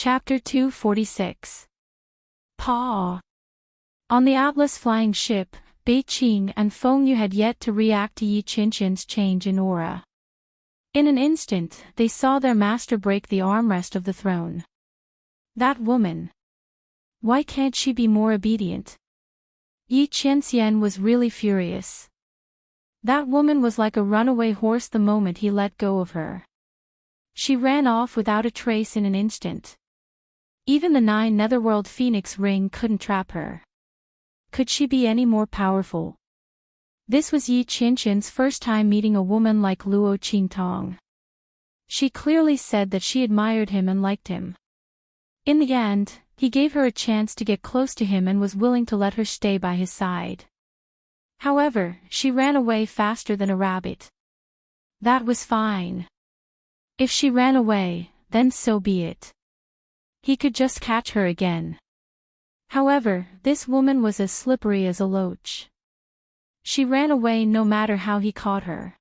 Chapter 246. Paw. On the Atlas flying ship, Bei Qing and Feng Yu had yet to react to Yi Qianqian's change in aura. In an instant, they saw their master break the armrest of the throne. That woman. Why can't she be more obedient? Yi Qianqian was really furious. That woman was like a runaway horse the moment he let go of her. She ran off without a trace in an instant. Even the 9 Netherworld Phoenix ring couldn't trap her. Could she be any more powerful? This was Yi Qianqian's first time meeting a woman like Luo Qingtong. She clearly said that she admired him and liked him. In the end, he gave her a chance to get close to him and was willing to let her stay by his side. However, she ran away faster than a rabbit. That was fine. If she ran away, then so be it. He could just catch her again. However, this woman was as slippery as a loach. She ran away no matter how he caught her.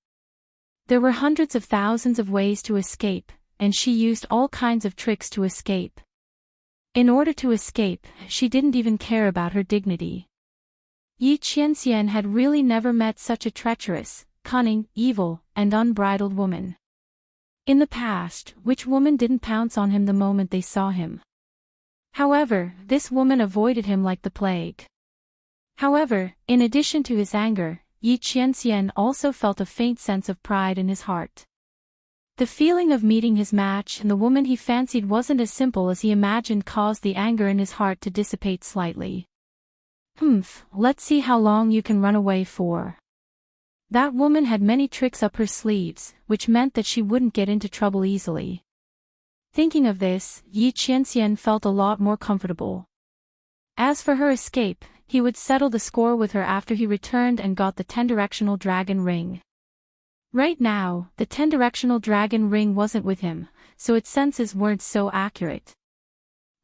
There were hundreds of thousands of ways to escape, and she used all kinds of tricks to escape. In order to escape, she didn't even care about her dignity. Yi Qianqian had really never met such a treacherous, cunning, evil, and unbridled woman. In the past, which woman didn't pounce on him the moment they saw him? However, this woman avoided him like the plague. However, in addition to his anger, Yi Qianqian also felt a faint sense of pride in his heart. The feeling of meeting his match and the woman he fancied wasn't as simple as he imagined caused the anger in his heart to dissipate slightly. Let's see how long you can run away for. That woman had many tricks up her sleeves, which meant that she wouldn't get into trouble easily. Thinking of this, Yi Qianqian felt a lot more comfortable. As for her escape, he would settle the score with her after he returned and got the 10-directional dragon ring. Right now, the 10-directional dragon ring wasn't with him, so its senses weren't so accurate.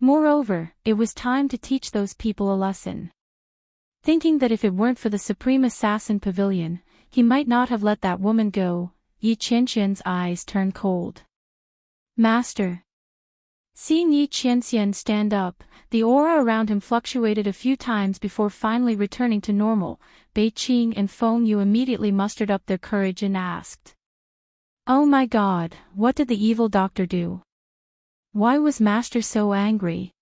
Moreover, it was time to teach those people a lesson. Thinking that if it weren't for the Supreme Assassin Pavilion, he might not have let that woman go, Yi Qianqian's eyes turned cold. Master. Seeing Yi Qianqian stand up, the aura around him fluctuated a few times before finally returning to normal. Bei Qing and Feng Yu immediately mustered up their courage and asked. Oh my God, what did the evil doctor do? Why was Master so angry?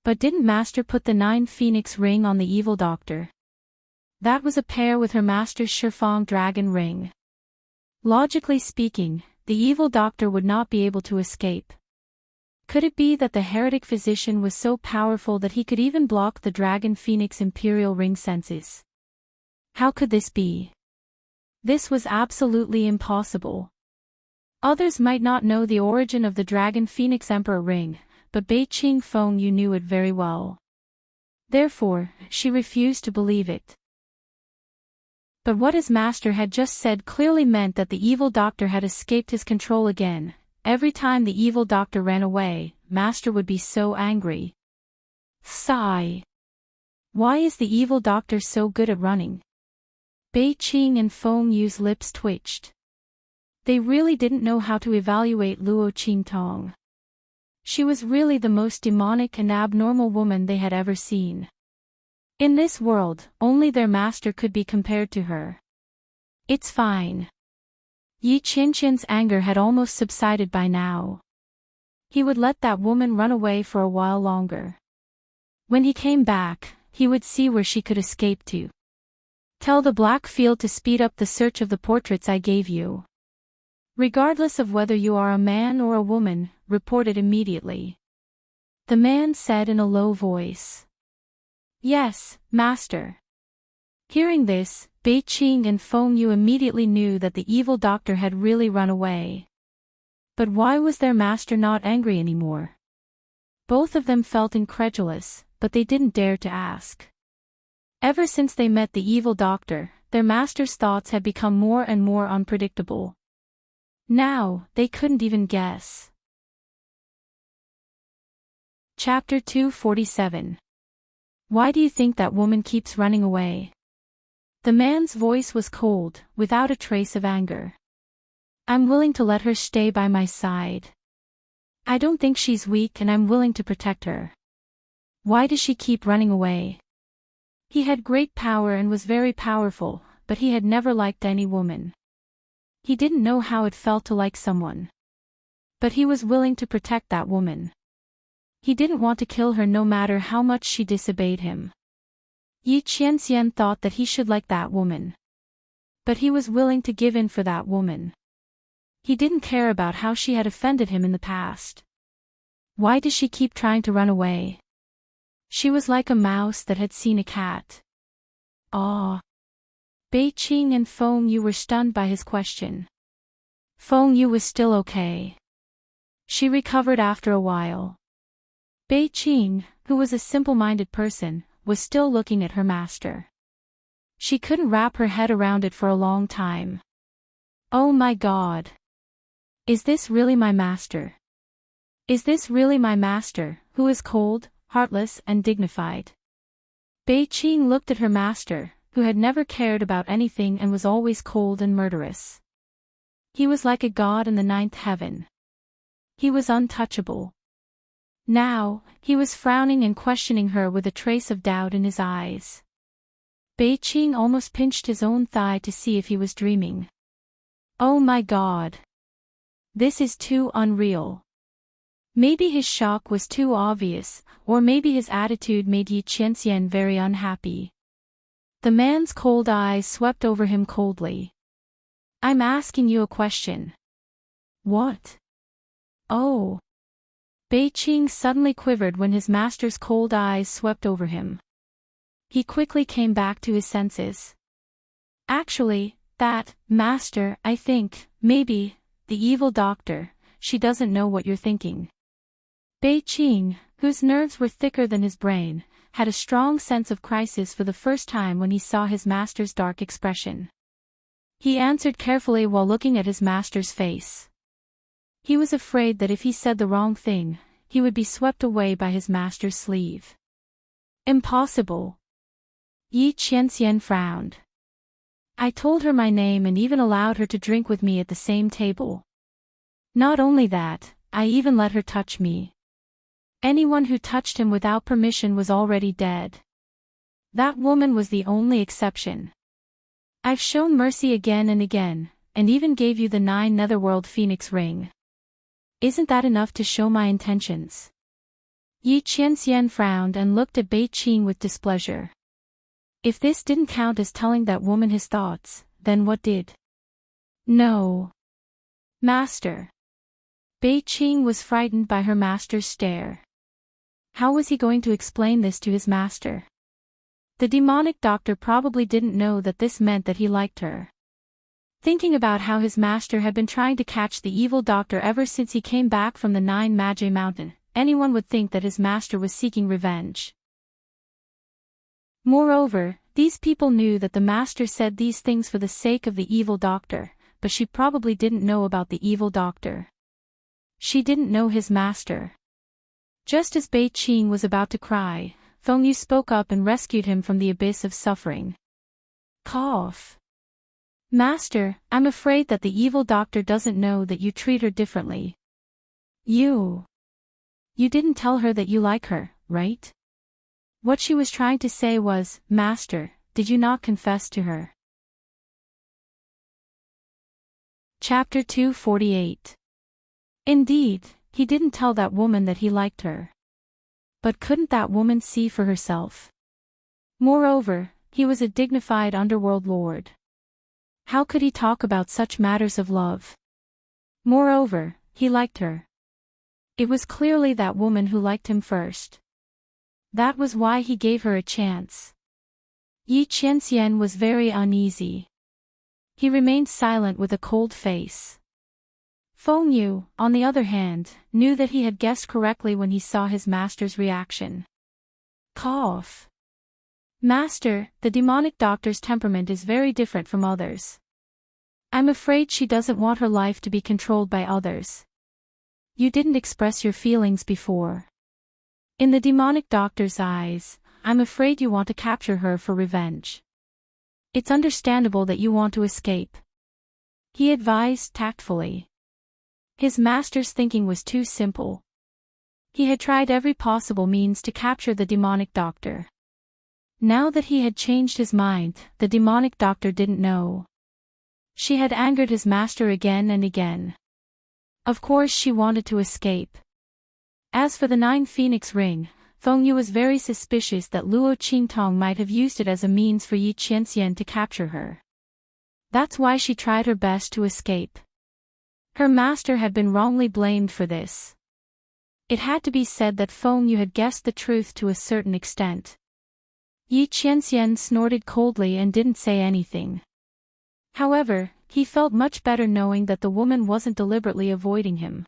But didn't Master put the 9 Phoenix ring on the evil doctor? That was a pair with her master's Shifang dragon ring. Logically speaking, the evil doctor would not be able to escape. Could it be that the heretic physician was so powerful that he could even block the dragon phoenix imperial ring senses? How could this be? This was absolutely impossible. Others might not know the origin of the dragon phoenix emperor ring, but Bei Qing Feng Yu knew it very well. Therefore, she refused to believe it. But what his master had just said clearly meant that the evil doctor had escaped his control again. Every time the evil doctor ran away, Master would be so angry. Sigh. Why is the evil doctor so good at running? Bei Qing and Feng Yu's lips twitched. They really didn't know how to evaluate Luo Qingtong. She was really the most demonic and abnormal woman they had ever seen. In this world, only their master could be compared to her. It's fine. Yi Qianqian's anger had almost subsided by now. He would let that woman run away for a while longer. When he came back, he would see where she could escape to. Tell the Black Field to speed up the search of the portraits I gave you. Regardless of whether you are a man or a woman, report it immediately. The man said in a low voice. Yes, Master. Hearing this, Bei Qing and Feng Yu immediately knew that the evil doctor had really run away. But why was their master not angry anymore? Both of them felt incredulous, but they didn't dare to ask. Ever since they met the evil doctor, their master's thoughts had become more and more unpredictable. Now, they couldn't even guess. Chapter 247. Why do you think that woman keeps running away? The man's voice was cold, without a trace of anger. I'm willing to let her stay by my side. I don't think she's weak and I'm willing to protect her. Why does she keep running away? He had great power and was very powerful, but he had never liked any woman. He didn't know how it felt to like someone. But he was willing to protect that woman. He didn't want to kill her no matter how much she disobeyed him. Yi Qianxian thought that he should like that woman. But he was willing to give in for that woman. He didn't care about how she had offended him in the past. Why does she keep trying to run away? She was like a mouse that had seen a cat. Ah. Bei Qing and Feng Yu were stunned by his question. Feng Yu was still okay. She recovered after a while. Bei Qing, who was a simple-minded person, was still looking at her master. She couldn't wrap her head around it for a long time. Oh my God! Is this really my master? Is this really my master, who is cold, heartless and dignified? Bei Qing looked at her master, who had never cared about anything and was always cold and murderous. He was like a god in the ninth heaven. He was untouchable. Now, he was frowning and questioning her with a trace of doubt in his eyes. Bei Qing almost pinched his own thigh to see if he was dreaming. Oh my God! This is too unreal. Maybe his shock was too obvious, or maybe his attitude made Yi Qianxian very unhappy. The man's cold eyes swept over him coldly. I'm asking you a question. What? Oh. Bei Qing suddenly quivered when his master's cold eyes swept over him. He quickly came back to his senses. Actually, that, master, I think, maybe, the evil doctor, she doesn't know what you're thinking. Bei Qing, whose nerves were thicker than his brain, had a strong sense of crisis for the first time when he saw his master's dark expression. He answered carefully while looking at his master's face. He was afraid that if he said the wrong thing, he would be swept away by his master's sleeve. Impossible. Yi Qianxian frowned. I told her my name and even allowed her to drink with me at the same table. Not only that, I even let her touch me. Anyone who touched him without permission was already dead. That woman was the only exception. I've shown mercy again and again, and even gave you the 9 Netherworld Phoenix ring. Isn't that enough to show my intentions? Yi Qianxian frowned and looked at Bei Qing with displeasure. If this didn't count as telling that woman his thoughts, then what did? No. Master. Bei Qing was frightened by her master's stare. How was he going to explain this to his master? The demonic doctor probably didn't know that this meant that he liked her. Thinking about how his master had been trying to catch the evil doctor ever since he came back from the 9 Magi Mountain, anyone would think that his master was seeking revenge. Moreover, these people knew that the master said these things for the sake of the evil doctor, but she probably didn't know about the evil doctor. She didn't know his master. Just as Bei Qing was about to cry, Feng Yu spoke up and rescued him from the abyss of suffering. Cough. Master, I'm afraid that the evil doctor doesn't know that you treat her differently. You didn't tell her that you like her, right? What she was trying to say was, Master, did you not confess to her? Chapter 248. Indeed, he didn't tell that woman that he liked her. But couldn't that woman see for herself? Moreover, he was a dignified underworld lord. How could he talk about such matters of love? Moreover, he liked her. It was clearly that woman who liked him first. That was why he gave her a chance. Yi Qianxian was very uneasy. He remained silent with a cold face. Feng Yu, on the other hand, knew that he had guessed correctly when he saw his master's reaction. Cough. Master, the demonic doctor's temperament is very different from others. I'm afraid she doesn't want her life to be controlled by others. You didn't express your feelings before. In the demonic doctor's eyes, I'm afraid you want to capture her for revenge. It's understandable that you want to escape. He advised tactfully. His master's thinking was too simple. He had tried every possible means to capture the demonic doctor. Now that he had changed his mind, the demonic doctor didn't know. She had angered his master again and again. Of course she wanted to escape. As for the 9 Phoenix ring, Feng Yu was very suspicious that Luo Qingtong might have used it as a means for Yi Qianxian to capture her. That's why she tried her best to escape. Her master had been wrongly blamed for this. It had to be said that Feng Yu had guessed the truth to a certain extent. Yi Qianxian snorted coldly and didn't say anything. However, he felt much better knowing that the woman wasn't deliberately avoiding him.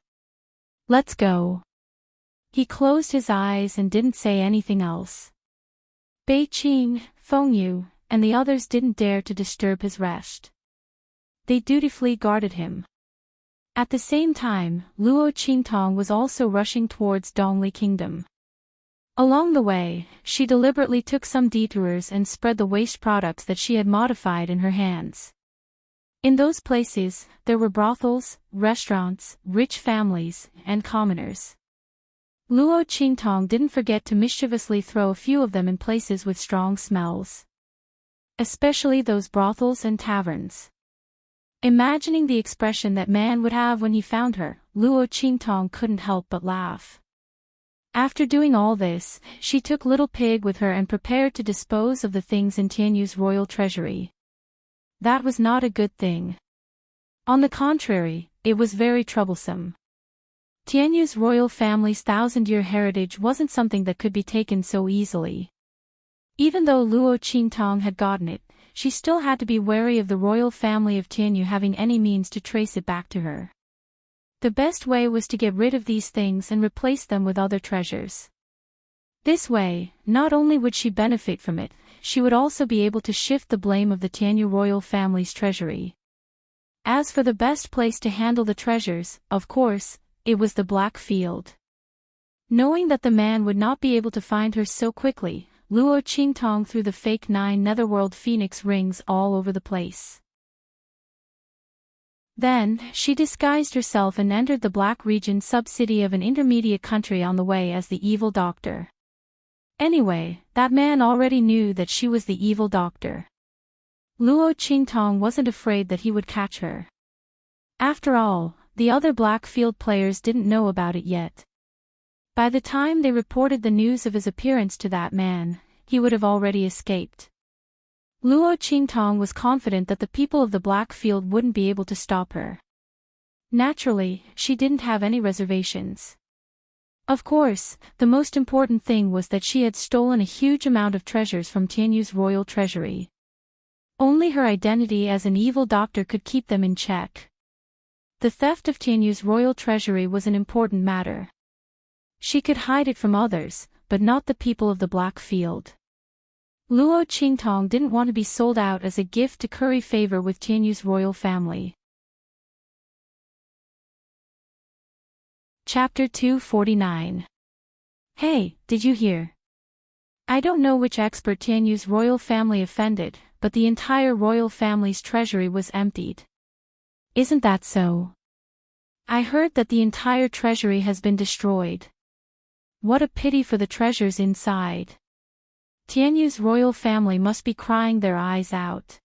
Let's go. He closed his eyes and didn't say anything else. Bei Qing, Feng Yu, and the others didn't dare to disturb his rest. They dutifully guarded him. At the same time, Luo Qingtong was also rushing towards Dongli Kingdom. Along the way, she deliberately took some detours and spread the waste products that she had modified in her hands. In those places, there were brothels, restaurants, rich families, and commoners. Luo Qingtong didn't forget to mischievously throw a few of them in places with strong smells. Especially those brothels and taverns. Imagining the expression that man would have when he found her, Luo Qingtong couldn't help but laugh. After doing all this, she took Little Pig with her and prepared to dispose of the things in Tianyu's royal treasury. That was not a good thing. On the contrary, it was very troublesome. Tianyu's royal family's 1,000-year heritage wasn't something that could be taken so easily. Even though Luo Qingtong had gotten it, she still had to be wary of the royal family of Tianyu having any means to trace it back to her. The best way was to get rid of these things and replace them with other treasures. This way, not only would she benefit from it, she would also be able to shift the blame of the Tianyu royal family's treasury. As for the best place to handle the treasures, of course, it was the Black Field. Knowing that the man would not be able to find her so quickly, Luo Qingtong threw the fake 9 Netherworld Phoenix rings all over the place. Then, she disguised herself and entered the Black Region sub-city of an intermediate country on the way as the evil doctor. Anyway, that man already knew that she was the evil doctor. Luo Qingtong wasn't afraid that he would catch her. After all, the other Black Field players didn't know about it yet. By the time they reported the news of his appearance to that man, he would have already escaped. Luo Qingtong was confident that the people of the Black Field wouldn't be able to stop her. Naturally, she didn't have any reservations. Of course, the most important thing was that she had stolen a huge amount of treasures from Tianyu's royal treasury. Only her identity as an evil doctor could keep them in check. The theft of Tianyu's royal treasury was an important matter. She could hide it from others, but not the people of the Black Field. Luo Qingtong didn't want to be sold out as a gift to curry favor with Tianyu's royal family. Chapter 249. Hey, did you hear? I don't know which expert Tianyu's royal family offended, but the entire royal family's treasury was emptied. Isn't that so? I heard that the entire treasury has been destroyed. What a pity for the treasures inside. Tianyu's royal family must be crying their eyes out.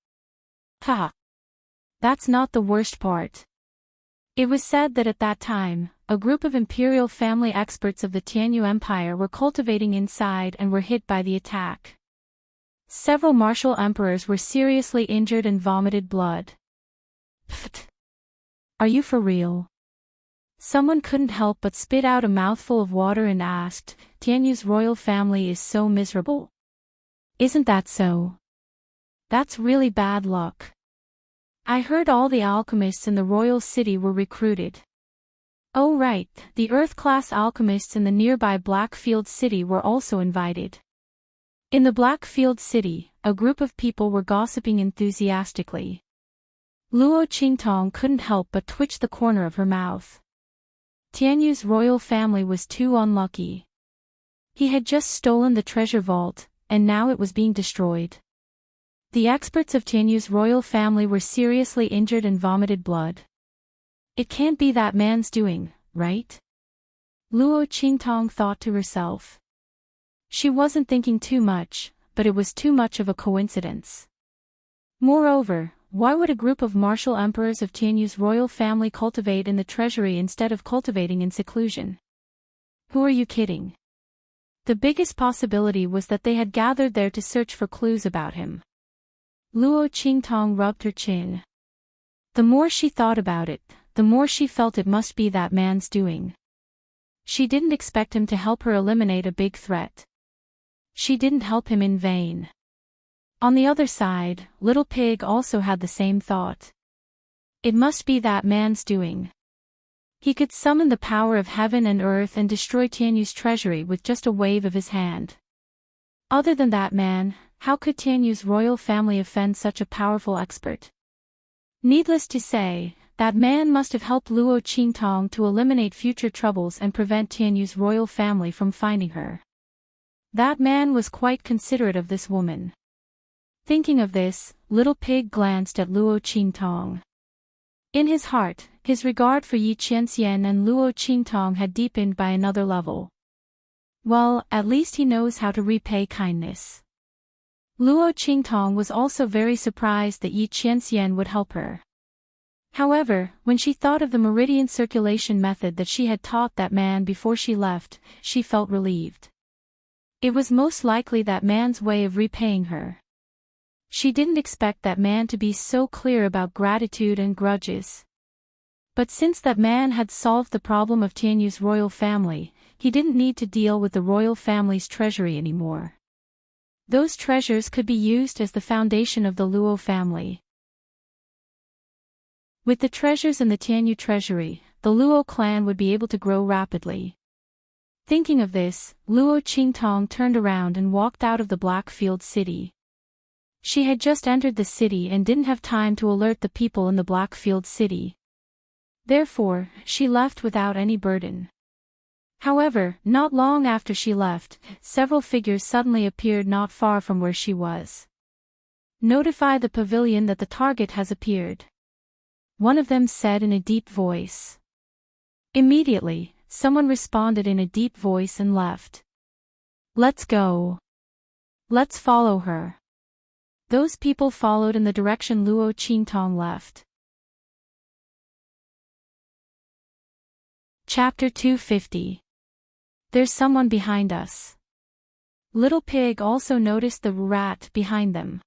Ha! That's not the worst part. It was said that at that time, a group of imperial family experts of the Tianyu Empire were cultivating inside and were hit by the attack. Several martial emperors were seriously injured and vomited blood. Pfft! Are you for real? Someone couldn't help but spit out a mouthful of water and asked, Tianyu's royal family is so miserable. Isn't that so? That's really bad luck. I heard all the alchemists in the royal city were recruited. Oh right, the Earth-class alchemists in the nearby Blackfield City were also invited. In the Blackfield City, a group of people were gossiping enthusiastically. Luo Qingtong couldn't help but twitch the corner of her mouth. Tianyu's royal family was too unlucky. He had just stolen the treasure vault, and now it was being destroyed. The experts of Tianyu's royal family were seriously injured and vomited blood. It can't be that man's doing, right? Luo Qingtong thought to herself. She wasn't thinking too much, but it was too much of a coincidence. Moreover, why would a group of martial emperors of Tianyu's royal family cultivate in the treasury instead of cultivating in seclusion? Who are you kidding? The biggest possibility was that they had gathered there to search for clues about him. Luo Qingtong rubbed her chin. The more she thought about it, the more she felt it must be that man's doing. She didn't expect him to help her eliminate a big threat. She didn't help him in vain. On the other side, Little Pig also had the same thought. It must be that man's doing. He could summon the power of heaven and earth and destroy Tianyu's treasury with just a wave of his hand. Other than that man, how could Tianyu's royal family offend such a powerful expert? Needless to say, that man must have helped Luo Qingtong to eliminate future troubles and prevent Tianyu's royal family from finding her. That man was quite considerate of this woman. Thinking of this, Little Pig glanced at Luo Qingtong. In his heart, his regard for Yi Qianxian and Luo Qingtong had deepened by another level. Well, at least he knows how to repay kindness. Luo Qingtong was also very surprised that Yi Qianxian would help her. However, when she thought of the meridian circulation method that she had taught that man before she left, she felt relieved. It was most likely that man's way of repaying her. She didn't expect that man to be so clear about gratitude and grudges. But since that man had solved the problem of Tianyu's royal family, he didn't need to deal with the royal family's treasury anymore. Those treasures could be used as the foundation of the Luo family. With the treasures in the Tianyu treasury, the Luo clan would be able to grow rapidly. Thinking of this, Luo Qingtong turned around and walked out of the Blackfield city. She had just entered the city and didn't have time to alert the people in the Blackfield city. Therefore, she left without any burden. However, not long after she left, several figures suddenly appeared not far from where she was. Notify the pavilion that the target has appeared. One of them said in a deep voice. Immediately, someone responded in a deep voice and left. Let's go. Let's follow her. Those people followed in the direction Luo Qingtong left. Chapter 250. There's someone behind us. Little Pig also noticed the rat behind them.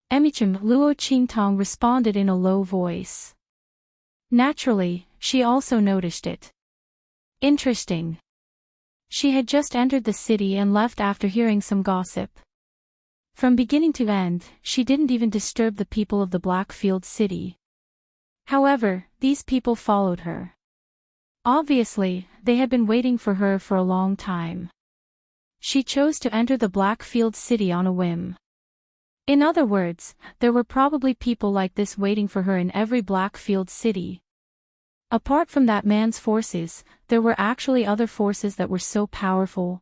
Emichim, Luo Qingtong responded in a low voice. Naturally, she also noticed it. Interesting. She had just entered the city and left after hearing some gossip. From beginning to end, she didn't even disturb the people of the Blackfield city. However, these people followed her. Obviously, they had been waiting for her for a long time. She chose to enter the Blackfield city on a whim. In other words, there were probably people like this waiting for her in every Blackfield city. Apart from that man's forces, there were actually other forces that were so powerful.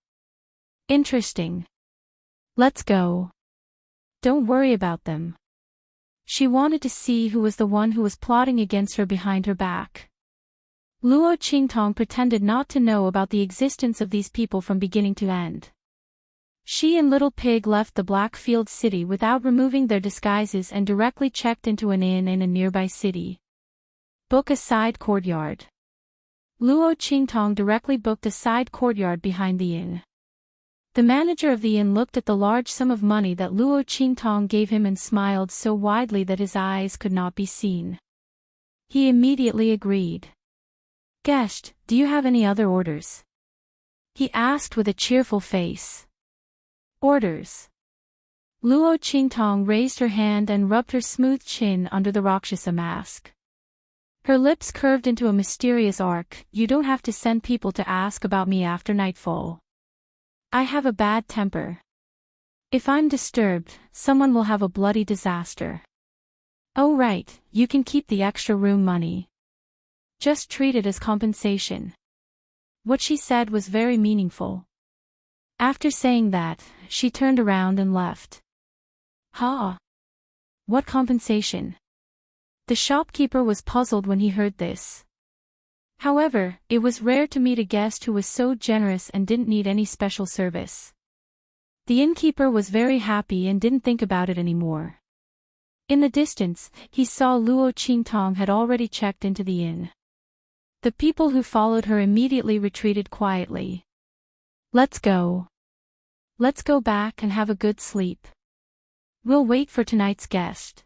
Interesting. Let's go. Don't worry about them. She wanted to see who was the one who was plotting against her behind her back. Luo Qingtong pretended not to know about the existence of these people from beginning to end. She and Little Pig left the Blackfield city without removing their disguises and directly checked into an inn in a nearby city. Book a side courtyard. Luo Qingtong directly booked a side courtyard behind the inn. The manager of the inn looked at the large sum of money that Luo Qingtong gave him and smiled so widely that his eyes could not be seen. He immediately agreed. Guest, do you have any other orders? He asked with a cheerful face. Orders. Luo Qingtong raised her hand and rubbed her smooth chin under the Rakshasa mask. Her lips curved into a mysterious arc. You don't have to send people to ask about me after nightfall. I have a bad temper. If I'm disturbed, someone will have a bloody disaster. Oh right, you can keep the extra room money. Just treat it as compensation. What she said was very meaningful. After saying that, she turned around and left. Ha! What compensation? The shopkeeper was puzzled when he heard this. However, it was rare to meet a guest who was so generous and didn't need any special service. The innkeeper was very happy and didn't think about it anymore. In the distance, he saw Luo Qingtong had already checked into the inn. The people who followed her immediately retreated quietly. Let's go. Let's go back and have a good sleep. We'll wait for tonight's guest.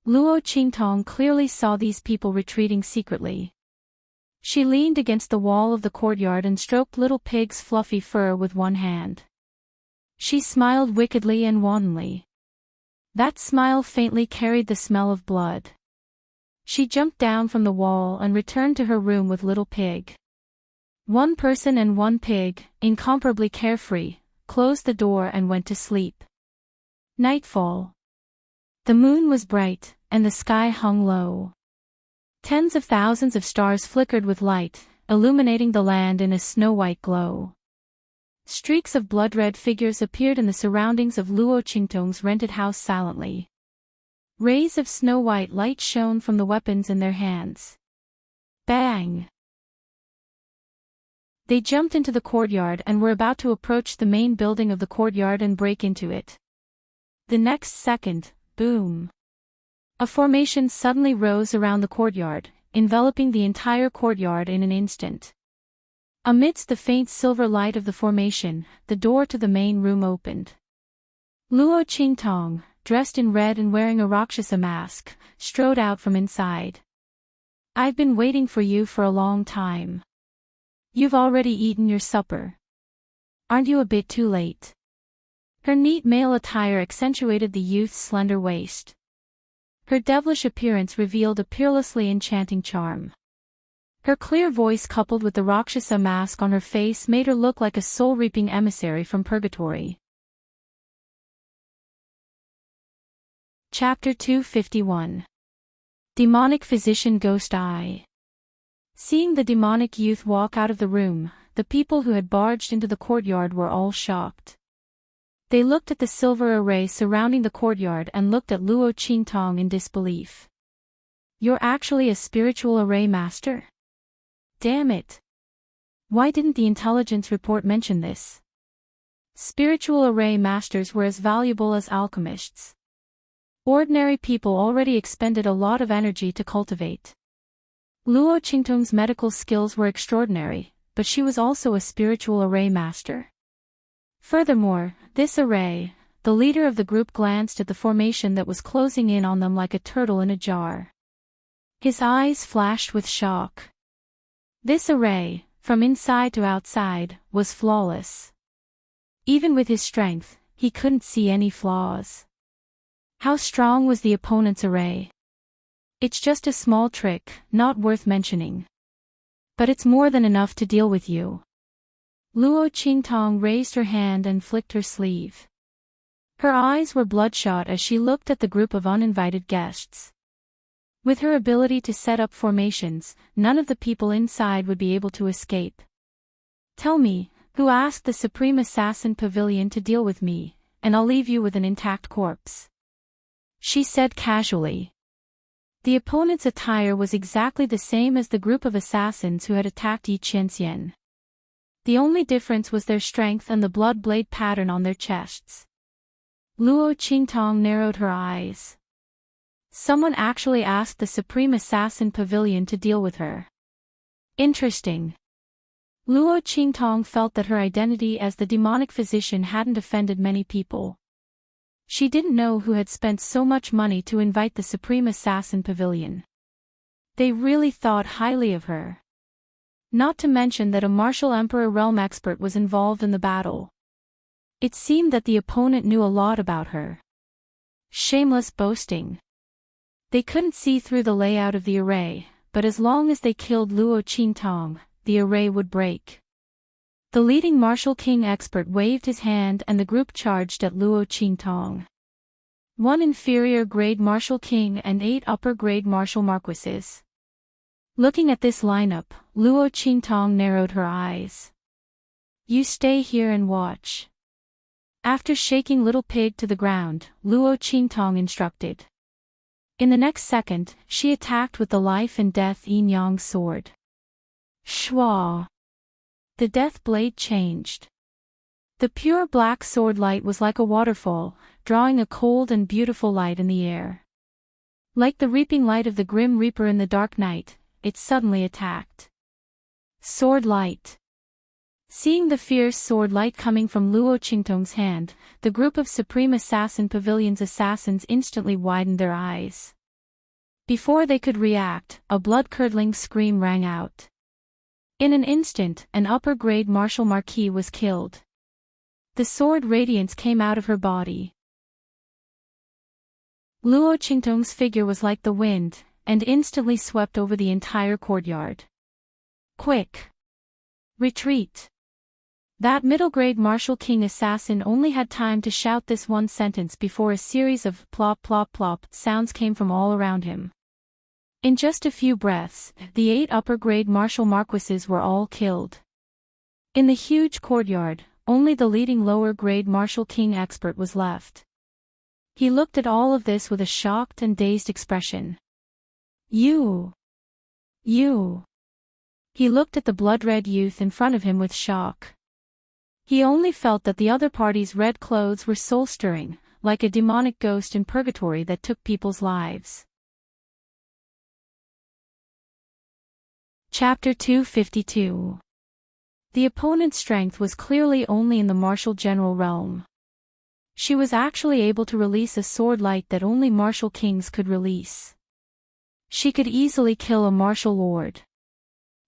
Luo Qingtong clearly saw these people retreating secretly. She leaned against the wall of the courtyard and stroked little pig's fluffy fur with one hand. She smiled wickedly and wantonly. That smile faintly carried the smell of blood. She jumped down from the wall and returned to her room with little pig. One person and one pig, incomparably carefree, closed the door and went to sleep. Nightfall. The moon was bright, and the sky hung low. Tens of thousands of stars flickered with light, illuminating the land in a snow-white glow. Streaks of blood-red figures appeared in the surroundings of Luo Qingtong's rented house silently. Rays of snow-white light shone from the weapons in their hands. Bang! They jumped into the courtyard and were about to approach the main building of the courtyard and break into it. The next second, boom! A formation suddenly rose around the courtyard, enveloping the entire courtyard in an instant. Amidst the faint silver light of the formation, the door to the main room opened. Luo Qingtong, dressed in red and wearing a Rakshasa mask, strode out from inside. I've been waiting for you for a long time. You've already eaten your supper. Aren't you a bit too late? Her neat male attire accentuated the youth's slender waist. Her devilish appearance revealed a peerlessly enchanting charm. Her clear voice coupled with the Rakshasa mask on her face made her look like a soul-reaping emissary from purgatory. Chapter 251. Demonic Physician Ghost Eye. Seeing the demonic youth walk out of the room, the people who had barged into the courtyard were all shocked. They looked at the silver array surrounding the courtyard and looked at Luo Qingtong in disbelief. You're actually a spiritual array master? Damn it! Why didn't the intelligence report mention this? Spiritual array masters were as valuable as alchemists. Ordinary people already expended a lot of energy to cultivate. Luo Qingtong's medical skills were extraordinary, but she was also a spiritual array master. Furthermore, this array, the leader of the group glanced at the formation that was closing in on them like a turtle in a jar. His eyes flashed with shock. This array, from inside to outside, was flawless. Even with his strength, he couldn't see any flaws. How strong was the opponent's array? It's just a small trick, not worth mentioning. But it's more than enough to deal with you. Luo Qingtong raised her hand and flicked her sleeve. Her eyes were bloodshot as she looked at the group of uninvited guests. With her ability to set up formations, none of the people inside would be able to escape. Tell me, who asked the Supreme Assassin Pavilion to deal with me, and I'll leave you with an intact corpse. She said casually. The opponent's attire was exactly the same as the group of assassins who had attacked Yi Qianxian. The only difference was their strength and the blood blade pattern on their chests. Luo Qingtong narrowed her eyes. Someone actually asked the Supreme Assassin Pavilion to deal with her. Interesting. Luo Qingtong felt that her identity as the demonic physician hadn't offended many people. She didn't know who had spent so much money to invite the Supreme Assassin Pavilion. They really thought highly of her. Not to mention that a martial emperor realm expert was involved in the battle. It seemed that the opponent knew a lot about her. Shameless boasting. They couldn't see through the layout of the array, but as long as they killed Luo Qingtong, the array would break. The leading martial king expert waved his hand and the group charged at Luo Qingtong. 1 inferior grade martial king and 8 upper grade martial marquises. Looking at this lineup, Luo Qingtong narrowed her eyes. You stay here and watch. After shaking Little Pig to the ground, Luo Qingtong instructed. In the next second, she attacked with the life and death yin-yang sword. Schwa. The death blade changed. The pure black sword light was like a waterfall, drawing a cold and beautiful light in the air. Like the reaping light of the grim reaper in the dark night, it suddenly attacked. Sword light. Seeing the fierce sword light coming from Luo Qingtong's hand, the group of Supreme Assassin Pavilion's assassins instantly widened their eyes. Before they could react, a blood-curdling scream rang out. In an instant, an upper-grade martial marquis was killed. The sword radiance came out of her body. Luo Qingtong's figure was like the wind, and instantly swept over the entire courtyard. Quick! Retreat! That middle-grade martial king assassin only had time to shout this one sentence before a series of plop plop plop sounds came from all around him. In just a few breaths, the 8 upper-grade martial marquises were all killed. In the huge courtyard, only the leading lower-grade martial king expert was left. He looked at all of this with a shocked and dazed expression. You! He looked at the blood-red youth in front of him with shock. He only felt that the other party's red clothes were soul-stirring, like a demonic ghost in purgatory that took people's lives. Chapter 252. The opponent's strength was clearly only in the martial general realm. She was actually able to release a sword light that only martial kings could release. She could easily kill a martial lord.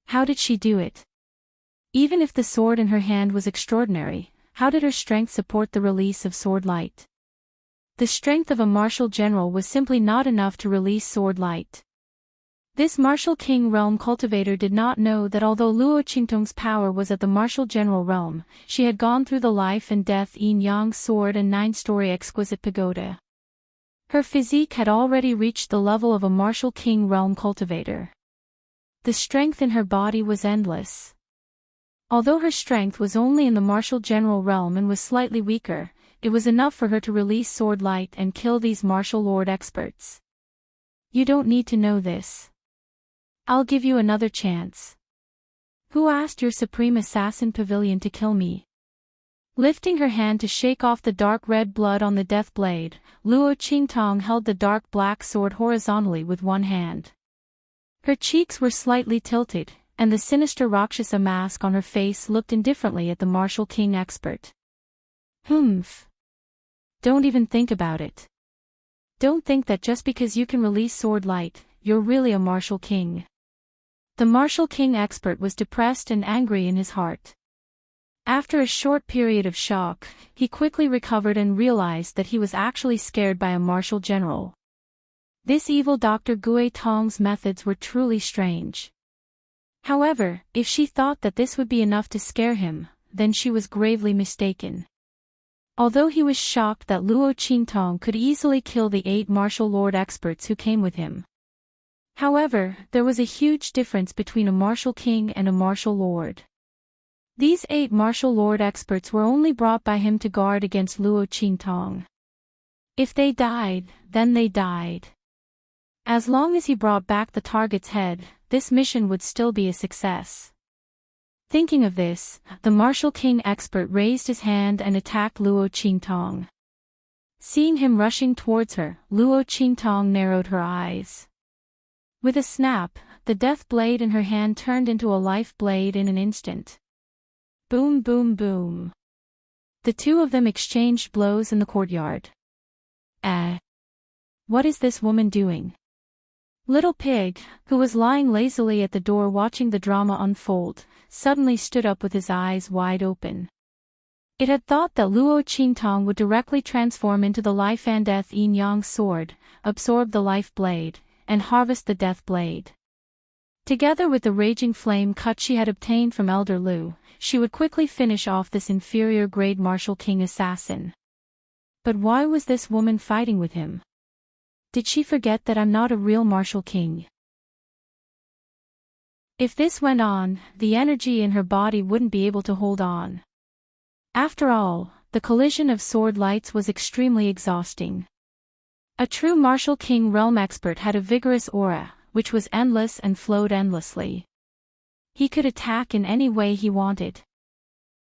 How did she do it? Even if the sword in her hand was extraordinary, how did her strength support the release of sword light? The strength of a martial general was simply not enough to release sword light. This martial king realm cultivator did not know that although Luo Qingtong's power was at the martial general realm, she had gone through the life and death yin-yang sword and 9-story exquisite pagoda. Her physique had already reached the level of a martial king realm cultivator. The strength in her body was endless. Although her strength was only in the martial general realm and was slightly weaker, it was enough for her to release sword light and kill these martial lord experts. You don't need to know this. I'll give you another chance. Who asked your Supreme Assassin Pavilion to kill me? Lifting her hand to shake off the dark red blood on the death blade, Luo Qingtong held the dark black sword horizontally with one hand. Her cheeks were slightly tilted, and the sinister Rakshasa mask on her face looked indifferently at the martial king expert. Humph. Don't even think about it. Don't think that just because you can release sword light, you're really a martial king. The martial king expert was depressed and angry in his heart. After a short period of shock, he quickly recovered and realized that he was actually scared by a martial general. This evil Dr. Gui Tong's methods were truly strange. However, if she thought that this would be enough to scare him, then she was gravely mistaken. Although he was shocked that Luo Qingtong could easily kill the 8 martial lord experts who came with him. However, there was a huge difference between a martial king and a martial lord. These 8 martial lord experts were only brought by him to guard against Luo Qingtong. If they died, then they died. As long as he brought back the target's head, this mission would still be a success. Thinking of this, the martial king expert raised his hand and attacked Luo Qingtong. Seeing him rushing towards her, Luo Qingtong narrowed her eyes. With a snap, the death blade in her hand turned into a life blade in an instant. Boom boom boom. The two of them exchanged blows in the courtyard. What is this woman doing? Little Pig, who was lying lazily at the door watching the drama unfold, suddenly stood up with his eyes wide open. It had thought that Luo Qingtong would directly transform into the life and death yin-yang sword, absorb the life blade, and harvest the death blade. Together with the raging flame cut she had obtained from Elder Lu, she would quickly finish off this inferior grade martial king assassin. But why was this woman fighting with him? Did she forget that I'm not a real martial king? If this went on, the energy in her body wouldn't be able to hold on. After all, the collision of sword lights was extremely exhausting. A true martial king realm expert had a vigorous aura, which was endless and flowed endlessly. He could attack in any way he wanted.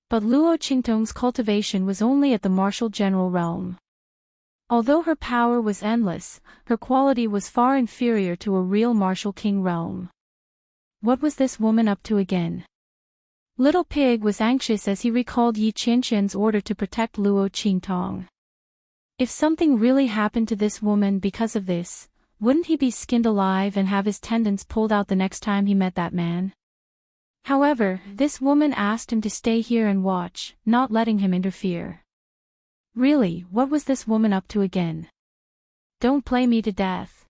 But Luo Qingtong's cultivation was only at the martial general realm. Although her power was endless, her quality was far inferior to a real martial king realm. What was this woman up to again? Little Pig was anxious as he recalled Yi Qianqian's order to protect Luo Qingtong. If something really happened to this woman because of this, wouldn't he be skinned alive and have his tendons pulled out the next time he met that man? However, this woman asked him to stay here and watch, not letting him interfere. Really, what was this woman up to again? Don't play me to death.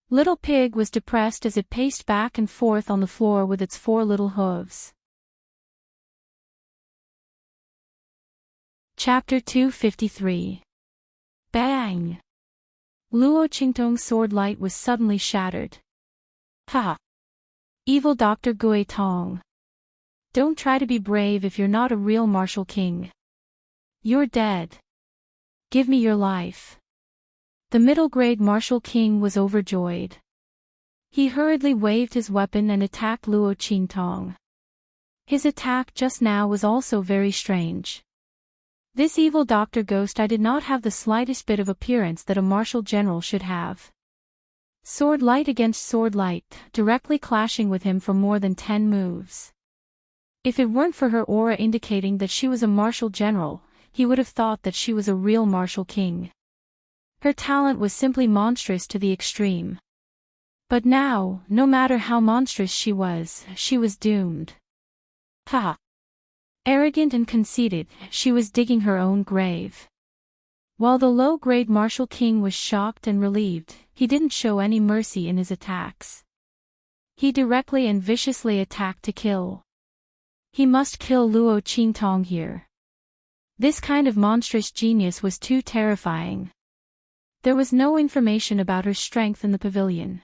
Little Pig was depressed as it paced back and forth on the floor with its 4 little hooves. Chapter 253. Bang! Luo Qingtong's sword light was suddenly shattered. Ha! Evil Dr. Gui Tong. Don't try to be brave if you're not a real martial king. You're dead. Give me your life. The middle-grade martial king was overjoyed. He hurriedly waved his weapon and attacked Luo Qingtong. His attack just now was also very strange. This evil Dr. Ghost did not have the slightest bit of appearance that a martial general should have. Sword light against sword light, directly clashing with him for more than 10 moves. If it weren't for her aura indicating that she was a martial general, he would have thought that she was a real martial king. Her talent was simply monstrous to the extreme. But now, no matter how monstrous she was doomed. Ha! Arrogant and conceited, she was digging her own grave. While the low-grade martial king was shocked and relieved, he didn't show any mercy in his attacks. He directly and viciously attacked to kill. He must kill Luo Qingtong here. This kind of monstrous genius was too terrifying. There was no information about her strength in the pavilion.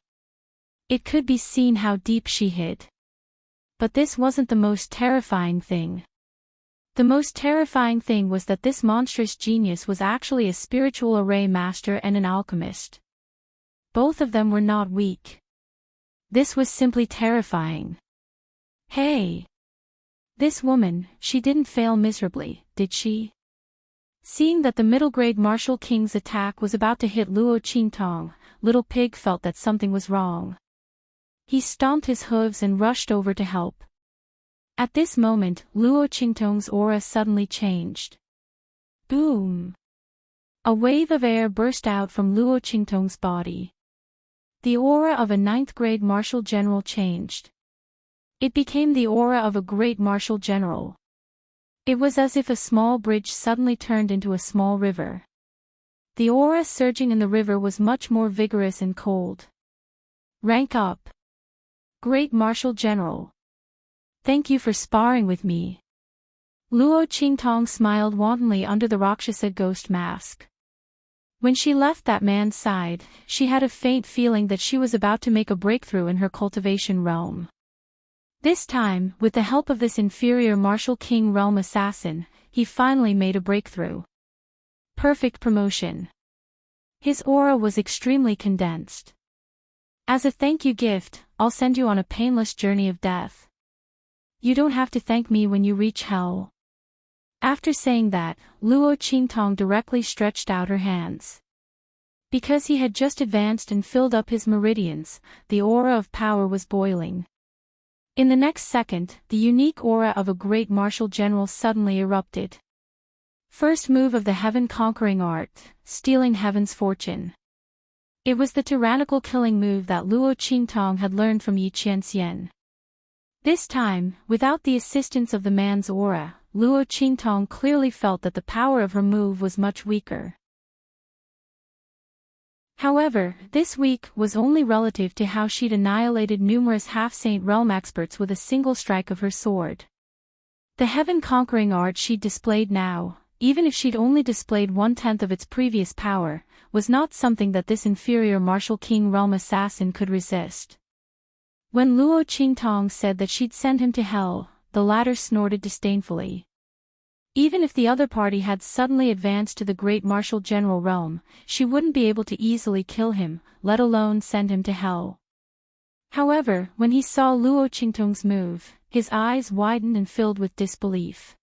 It could be seen how deep she hid. But this wasn't the most terrifying thing. The most terrifying thing was that this monstrous genius was actually a spiritual array master and an alchemist. Both of them were not weak. This was simply terrifying. Hey! This woman, she didn't fail miserably, did she? Seeing that the middle-grade martial king's attack was about to hit Luo Qingtong, Little Pig felt that something was wrong. He stomped his hooves and rushed over to help. At this moment, Luo Qingtong's aura suddenly changed. Boom! A wave of air burst out from Luo Qingtong's body. The aura of a 9th-grade martial general changed. It became the aura of a great martial general. It was as if a small bridge suddenly turned into a small river. The aura surging in the river was much more vigorous and cold. Rank up. Great martial general. Thank you for sparring with me. Luo Qingtong smiled wantonly under the Rakshasa ghost mask. When she left that man's side, she had a faint feeling that she was about to make a breakthrough in her cultivation realm. This time, with the help of this inferior martial king realm assassin, he finally made a breakthrough. Perfect promotion. His aura was extremely condensed. As a thank you gift, I'll send you on a painless journey of death. You don't have to thank me when you reach hell. After saying that, Luo Qingtong directly stretched out her hands. Because he had just advanced and filled up his meridians, the aura of power was boiling. In the next second, the unique aura of a great martial general suddenly erupted. First move of the heaven-conquering art, stealing heaven's fortune. It was the tyrannical killing move that Luo Qingtong had learned from Yi Qianxian. This time, without the assistance of the man's aura, Luo Qingtong clearly felt that the power of her move was much weaker. However, this weak was only relative to how she'd annihilated numerous half-saint realm experts with a single strike of her sword. The heaven-conquering art she'd displayed now, even if she'd only displayed 1/10 of its previous power, was not something that this inferior martial king realm assassin could resist. When Luo Qingtong said that she'd send him to hell, the latter snorted disdainfully. Even if the other party had suddenly advanced to the great martial general realm, she wouldn't be able to easily kill him, let alone send him to hell. However, when he saw Luo Qingtong's move, his eyes widened and filled with disbelief.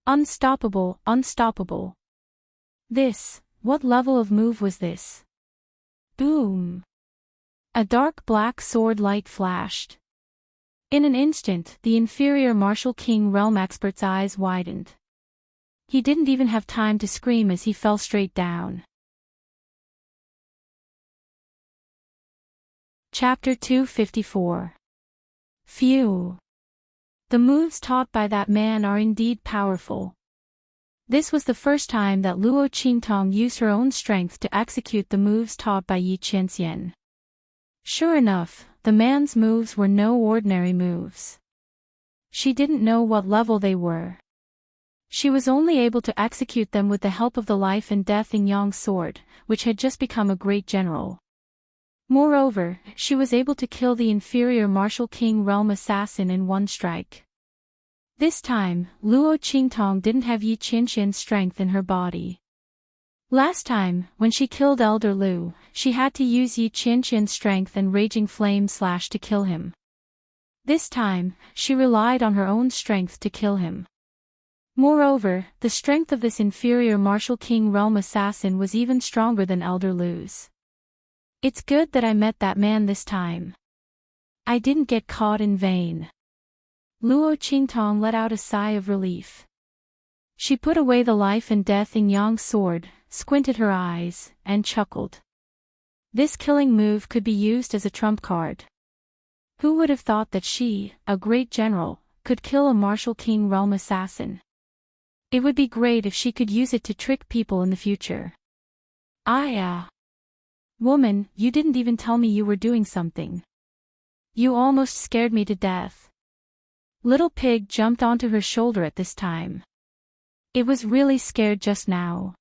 Unstoppable, unstoppable. What level of move was this? Boom! A dark black sword light flashed. In an instant, the inferior martial king realm expert's eyes widened. He didn't even have time to scream as he fell straight down. Chapter 254. Phew! The moves taught by that man are indeed powerful. This was the first time that Luo Qingtong used her own strength to execute the moves taught by Yi Qianxian. Sure enough, the man's moves were no ordinary moves. She didn't know what level they were. She was only able to execute them with the help of the life and death Yang sword, which had just become a great general. Moreover, she was able to kill the inferior martial king realm assassin in one strike. This time, Luo Qingtong didn't have Yi Qianxian's strength in her body. Last time, when she killed Elder Lu, she had to use Yi Qianxian's strength and raging flame slash to kill him. This time, she relied on her own strength to kill him. Moreover, the strength of this inferior martial king realm assassin was even stronger than Elder Lu's. It's good that I met that man this time. I didn't get caught in vain. Luo Qingtong let out a sigh of relief. She put away the life and death Yang sword, squinted her eyes, and chuckled. This killing move could be used as a trump card. Who would have thought that she, a great general, could kill a martial king realm assassin? It would be great if she could use it to trick people in the future. Woman, you didn't even tell me you were doing something. You almost scared me to death. Little Pig jumped onto her shoulder at this time. It was really scared just now.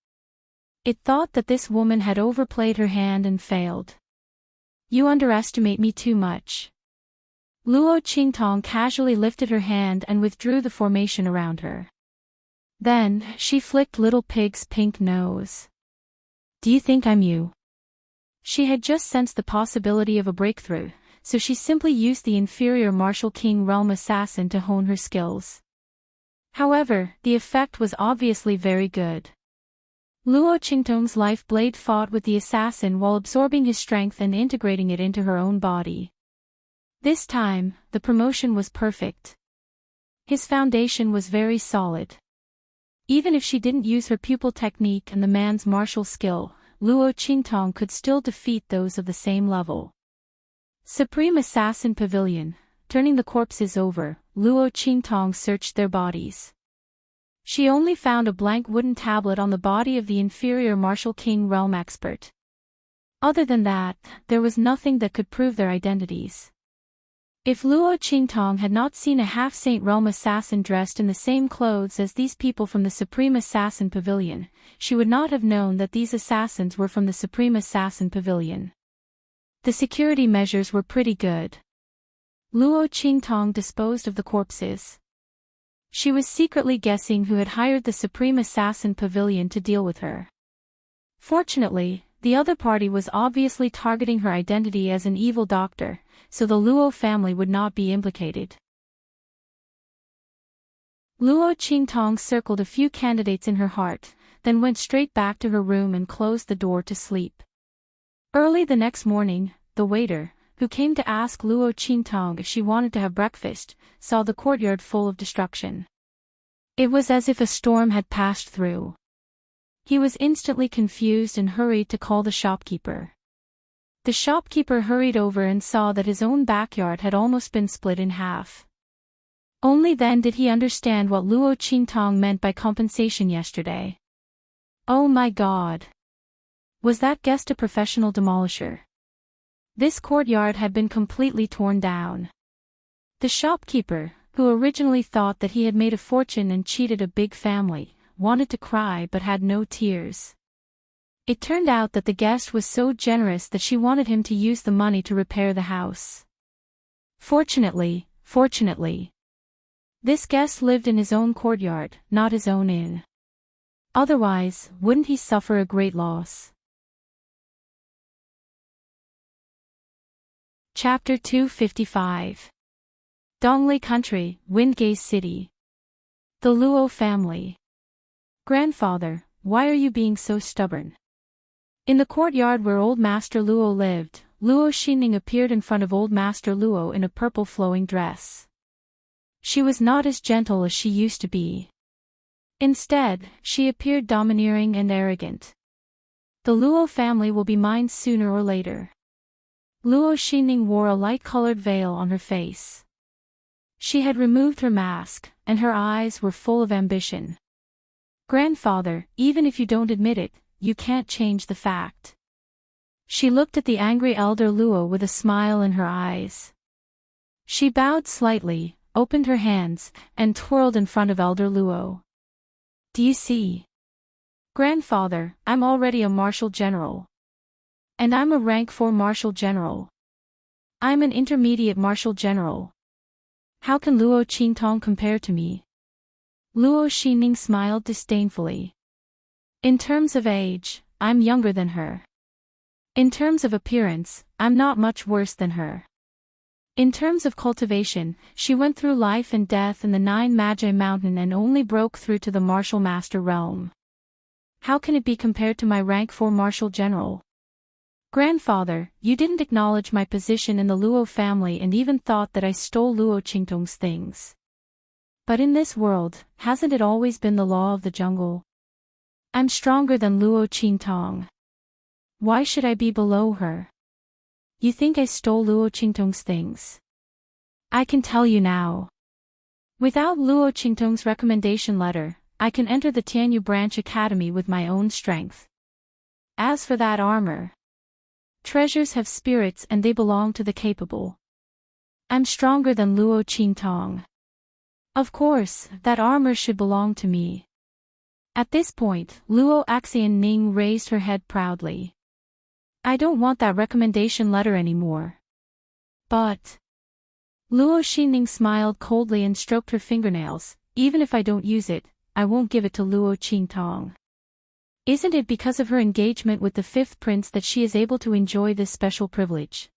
It thought that this woman had overplayed her hand and failed. You underestimate me too much. Luo Qingtong casually lifted her hand and withdrew the formation around her. Then, she flicked Little Pig's pink nose. Do you think I'm you? She had just sensed the possibility of a breakthrough, so she simply used the inferior martial king realm assassin to hone her skills. However, the effect was obviously very good. Luo Qingtong's life blade fought with the assassin while absorbing his strength and integrating it into her own body. This time, the promotion was perfect. His foundation was very solid. Even if she didn't use her pupil technique and the man's martial skill, Luo Qingtong could still defeat those of the same level. Supreme Assassin Pavilion. Turning the corpses over, Luo Qingtong searched their bodies. She only found a blank wooden tablet on the body of the inferior martial king realm expert. Other than that, there was nothing that could prove their identities. If Luo Qingtong had not seen a half-saint realm assassin dressed in the same clothes as these people from the Supreme Assassin Pavilion, she would not have known that these assassins were from the Supreme Assassin Pavilion. The security measures were pretty good. Luo Qingtong disposed of the corpses. She was secretly guessing who had hired the Supreme Assassin Pavilion to deal with her. Fortunately, the other party was obviously targeting her identity as an evil doctor, so the Luo family would not be implicated. Luo Qingtong circled a few candidates in her heart, then went straight back to her room and closed the door to sleep. Early the next morning, the waiter, who came to ask Luo Qingtong if she wanted to have breakfast, saw the courtyard full of destruction. It was as if a storm had passed through. He was instantly confused and hurried to call the shopkeeper. The shopkeeper hurried over and saw that his own backyard had almost been split in half. Only then did he understand what Luo Qingtong meant by compensation yesterday. Oh my God! Was that guest a professional demolisher? This courtyard had been completely torn down. The shopkeeper, who originally thought that he had made a fortune and cheated a big family, wanted to cry but had no tears. It turned out that the guest was so generous that she wanted him to use the money to repair the house. Fortunately, this guest lived in his own courtyard, not his own inn. Otherwise, wouldn't he suffer a great loss? Chapter 255. Donglei Country, Windgaze City. The Luo family. Grandfather, why are you being so stubborn? In the courtyard where Old Master Luo lived, Luo Xinning appeared in front of Old Master Luo in a purple flowing dress. She was not as gentle as she used to be. Instead, she appeared domineering and arrogant. The Luo family will be mine sooner or later. Luo Xinning wore a light-colored veil on her face. She had removed her mask, and her eyes were full of ambition. Grandfather, even if you don't admit it, you can't change the fact. She looked at the angry elder Luo with a smile in her eyes. She bowed slightly, opened her hands, and twirled in front of elder Luo. Do you see? Grandfather, I'm already a marshal general. And I'm a rank 4 marshal general. I'm an intermediate marshal general. How can Luo Qingtong compare to me? Luo Xinning smiled disdainfully. In terms of age, I'm younger than her. In terms of appearance, I'm not much worse than her. In terms of cultivation, she went through life and death in the 9 Magi Mountain and only broke through to the Martial Master realm. How can it be compared to my rank 4 Martial General? Grandfather, you didn't acknowledge my position in the Luo family and even thought that I stole Luo Qingtong's things. But in this world, hasn't it always been the law of the jungle? I'm stronger than Luo Qingtong. Why should I be below her? You think I stole Luo Qingtong's things? I can tell you now. Without Luo Qingtong's recommendation letter, I can enter the Tianyu Branch Academy with my own strength. As for that armor, treasures have spirits and they belong to the capable. I'm stronger than Luo Qingtong. Of course, that armor should belong to me. At this point, Luo Xianning raised her head proudly. I don't want that recommendation letter anymore. But Luo Xinning smiled coldly and stroked her fingernails. Even if I don't use it, I won't give it to Luo Qingtong. Isn't it because of her engagement with the 5th prince that she is able to enjoy this special privilege?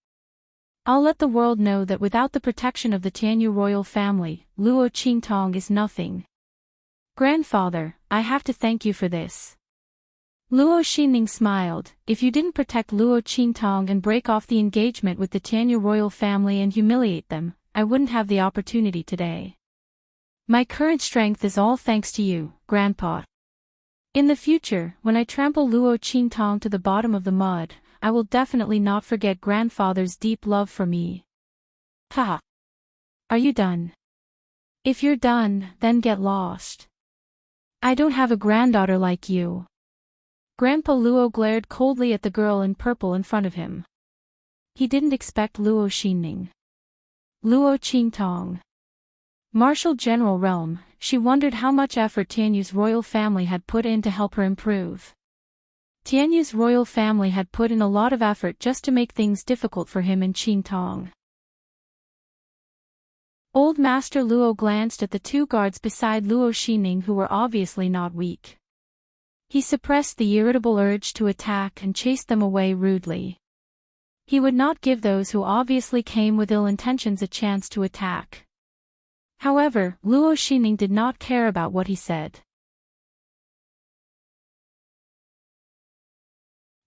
I'll let the world know that without the protection of the Tianyu royal family, Luo Qingtong is nothing. Grandfather, I have to thank you for this. Luo Xinning smiled. If you didn't protect Luo Qingtong and break off the engagement with the Tianyu royal family and humiliate them, I wouldn't have the opportunity today. My current strength is all thanks to you, Grandpa. In the future, when I trample Luo Qingtong to the bottom of the mud, I will definitely not forget Grandfather's deep love for me. Ha! Are you done? If you're done, then get lost. I don't have a granddaughter like you. Grandpa Luo glared coldly at the girl in purple in front of him. He didn't expect Luo Xinning. Luo Qingtong. Martial General realm, she wondered how much effort Tianyu's royal family had put in to help her improve. Tianyu's royal family had put in a lot of effort just to make things difficult for him and Qingtong. Old Master Luo glanced at the 2 guards beside Luo Xinning who were obviously not weak. He suppressed the irritable urge to attack and chased them away rudely. He would not give those who obviously came with ill intentions a chance to attack. However, Luo Xinning did not care about what he said.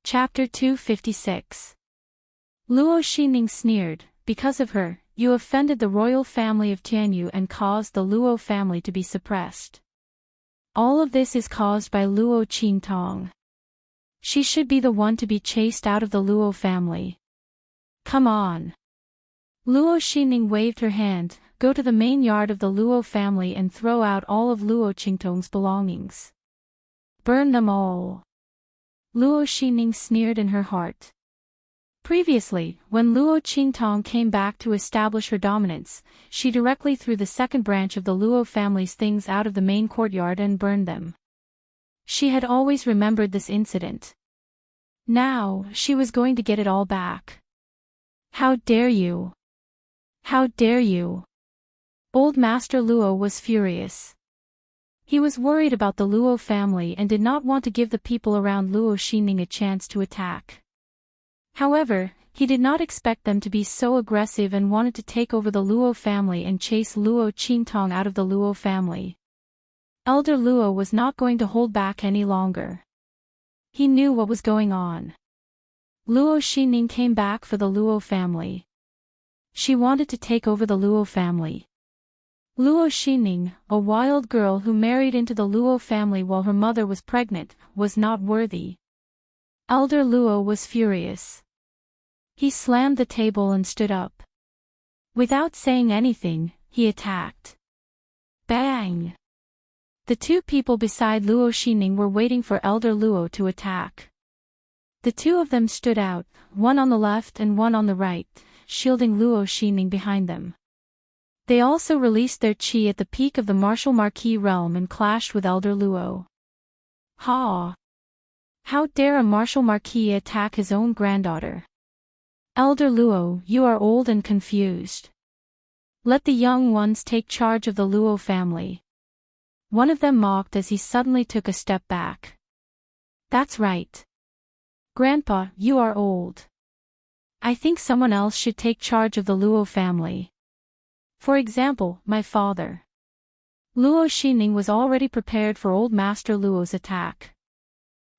Chapter 256. Luo Xinning sneered, because of her, you offended the royal family of Tianyu and caused the Luo family to be suppressed. All of this is caused by Luo Qingtong. She should be the one to be chased out of the Luo family. Come on. Luo Xinning waved her hand, go to the main yard of the Luo family and throw out all of Luo Qingtong's belongings. Burn them all. Luo Xinning sneered in her heart. Previously, when Luo Qingtong came back to establish her dominance, she directly threw the 2nd branch of the Luo family's things out of the main courtyard and burned them. She had always remembered this incident. Now, she was going to get it all back. How dare you! How dare you! Old Master Luo was furious. He was worried about the Luo family and did not want to give the people around Luo Xinning a chance to attack. However, he did not expect them to be so aggressive and wanted to take over the Luo family and chase Luo Qingtong out of the Luo family. Elder Luo was not going to hold back any longer. He knew what was going on. Luo Xining came back for the Luo family. She wanted to take over the Luo family. Luo Xining, a wild girl who married into the Luo family while her mother was pregnant, was not worthy. Elder Luo was furious. He slammed the table and stood up. Without saying anything, he attacked. Bang! The two people beside Luo Xining were waiting for Elder Luo to attack. The two of them stood out, one on the left and one on the right, shielding Luo Xining behind them. They also released their chi at the peak of the martial marquis realm and clashed with Elder Luo. Ha! How dare a martial marquis attack his own granddaughter? Elder Luo, you are old and confused. Let the young ones take charge of the Luo family. One of them mocked as he suddenly took a step back. That's right. Grandpa, you are old. I think someone else should take charge of the Luo family. For example, my father. Luo Xining was already prepared for Old Master Luo's attack.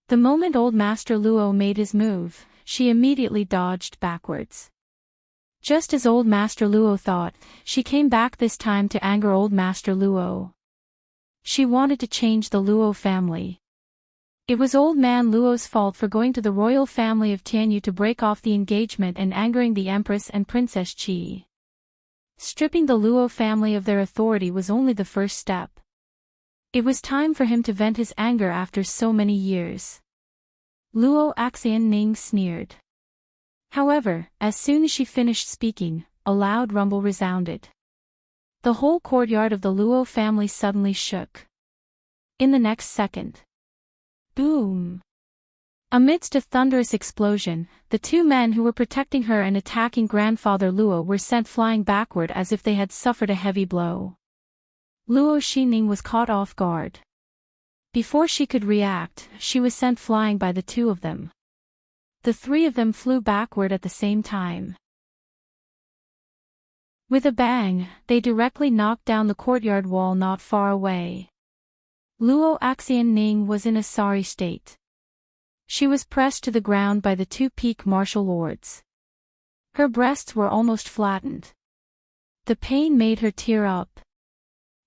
The moment Old Master Luo made his move, she immediately dodged backwards. Just as Old Master Luo thought, she came back this time to anger Old Master Luo. She wanted to change the Luo family. It was Old Man Luo's fault for going to the royal family of Tianyu to break off the engagement and angering the Empress and Princess Qi. Stripping the Luo family of their authority was only the first step. It was time for him to vent his anger after so many years. Luo Xining sneered. However, as soon as she finished speaking, a loud rumble resounded. The whole courtyard of the Luo family suddenly shook. In the next second. Boom! Amidst a thunderous explosion, the two men who were protecting her and attacking Grandfather Luo were sent flying backward as if they had suffered a heavy blow. Luo Xining was caught off guard. Before she could react, she was sent flying by the two of them. The three of them flew backward at the same time. With a bang, they directly knocked down the courtyard wall not far away. Luo Xining was in a sorry state. She was pressed to the ground by the two peak martial lords. Her breasts were almost flattened. The pain made her tear up.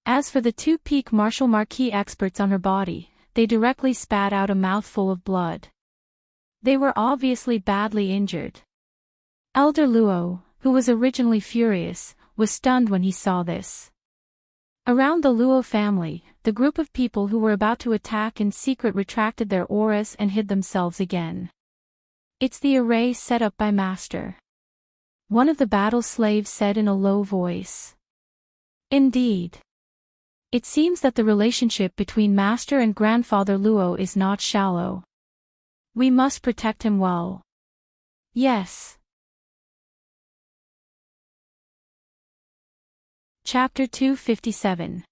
As for the two peak martial marquis experts on her body, they directly spat out a mouthful of blood. They were obviously badly injured. Elder Luo, who was originally furious, was stunned when he saw this. Around the Luo family, the group of people who were about to attack in secret retracted their auras and hid themselves again. It's the array set up by Master. One of the battle slaves said in a low voice. Indeed. It seems that the relationship between Master and Grandfather Luo is not shallow. We must protect him well. Yes. Chapter 257.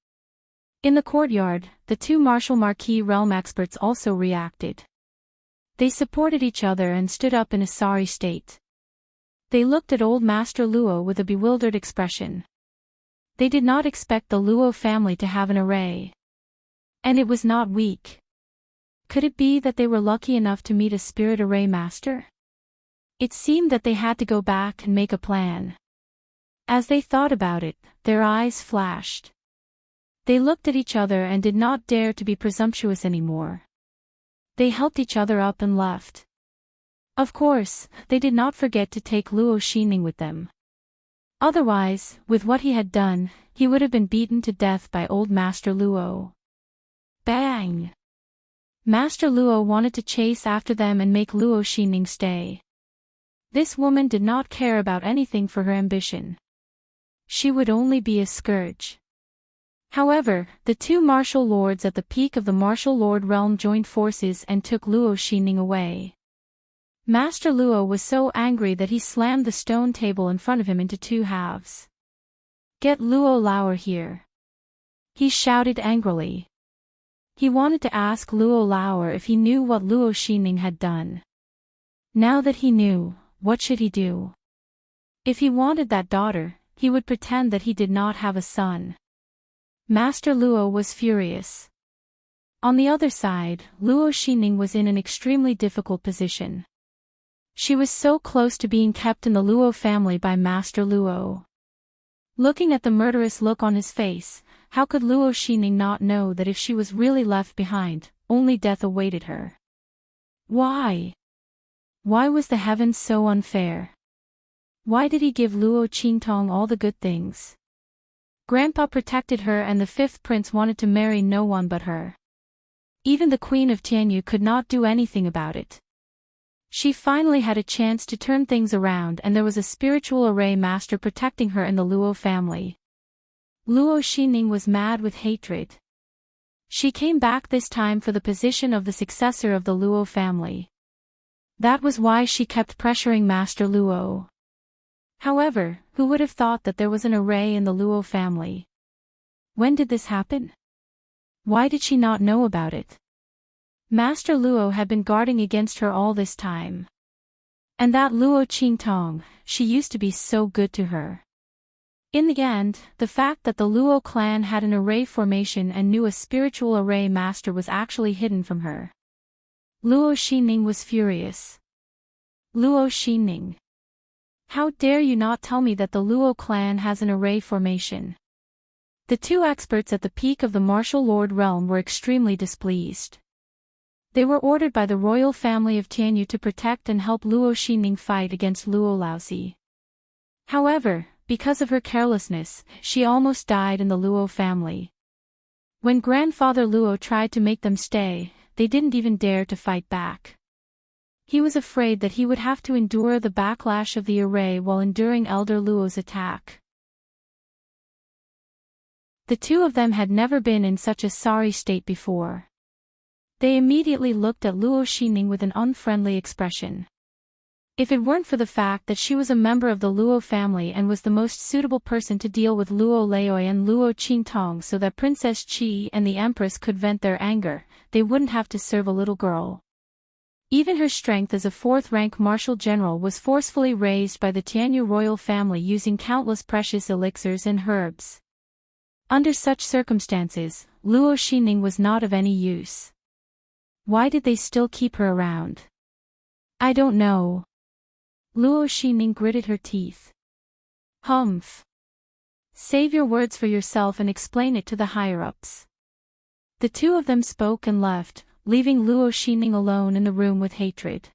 In the courtyard, the two martial marquis realm experts also reacted. They supported each other and stood up in a sorry state. They looked at Old Master Luo with a bewildered expression. They did not expect the Luo family to have an array. And it was not weak. Could it be that they were lucky enough to meet a spirit array master? It seemed that they had to go back and make a plan. As they thought about it, their eyes flashed. They looked at each other and did not dare to be presumptuous anymore. They helped each other up and left. Of course, they did not forget to take Luo Xining with them. Otherwise, with what he had done, he would have been beaten to death by Old Master Luo. Bang! Master Luo wanted to chase after them and make Luo Xining stay. This woman did not care about anything for her ambition. She would only be a scourge. However, the two martial lords at the peak of the martial lord realm joined forces and took Luo Xining away. Master Luo was so angry that he slammed the stone table in front of him into two halves. Get Luo Lauer here. He shouted angrily. He wanted to ask Luo Lauer if he knew what Luo Xining had done. Now that he knew, what should he do? If he wanted that daughter, he would pretend that he did not have a son. Master Luo was furious. On the other side, Luo Xining was in an extremely difficult position. She was so close to being kept in the Luo family by Master Luo. Looking at the murderous look on his face, how could Luo Xining not know that if she was really left behind, only death awaited her? Why? Why was the heavens so unfair? Why did he give Luo Qingtong all the good things? Grandpa protected her and the fifth prince wanted to marry no one but her. Even the Queen of Tianyu could not do anything about it. She finally had a chance to turn things around and there was a spiritual array master protecting her in the Luo family. Luo Xining was mad with hatred. She came back this time for the position of the successor of the Luo family. That was why she kept pressuring Master Luo. However, who would have thought that there was an array in the Luo family? When did this happen? Why did she not know about it? Master Luo had been guarding against her all this time. And that Luo Qingtong, she used to be so good to her. In the end, the fact that the Luo clan had an array formation and knew a spiritual array master was actually hidden from her. Luo Xining was furious. Luo Xining. How dare you not tell me that the Luo clan has an array formation? The two experts at the peak of the martial lord realm were extremely displeased. They were ordered by the royal family of Tianyu to protect and help Luo Xining fight against Luo Laozi. However, because of her carelessness, she almost died in the Luo family. When grandfather Luo tried to make them stay, they didn't even dare to fight back. He was afraid that he would have to endure the backlash of the array while enduring Elder Luo's attack. The two of them had never been in such a sorry state before. They immediately looked at Luo Xining with an unfriendly expression. If it weren't for the fact that she was a member of the Luo family and was the most suitable person to deal with Luo Leoi and Luo Qingtong so that Princess Qi and the Empress could vent their anger, they wouldn't have to serve a little girl. Even her strength as a fourth-rank martial general was forcefully raised by the Tianyu royal family using countless precious elixirs and herbs. Under such circumstances, Luo Xining was not of any use. Why did they still keep her around? I don't know. Luo Xining gritted her teeth. Humph. Save your words for yourself and explain it to the higher-ups. The two of them spoke and left, leaving Luo Xining alone in the room with hatred.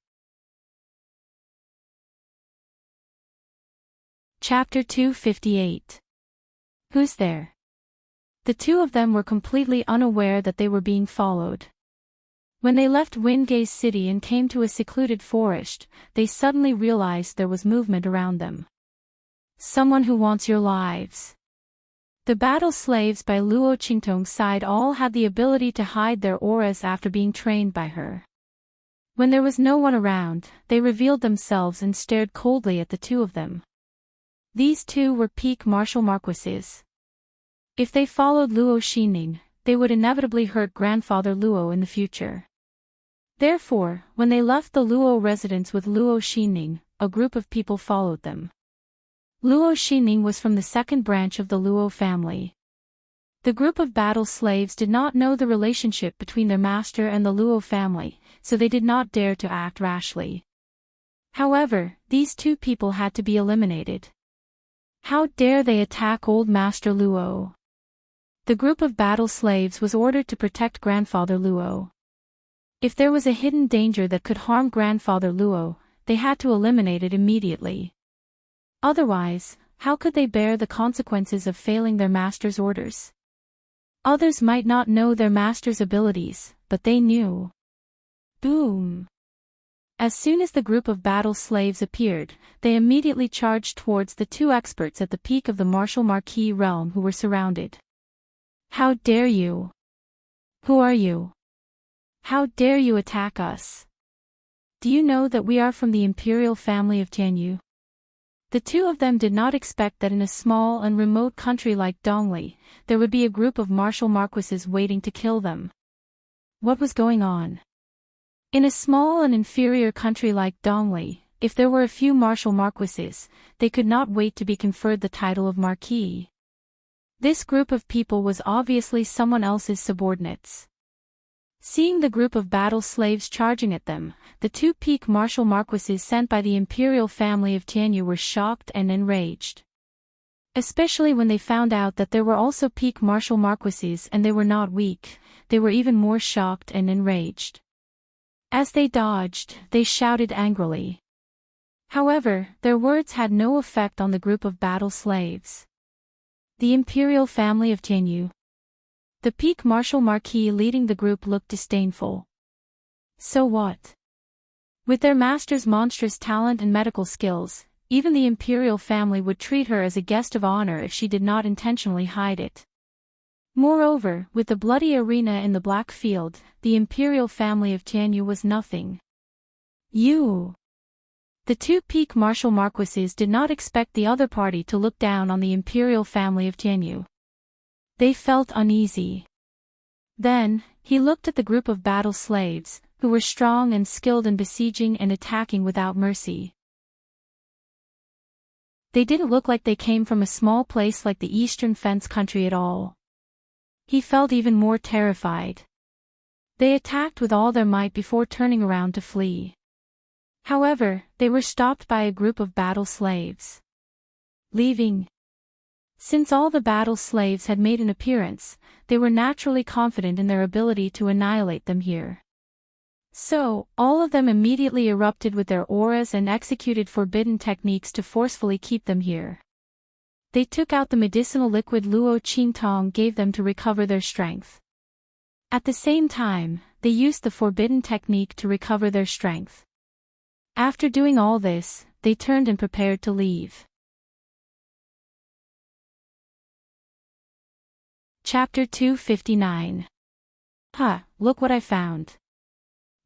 Chapter 258. Who's there? The two of them were completely unaware that they were being followed. When they left Wingay's city and came to a secluded forest, they suddenly realized there was movement around them. Someone who wants your lives. The battle slaves by Luo Qingtong's side all had the ability to hide their auras after being trained by her. When there was no one around, they revealed themselves and stared coldly at the two of them. These two were peak martial marquises. If they followed Luo Xining, they would inevitably hurt grandfather Luo in the future. Therefore, when they left the Luo residence with Luo Xining, a group of people followed them. Luo Xining was from the second branch of the Luo family. The group of battle slaves did not know the relationship between their master and the Luo family, so they did not dare to act rashly. However, these two people had to be eliminated. How dare they attack old Master Luo? The group of battle slaves was ordered to protect grandfather Luo. If there was a hidden danger that could harm grandfather Luo, they had to eliminate it immediately. Otherwise, how could they bear the consequences of failing their master's orders? Others might not know their master's abilities, but they knew. Boom! As soon as the group of battle slaves appeared, they immediately charged towards the two experts at the peak of the martial marquis realm who were surrounded. How dare you? Who are you? How dare you attack us? Do you know that we are from the imperial family of Tianyu? The two of them did not expect that in a small and remote country like Dongli, there would be a group of martial marquises waiting to kill them. What was going on? In a small and inferior country like Dongli, if there were a few martial marquises, they could not wait to be conferred the title of marquis. This group of people was obviously someone else's subordinates. Seeing the group of battle slaves charging at them, the two peak martial marquises sent by the imperial family of Tianyu were shocked and enraged. Especially when they found out that there were also peak martial marquises and they were not weak, they were even more shocked and enraged. As they dodged, they shouted angrily. However, their words had no effect on the group of battle slaves. The imperial family of Tianyu. The peak martial marquis leading the group looked disdainful. So what? With their master's monstrous talent and medical skills, even the imperial family would treat her as a guest of honor if she did not intentionally hide it. Moreover, with the bloody arena in the Black Field, the imperial family of Tianyu was nothing. The two peak martial marquises did not expect the other party to look down on the imperial family of Tianyu. They felt uneasy. Then, he looked at the group of battle slaves, who were strong and skilled in besieging and attacking without mercy. They didn't look like they came from a small place like the Eastern Fence country at all. He felt even more terrified. They attacked with all their might before turning around to flee. However, they were stopped by a group of battle slaves. Leaving. Since all the battle slaves had made an appearance, they were naturally confident in their ability to annihilate them here. So, all of them immediately erupted with their auras and executed forbidden techniques to forcefully keep them here. They took out the medicinal liquid Luo Qingtong gave them to recover their strength. At the same time, they used the forbidden technique to recover their strength. After doing all this, they turned and prepared to leave. Chapter 259. Look what I found.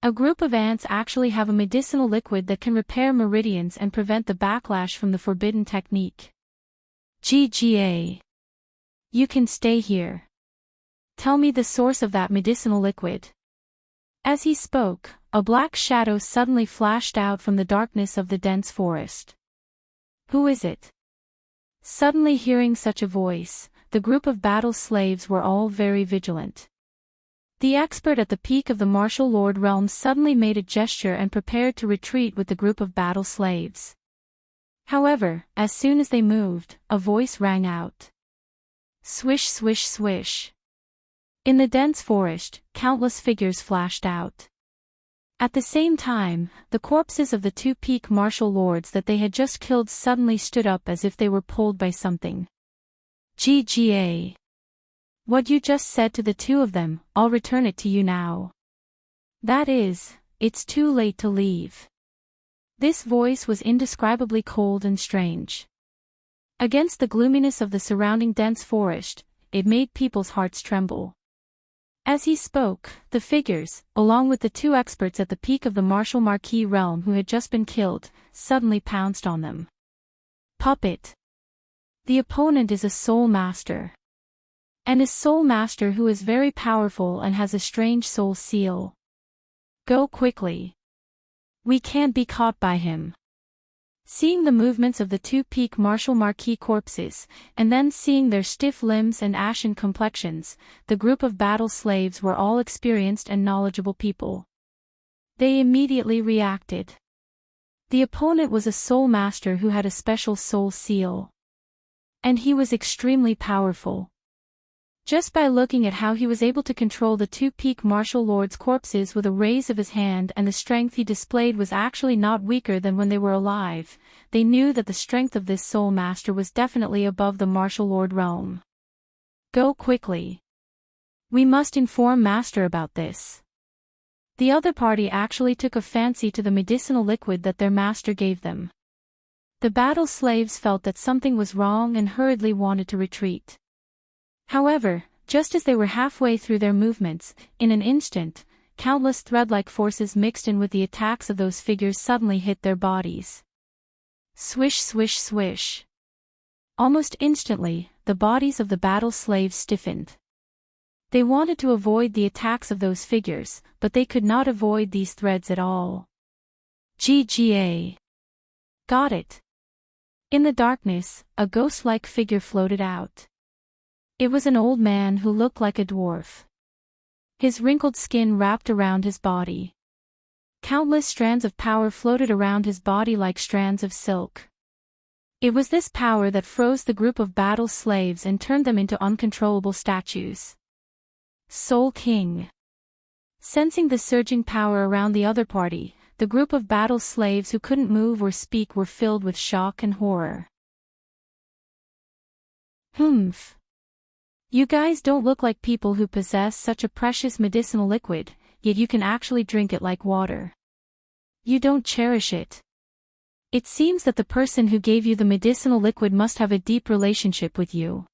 A group of ants actually have a medicinal liquid that can repair meridians and prevent the backlash from the forbidden technique. GGA. You can stay here. Tell me the source of that medicinal liquid. As he spoke, a black shadow suddenly flashed out from the darkness of the dense forest. Who is it? Suddenly hearing such a voice, the group of battle slaves were all very vigilant. The expert at the peak of the martial lord realm suddenly made a gesture and prepared to retreat with the group of battle slaves. However, as soon as they moved, a voice rang out. Swish swish swish. In the dense forest, countless figures flashed out. At the same time, the corpses of the two peak martial lords that they had just killed suddenly stood up as if they were pulled by something. GGA. What you just said to the two of them, I'll return it to you now. That is, it's too late to leave. This voice was indescribably cold and strange. Against the gloominess of the surrounding dense forest, it made people's hearts tremble. As he spoke, the figures, along with the two experts at the peak of the martial marquis realm who had just been killed, suddenly pounced on them. Puppet. The opponent is a soul master. And a soul master who is very powerful and has a strange soul seal. Go quickly. We can't be caught by him. Seeing the movements of the two peak martial marquis corpses, and then seeing their stiff limbs and ashen complexions, the group of battle slaves were all experienced and knowledgeable people. They immediately reacted. The opponent was a soul master who had a special soul seal. And he was extremely powerful. Just by looking at how he was able to control the two peak martial lords' corpses with a raise of his hand, and the strength he displayed was actually not weaker than when they were alive, they knew that the strength of this soul master was definitely above the martial lord realm. Go quickly. We must inform master about this. The other party actually took a fancy to the medicinal liquid that their master gave them. The battle slaves felt that something was wrong and hurriedly wanted to retreat. However, just as they were halfway through their movements, in an instant, countless thread-like forces mixed in with the attacks of those figures suddenly hit their bodies. Swish swish swish. Almost instantly, the bodies of the battle slaves stiffened. They wanted to avoid the attacks of those figures, but they could not avoid these threads at all. GGA. Got it. In the darkness, a ghost-like figure floated out. It was an old man who looked like a dwarf. His wrinkled skin wrapped around his body. Countless strands of power floated around his body like strands of silk. It was this power that froze the group of battle slaves and turned them into uncontrollable statues. Soul King. Sensing the surging power around the other party, the group of battle slaves who couldn't move or speak were filled with shock and horror. Humph. You guys don't look like people who possess such a precious medicinal liquid, yet you can actually drink it like water. You don't cherish it. It seems that the person who gave you the medicinal liquid must have a deep relationship with you.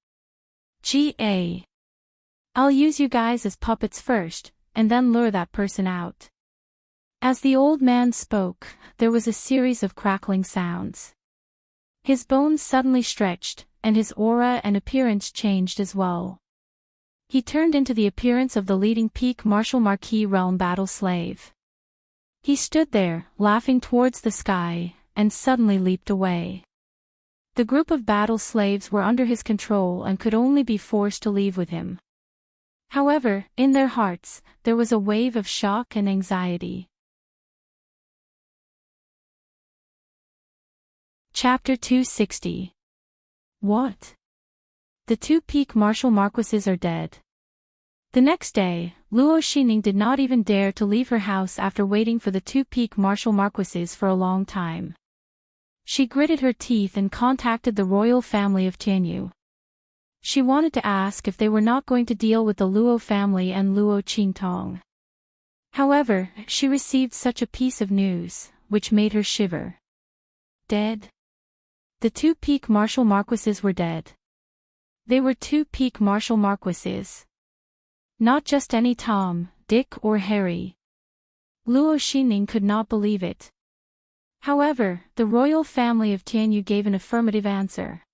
I'll use you guys as puppets first, and then lure that person out. As the old man spoke, there was a series of crackling sounds. His bones suddenly stretched, and his aura and appearance changed as well. He turned into the appearance of the leading peak martial marquis realm battle slave. He stood there, laughing towards the sky, and suddenly leaped away. The group of battle slaves were under his control and could only be forced to leave with him. However, in their hearts, there was a wave of shock and anxiety. Chapter 260. What? The two peak martial marquises are dead. The next day, Luo Xining did not even dare to leave her house after waiting for the two peak martial marquises for a long time. She gritted her teeth and contacted the royal family of Tianyu. She wanted to ask if they were not going to deal with the Luo family and Luo Qingtong. However, she received such a piece of news, which made her shiver. Dead? The two peak martial marquises were dead. They were two peak martial marquises. Not just any Tom, Dick or Harry. Luo Xining could not believe it. However, the royal family of Tianyu gave an affirmative answer.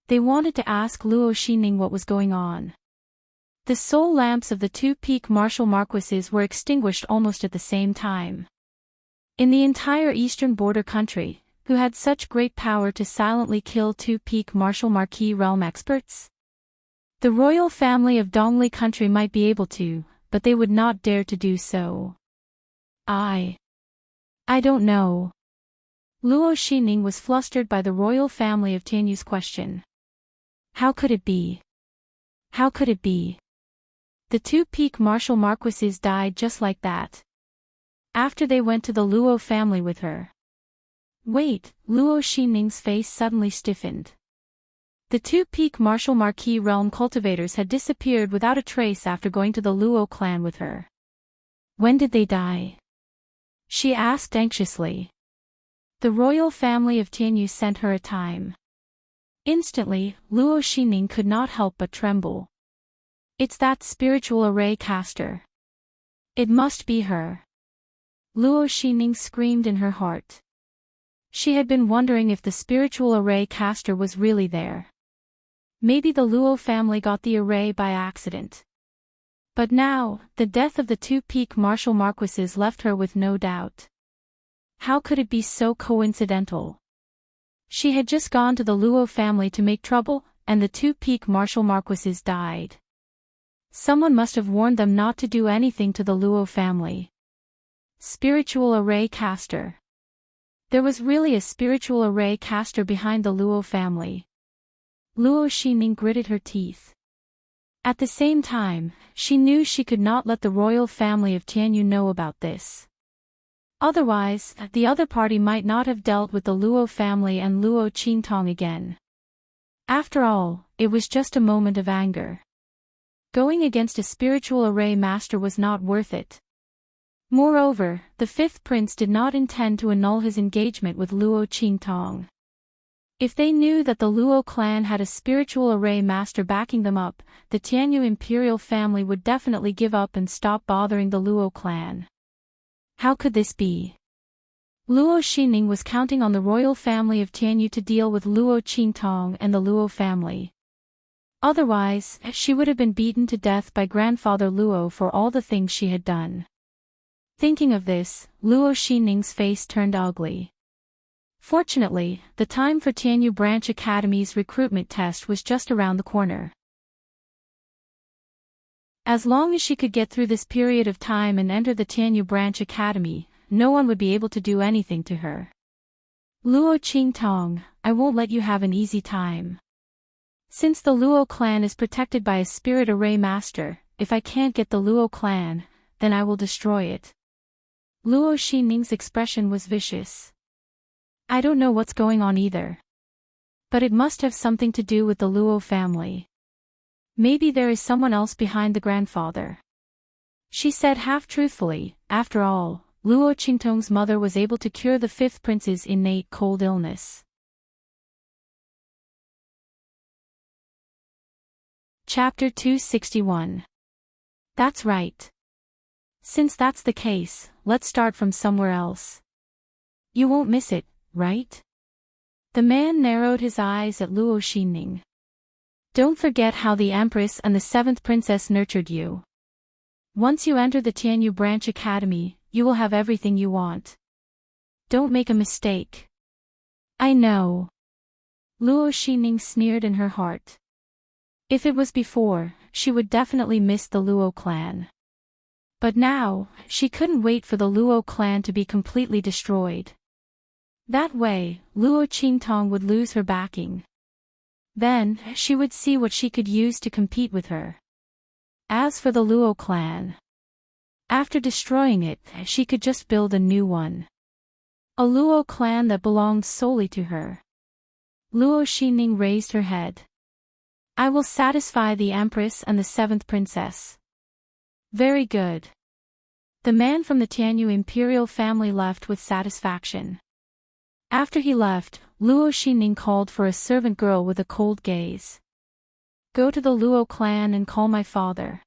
They wanted to ask Luo Xining what was going on. The soul lamps of the two peak martial marquises were extinguished almost at the same time. In the entire eastern border country, who had such great power to silently kill two peak martial marquis realm experts? The royal family of Dongli country might be able to, but they would not dare to do so. I don't know. Luo Xining was flustered by the royal family of Tianyu's question. How could it be? How could it be? The two peak martial marquises died just like that. After they went to the Luo family with her. Wait, Luo Xining's face suddenly stiffened. The two peak martial marquis realm cultivators had disappeared without a trace after going to the Luo clan with her. When did they die? She asked anxiously. The royal family of Tianyu sent her a time. Instantly, Luo Xining could not help but tremble. It's that spiritual array caster. It must be her. Luo Xining screamed in her heart. She had been wondering if the spiritual array caster was really there. Maybe the Luo family got the array by accident. But now, the death of the two peak martial marquises left her with no doubt. How could it be so coincidental? She had just gone to the Luo family to make trouble, and the two peak martial marquises died. Someone must have warned them not to do anything to the Luo family. Spiritual array caster. There was really a spiritual array caster behind the Luo family. Luo Xining gritted her teeth. At the same time, she knew she could not let the royal family of Tianyu know about this. Otherwise, the other party might not have dealt with the Luo family and Luo Qingtong again. After all, it was just a moment of anger. Going against a spiritual array master was not worth it. Moreover, the fifth prince did not intend to annul his engagement with Luo Qingtong. If they knew that the Luo clan had a spiritual array master backing them up, the Tianyu imperial family would definitely give up and stop bothering the Luo clan. How could this be? Luo Xining was counting on the royal family of Tianyu to deal with Luo Qingtong and the Luo family. Otherwise, she would have been beaten to death by grandfather Luo for all the things she had done. Thinking of this, Luo Xining's face turned ugly. Fortunately, the time for Tianyu Branch Academy's recruitment test was just around the corner. As long as she could get through this period of time and enter the Tianyu Branch Academy, no one would be able to do anything to her. Luo Qingtong, I won't let you have an easy time. Since the Luo clan is protected by a spirit array master, if I can't get the Luo clan, then I will destroy it. Luo Xining's expression was vicious. I don't know what's going on either. But it must have something to do with the Luo family. Maybe there is someone else behind the grandfather. She said half-truthfully, after all, Luo Qingtong's mother was able to cure the fifth prince's innate cold illness. Chapter 261. That's right. Since that's the case, let's start from somewhere else. You won't miss it, right? The man narrowed his eyes at Luo Xining. Don't forget how the Empress and the seventh princess nurtured you. Once you enter the Tianyu Branch Academy, you will have everything you want. Don't make a mistake. I know. Luo Xining sneered in her heart. If it was before, she would definitely miss the Luo clan. But now, she couldn't wait for the Luo clan to be completely destroyed. That way, Luo Qingtong would lose her backing. Then, she would see what she could use to compete with her. As for the Luo clan, after destroying it, she could just build a new one. A Luo clan that belonged solely to her. Luo Xining raised her head. I will satisfy the Empress and the seventh princess. Very good. The man from the Tianyu imperial family left with satisfaction. After he left, Luo Xining called for a servant girl with a cold gaze. Go to the Luo clan and call my father.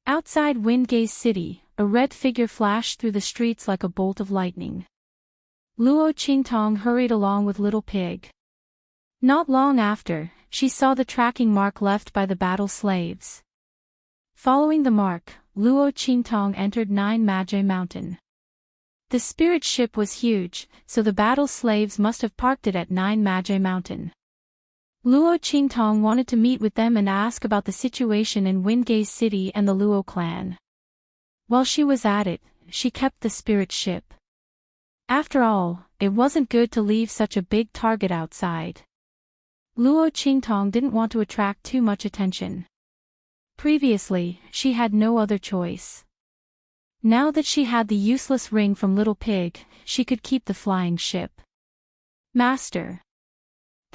Outside Windgaze City, a red figure flashed through the streets like a bolt of lightning. Luo Qingtong hurried along with Little Pig. Not long after, she saw the tracking mark left by the battle slaves. Following the mark, Luo Qingtong entered Nine Magi Mountain. The spirit ship was huge, so the battle slaves must have parked it at Nine Magi Mountain. Luo Qingtong wanted to meet with them and ask about the situation in Windgaze City and the Luo clan. While she was at it, she kept the spirit ship. After all, it wasn't good to leave such a big target outside. Luo Qingtong didn't want to attract too much attention. Previously, she had no other choice. Now that she had the useless ring from Little Pig, she could keep the flying ship. Master.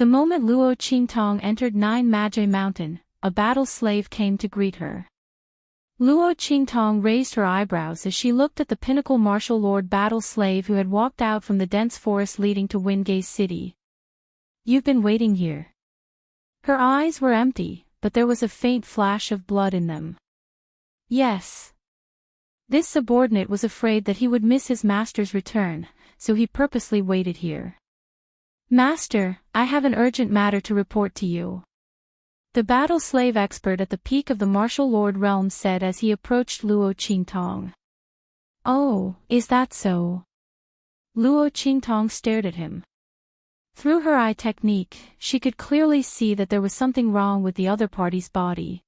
The moment Luo Qingtong entered Nine Magi Mountain, a battle slave came to greet her. Luo Qingtong raised her eyebrows as she looked at the pinnacle martial lord battle slave who had walked out from the dense forest leading to Windgaze City. You've been waiting here. Her eyes were empty, but there was a faint flash of blood in them. Yes. This subordinate was afraid that he would miss his master's return, so he purposely waited here. Master, I have an urgent matter to report to you. The battle slave expert at the peak of the martial lord realm said as he approached Luo Qingtong. Oh, is that so? Luo Qingtong stared at him. Through her eye technique, she could clearly see that there was something wrong with the other party's body.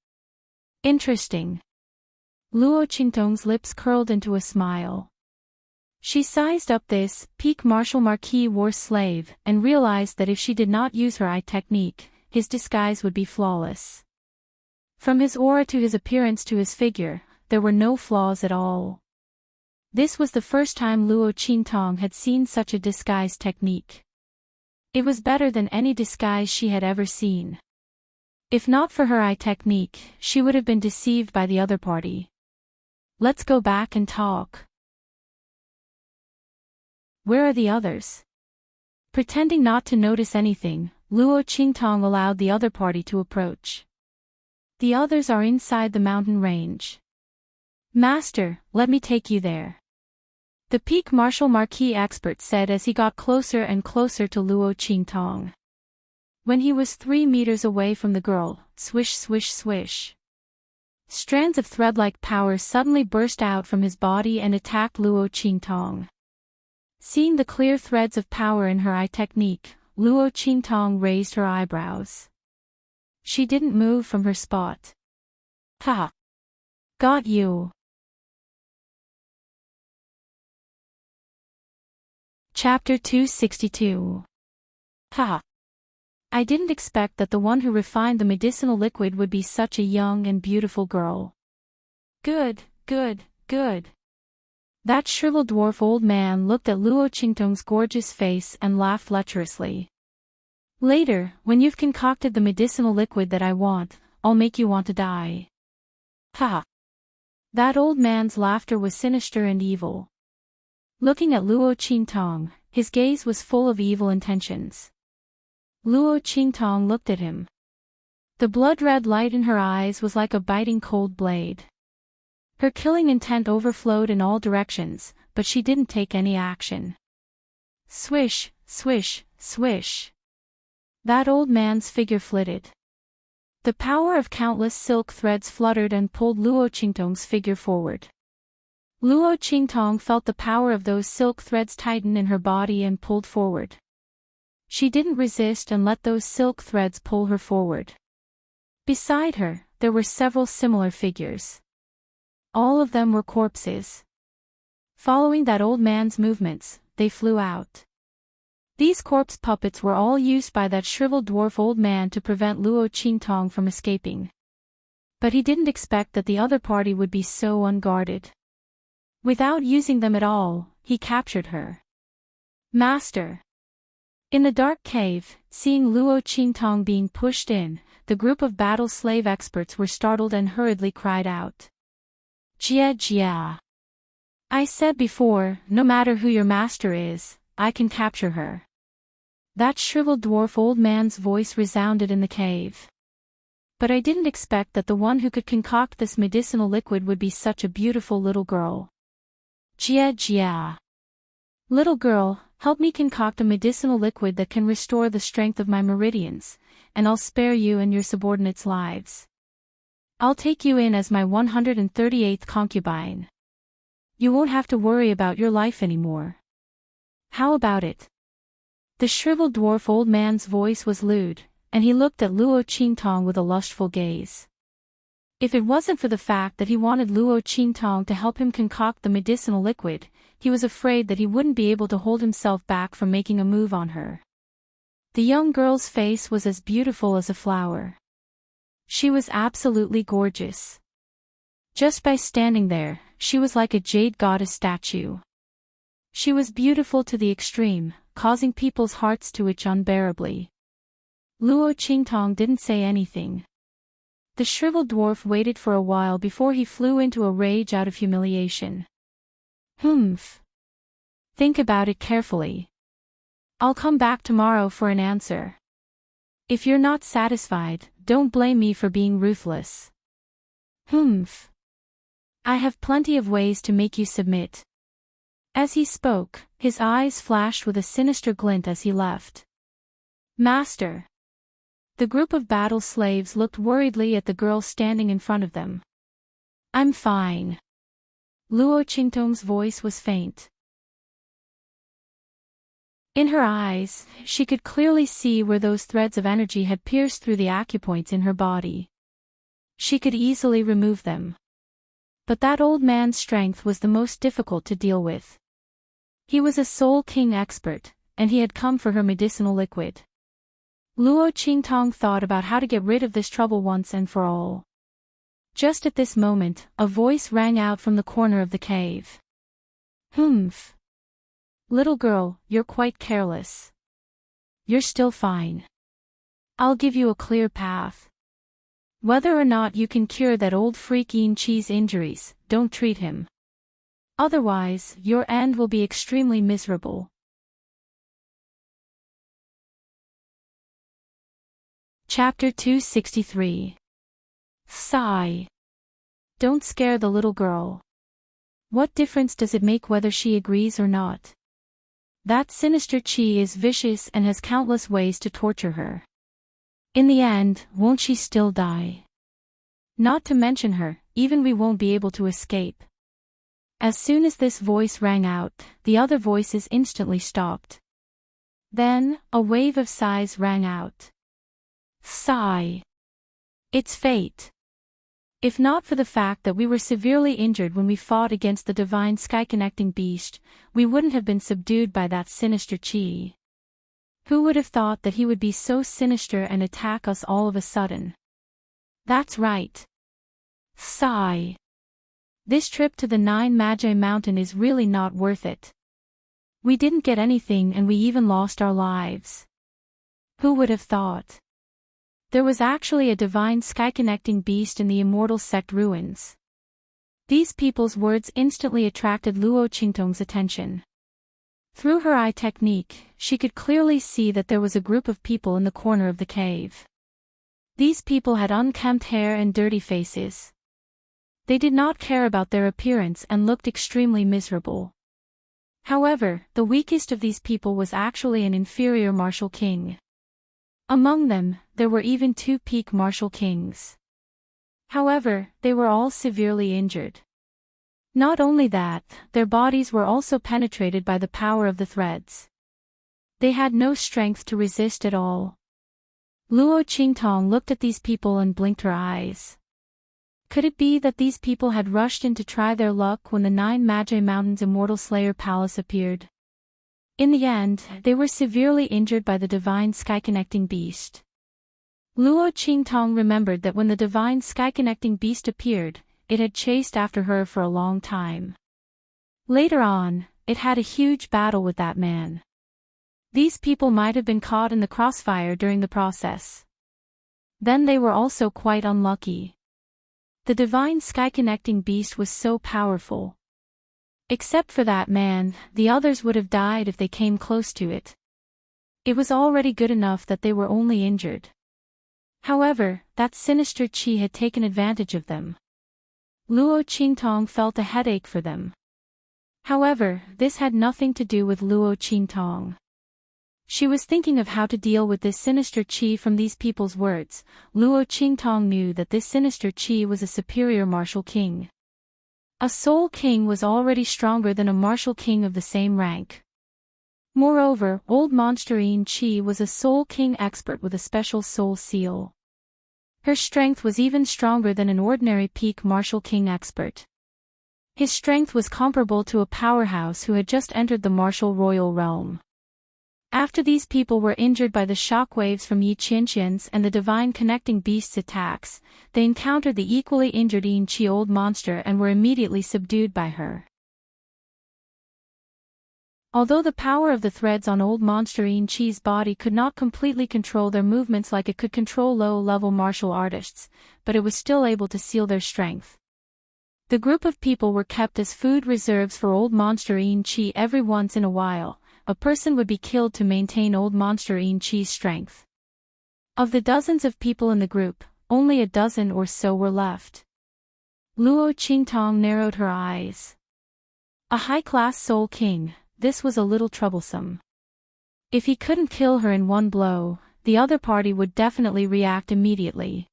Interesting. Luo Qingtong's lips curled into a smile. She sized up this peak martial marquis war slave and realized that if she did not use her eye technique, his disguise would be flawless. From his aura to his appearance to his figure, there were no flaws at all. This was the first time Luo Qingtong had seen such a disguise technique. It was better than any disguise she had ever seen. If not for her eye technique, she would have been deceived by the other party. Let's go back and talk. Where are the others? Pretending not to notice anything, Luo Qingtong allowed the other party to approach. The others are inside the mountain range. Master, let me take you there. The peak martial marquis expert said as he got closer and closer to Luo Qingtong. When he was 3 meters away from the girl, swish swish swish. Strands of thread-like power suddenly burst out from his body and attacked Luo Qingtong. Seeing the clear threads of power in her eye technique, Luo Qingtong raised her eyebrows. She didn't move from her spot. Ha! Got you. Chapter 262. Ha! I didn't expect that the one who refined the medicinal liquid would be such a young and beautiful girl. Good, good, good. That shriveled dwarf old man looked at Luo Qingtong's gorgeous face and laughed lecherously. Later, when you've concocted the medicinal liquid that I want, I'll make you want to die. Ha! That old man's laughter was sinister and evil. Looking at Luo Qingtong, his gaze was full of evil intentions. Luo Qingtong looked at him. The blood-red light in her eyes was like a biting cold blade. Her killing intent overflowed in all directions, but she didn't take any action. Swish, swish, swish. That old man's figure flitted. The power of countless silk threads fluttered and pulled Luo Qingtong's figure forward. Luo Qingtong felt the power of those silk threads tighten in her body and pulled forward. She didn't resist and let those silk threads pull her forward. Beside her, there were several similar figures. All of them were corpses. Following that old man's movements, they flew out. These corpse puppets were all used by that shriveled dwarf old man to prevent Luo Qingtong from escaping. But he didn't expect that the other party would be so unguarded. Without using them at all, he captured her. Master! In the dark cave, seeing Luo Qingtong being pushed in, the group of battle slave experts were startled and hurriedly cried out. Jia Jia! I said before, no matter who your master is, I can capture her. That shriveled dwarf old man's voice resounded in the cave. But I didn't expect that the one who could concoct this medicinal liquid would be such a beautiful little girl. Jia Jia! Little girl, help me concoct a medicinal liquid that can restore the strength of my meridians, and I'll spare you and your subordinates' lives. I'll take you in as my 138th concubine. You won't have to worry about your life anymore. How about it? The shriveled dwarf old man's voice was lewd, and he looked at Luo Qingtong with a lustful gaze. If it wasn't for the fact that he wanted Luo Qingtong to help him concoct the medicinal liquid, he was afraid that he wouldn't be able to hold himself back from making a move on her. The young girl's face was as beautiful as a flower. She was absolutely gorgeous. Just by standing there, she was like a jade goddess statue. She was beautiful to the extreme, causing people's hearts to itch unbearably. Luo Qingtong didn't say anything. The shriveled dwarf waited for a while before he flew into a rage out of humiliation. Humph. Think about it carefully. I'll come back tomorrow for an answer. If you're not satisfied, don't blame me for being ruthless. Humph. I have plenty of ways to make you submit. As he spoke, his eyes flashed with a sinister glint as he left. Master! The group of battle slaves looked worriedly at the girl standing in front of them. I'm fine. Luo Qingtong's voice was faint. In her eyes, she could clearly see where those threads of energy had pierced through the acupoints in her body. She could easily remove them. But that old man's strength was the most difficult to deal with. He was a Soul King expert, and he had come for her medicinal liquid. Luo Qingtong thought about how to get rid of this trouble once and for all. Just at this moment, a voice rang out from the corner of the cave. Humph. Little girl, you're quite careless. You're still fine. I'll give you a clear path. Whether or not you can cure that old freak Yin Chi's injuries, don't treat him. Otherwise, your end will be extremely miserable. Chapter 263. Sigh. Don't scare the little girl. What difference does it make whether she agrees or not? That sinister Chi is vicious and has countless ways to torture her. In the end, won't she still die? Not to mention her, even we won't be able to escape. As soon as this voice rang out, the other voices instantly stopped. Then, a wave of sighs rang out. Sigh. It's fate. If not for the fact that we were severely injured when we fought against the divine sky-connecting beast, we wouldn't have been subdued by that sinister chi. Who would have thought that he would be so sinister and attack us all of a sudden? That's right. Sigh. This trip to the 9 Magi Mountain is really not worth it. We didn't get anything and we even lost our lives. Who would have thought? There was actually a divine sky-connecting beast in the immortal sect ruins. These people's words instantly attracted Luo Qingtong's attention. Through her eye technique, she could clearly see that there was a group of people in the corner of the cave. These people had unkempt hair and dirty faces. They did not care about their appearance and looked extremely miserable. However, the weakest of these people was actually an inferior martial king. Among them, there were even 2 peak martial kings. However, they were all severely injured. Not only that, their bodies were also penetrated by the power of the threads. They had no strength to resist at all. Luo Qingtong looked at these people and blinked her eyes. Could it be that these people had rushed in to try their luck when the 9 Magi Mountains Immortal Slayer Palace appeared? In the end, they were severely injured by the divine sky-connecting beast. Luo Qingtong remembered that when the divine sky-connecting beast appeared, it had chased after her for a long time. Later on, it had a huge battle with that man. These people might have been caught in the crossfire during the process. Then they were also quite unlucky. The divine sky-connecting beast was so powerful. Except for that man, the others would have died if they came close to it. It was already good enough that they were only injured. However, that sinister chi had taken advantage of them. Luo Qingtong felt a headache for them. However, this had nothing to do with Luo Qingtong. She was thinking of how to deal with this sinister chi from these people's words. Luo Qingtong knew that this sinister chi was a superior martial king. A soul king was already stronger than a martial king of the same rank. Moreover, old monsterine chi was a soul king expert with a special soul seal. Her strength was even stronger than an ordinary peak martial king expert. His strength was comparable to a powerhouse who had just entered the martial royal realm. After these people were injured by the shockwaves from Yi Qianqian's and the divine connecting beast's attacks, they encountered the equally injured Yin Qi old monster and were immediately subdued by her. Although the power of the threads on old monster Yin Qi's body could not completely control their movements like it could control low-level martial artists, but it was still able to seal their strength. The group of people were kept as food reserves for old monster Yin Qi. Every once in a while, a person would be killed to maintain old monster Yin Qi's strength. Of the dozens of people in the group, only a dozen or so were left. Luo Qingtong narrowed her eyes. A high-class soul king, this was a little troublesome. If he couldn't kill her in one blow, the other party would definitely react immediately.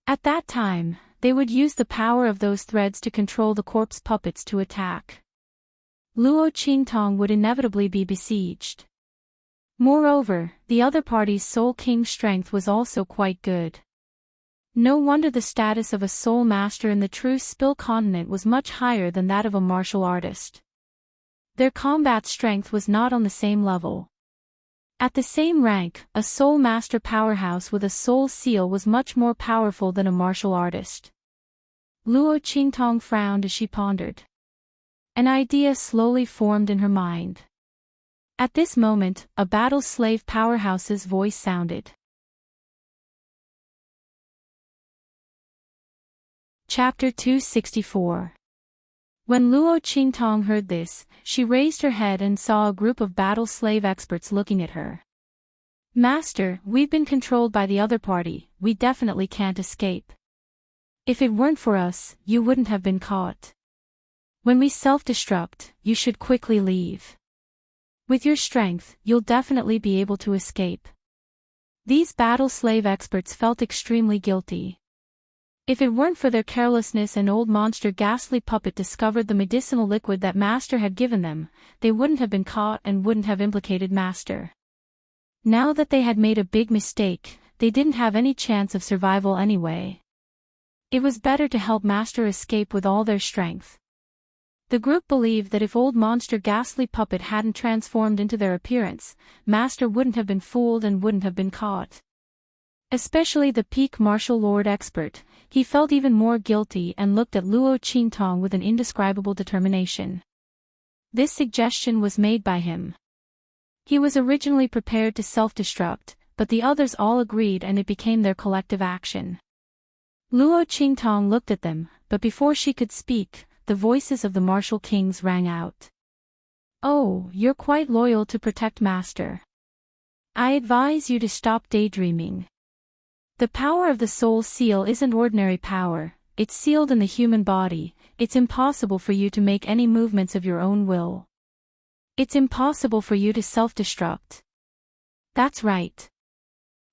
At that time, they would use the power of those threads to control the corpse puppets to attack. Luo Qingtong would inevitably be besieged. Moreover, the other party's soul king's strength was also quite good. No wonder the status of a soul master in the true Spill continent was much higher than that of a martial artist. Their combat strength was not on the same level. At the same rank, a soul master powerhouse with a soul seal was much more powerful than a martial artist. Luo Qingtong frowned as she pondered. An idea slowly formed in her mind. At this moment, a battle slave powerhouse's voice sounded. Chapter 264. When Luo Qingtong heard this, she raised her head and saw a group of battle slave experts looking at her. Master, we've been controlled by the other party, we definitely can't escape. If it weren't for us, you wouldn't have been caught. When we self-destruct, you should quickly leave. With your strength, you'll definitely be able to escape. These battle slave experts felt extremely guilty. If it weren't for their carelessness and old monster ghastly puppet discovered the medicinal liquid that Master had given them, they wouldn't have been caught and wouldn't have implicated Master. Now that they had made a big mistake, they didn't have any chance of survival anyway. It was better to help Master escape with all their strength. The group believed that if old monster ghastly puppet hadn't transformed into their appearance, Master wouldn't have been fooled and wouldn't have been caught. Especially the peak martial lord expert, he felt even more guilty and looked at Luo Qingtong with an indescribable determination. This suggestion was made by him. He was originally prepared to self-destruct, but the others all agreed and it became their collective action. Luo Qingtong looked at them, but before she could speak, the voices of the martial kings rang out. "Oh, you're quite loyal to protect Master. I advise you to stop daydreaming. The power of the soul seal isn't ordinary power, it's sealed in the human body, it's impossible for you to make any movements of your own will. It's impossible for you to self-destruct. That's right.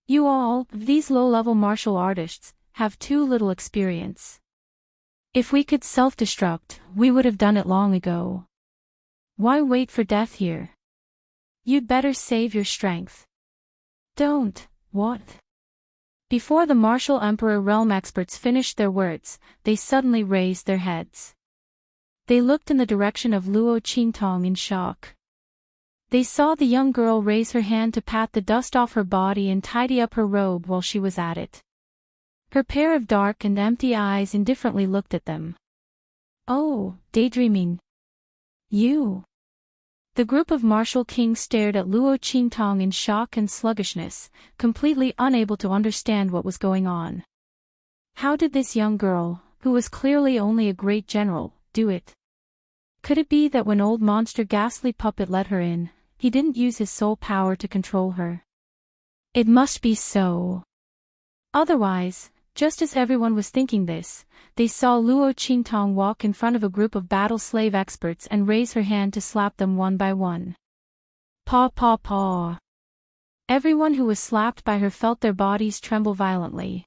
You all, these low-level martial artists, have too little experience. If we could self-destruct, we would have done it long ago. Why wait for death here? You'd better save your strength." "Don't, what?" Before the martial emperor realm experts finished their words, they suddenly raised their heads. They looked in the direction of Luo Qingtong in shock. They saw the young girl raise her hand to pat the dust off her body and tidy up her robe while she was at it. Her pair of dark and empty eyes indifferently looked at them. "Oh, daydreaming. You." The group of martial kings stared at Luo Qingtong in shock and sluggishness, completely unable to understand what was going on. How did this young girl, who was clearly only a great general, do it? Could it be that when old monster ghastly puppet let her in, he didn't use his soul power to control her? It must be so. Otherwise, just as everyone was thinking this, they saw Luo Qingtong walk in front of a group of battle slave experts and raise her hand to slap them one by one. Paw paw paw. Everyone who was slapped by her felt their bodies tremble violently.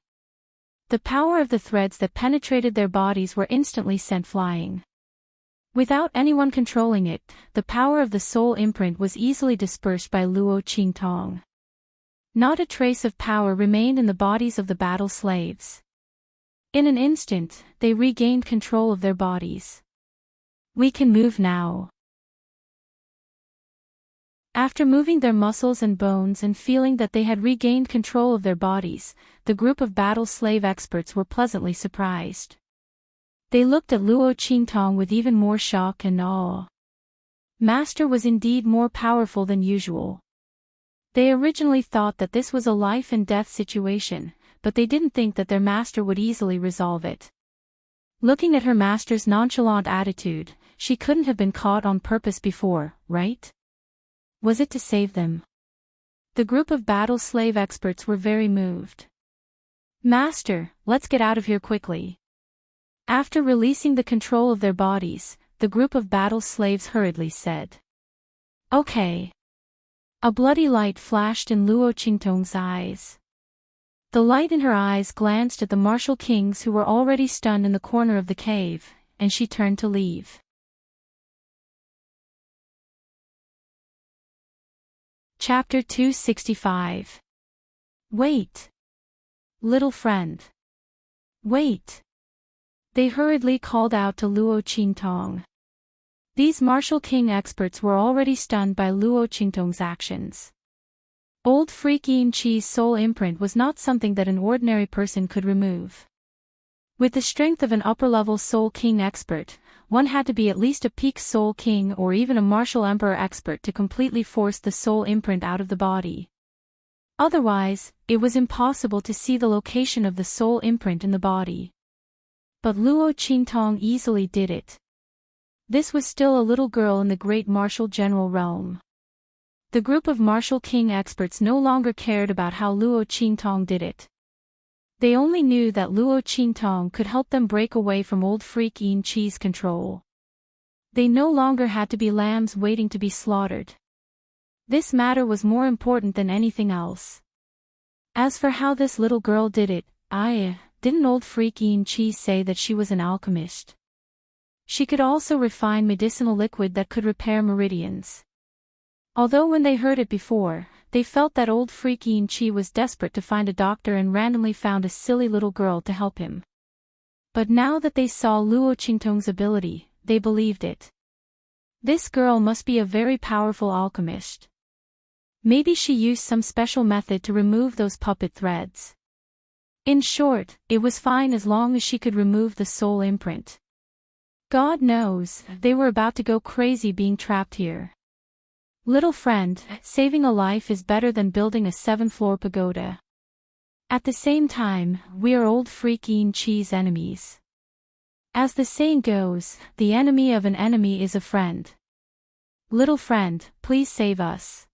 The power of the threads that penetrated their bodies were instantly sent flying. Without anyone controlling it, the power of the soul imprint was easily dispersed by Luo Qingtong. Not a trace of power remained in the bodies of the battle slaves. In an instant, they regained control of their bodies. "We can move now." After moving their muscles and bones and feeling that they had regained control of their bodies, the group of battle slave experts were pleasantly surprised. They looked at Luo Qingtong with even more shock and awe. Master was indeed more powerful than usual. They originally thought that this was a life and death situation, but they didn't think that their master would easily resolve it. Looking at her master's nonchalant attitude, she couldn't have been caught on purpose before, right? Was it to save them? The group of battle slave experts were very moved. "Master, let's get out of here quickly." After releasing the control of their bodies, the group of battle slaves hurriedly said. "Okay." A bloody light flashed in Luo Qingtong's eyes. The light in her eyes glanced at the martial kings who were already stunned in the corner of the cave, and she turned to leave. Chapter 265. Wait. Little friend. Wait. They hurriedly called out to Luo Qingtong. These martial king experts were already stunned by Luo Qingtong's actions. Old freak Yin Chi's soul imprint was not something that an ordinary person could remove. With the strength of an upper-level soul king expert, one had to be at least a peak soul king or even a martial emperor expert to completely force the soul imprint out of the body. Otherwise, it was impossible to see the location of the soul imprint in the body. But Luo Qingtong easily did it. This was still a little girl in the great martial general realm. The group of martial king experts no longer cared about how Luo Qingtong did it. They only knew that Luo Qingtong could help them break away from old freak Yin Chi's control. They no longer had to be lambs waiting to be slaughtered. This matter was more important than anything else. As for how this little girl did it, didn't old freak Chi say that she was an alchemist? She could also refine medicinal liquid that could repair meridians. Although when they heard it before, they felt that old freak Chi was desperate to find a doctor and randomly found a silly little girl to help him. But now that they saw Luo Qingtong's ability, they believed it. This girl must be a very powerful alchemist. Maybe she used some special method to remove those puppet threads. In short, it was fine as long as she could remove the soul imprint. God knows, they were about to go crazy being trapped here. Little friend, saving a life is better than building a 7th-floor pagoda. At the same time, we are old freak Chi's enemies. As the saying goes, the enemy of an enemy is a friend. Little friend, please save us.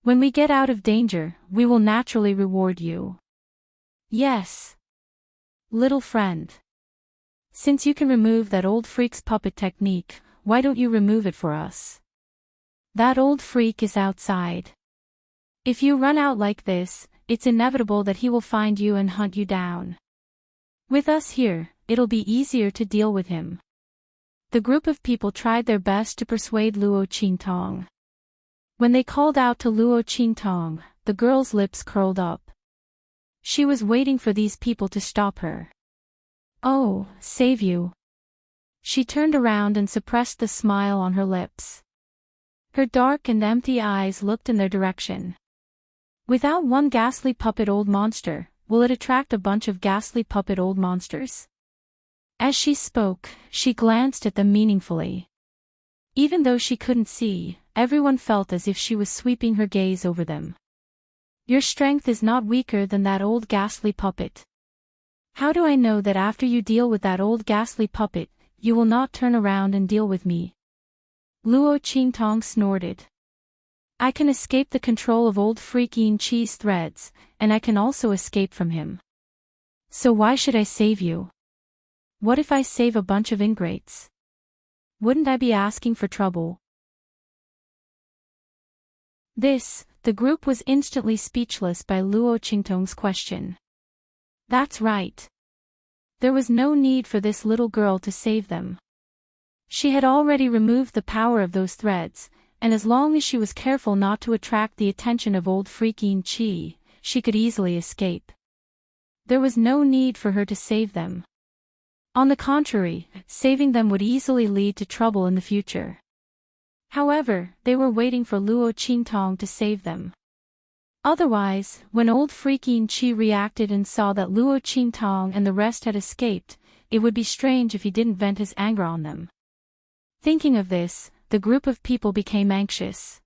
When we get out of danger, we will naturally reward you. Yes. Little friend. Since you can remove that old freak's puppet technique, why don't you remove it for us? That old freak is outside. If you run out like this, it's inevitable that he will find you and hunt you down. With us here, it'll be easier to deal with him. The group of people tried their best to persuade Luo Qingtong. When they called out to Luo Qingtong, the girl's lips curled up. She was waiting for these people to stop her. Oh, save you. She turned around and suppressed the smile on her lips. Her dark and empty eyes looked in their direction. Without one ghastly puppet old monster, will it attract a bunch of ghastly puppet old monsters? As she spoke, she glanced at them meaningfully. Even though she couldn't see, everyone felt as if she was sweeping her gaze over them. Your strength is not weaker than that old ghastly puppet. How do I know that after you deal with that old ghastly puppet, you will not turn around and deal with me? Luo Qingtong snorted. I can escape the control of old freak Chi's threads, and I can also escape from him. So why should I save you? What if I save a bunch of ingrates? Wouldn't I be asking for trouble? The group was instantly speechless by Luo Qingtong's question. That's right. There was no need for this little girl to save them. She had already removed the power of those threads, and as long as she was careful not to attract the attention of old freak Chi, she could easily escape. There was no need for her to save them. On the contrary, saving them would easily lead to trouble in the future. However, they were waiting for Luo Qingtong to save them. Otherwise, when old freak Chi reacted and saw that Luo Qingtong and the rest had escaped, it would be strange if he didn't vent his anger on them. Thinking of this, the group of people became anxious.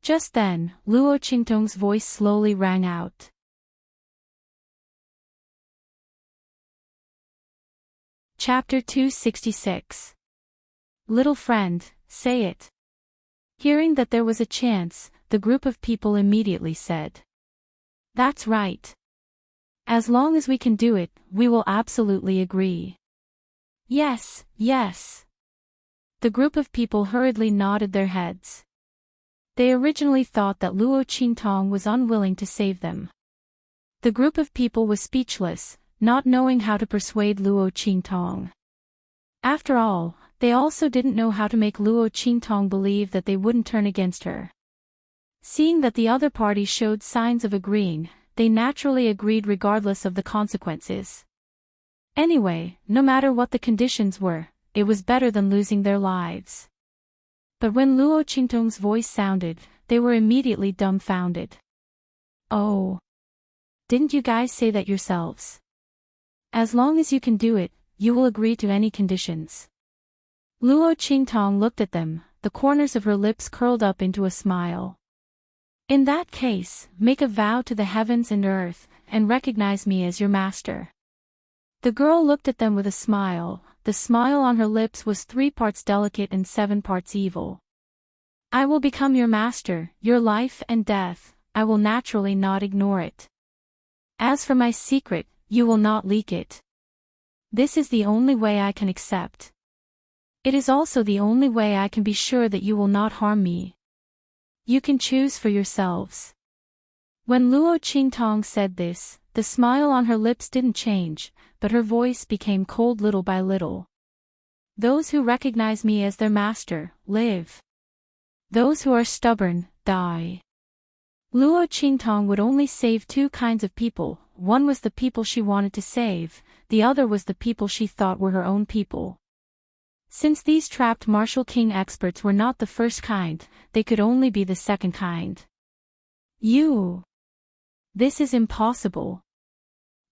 Just then, Luo Qingtong's voice slowly rang out. Chapter 266. Little friend, say it. Hearing that there was a chance, the group of people immediately said. That's right. As long as we can do it, we will absolutely agree. Yes, yes. The group of people hurriedly nodded their heads. They originally thought that Luo Qingtong was unwilling to save them. The group of people was speechless, not knowing how to persuade Luo Qingtong. After all, they also didn't know how to make Luo Qingtong believe that they wouldn't turn against her. Seeing that the other party showed signs of agreeing, they naturally agreed regardless of the consequences. Anyway, no matter what the conditions were, it was better than losing their lives. But when Luo Qingtong's voice sounded, they were immediately dumbfounded. Oh. Didn't you guys say that yourselves? As long as you can do it, you will agree to any conditions. Luo Qingtong looked at them, the corners of her lips curled up into a smile. In that case, make a vow to the heavens and earth, and recognize me as your master. The girl looked at them with a smile. The smile on her lips was 3 parts delicate and 7 parts evil. I will become your master, your life and death, I will naturally not ignore it. As for my secret, you will not leak it. This is the only way I can accept. It is also the only way I can be sure that you will not harm me. You can choose for yourselves. When Luo Qingtong said this, The smile on her lips didn't change, but her voice became cold little by little. Those who recognize me as their master, live. Those who are stubborn, die. Luo Qingtong would only save two kinds of people. One was the people she wanted to save, the other was the people she thought were her own people. Since these trapped Martial King experts were not the first kind, they could only be the second kind. This is impossible.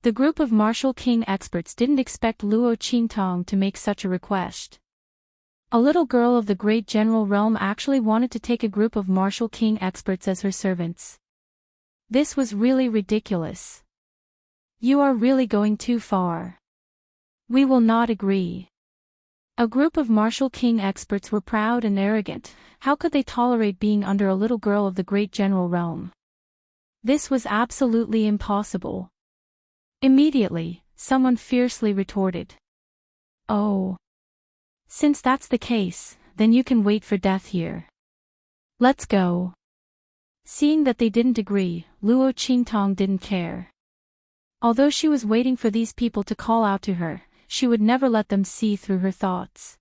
The group of Martial King experts didn't expect Luo Qingtong to make such a request. A little girl of the great general realm actually wanted to take a group of Martial King experts as her servants. This was really ridiculous. You are really going too far. We will not agree. A group of Martial King experts were proud and arrogant. How could they tolerate being under a little girl of the great general realm? This was absolutely impossible. Immediately, someone fiercely retorted. Oh. Since that's the case, then you can wait for death here. Let's go. Seeing that they didn't agree, Luo Qingtong didn't care. Although she was waiting for these people to call out to her, she would never let them see through her thoughts.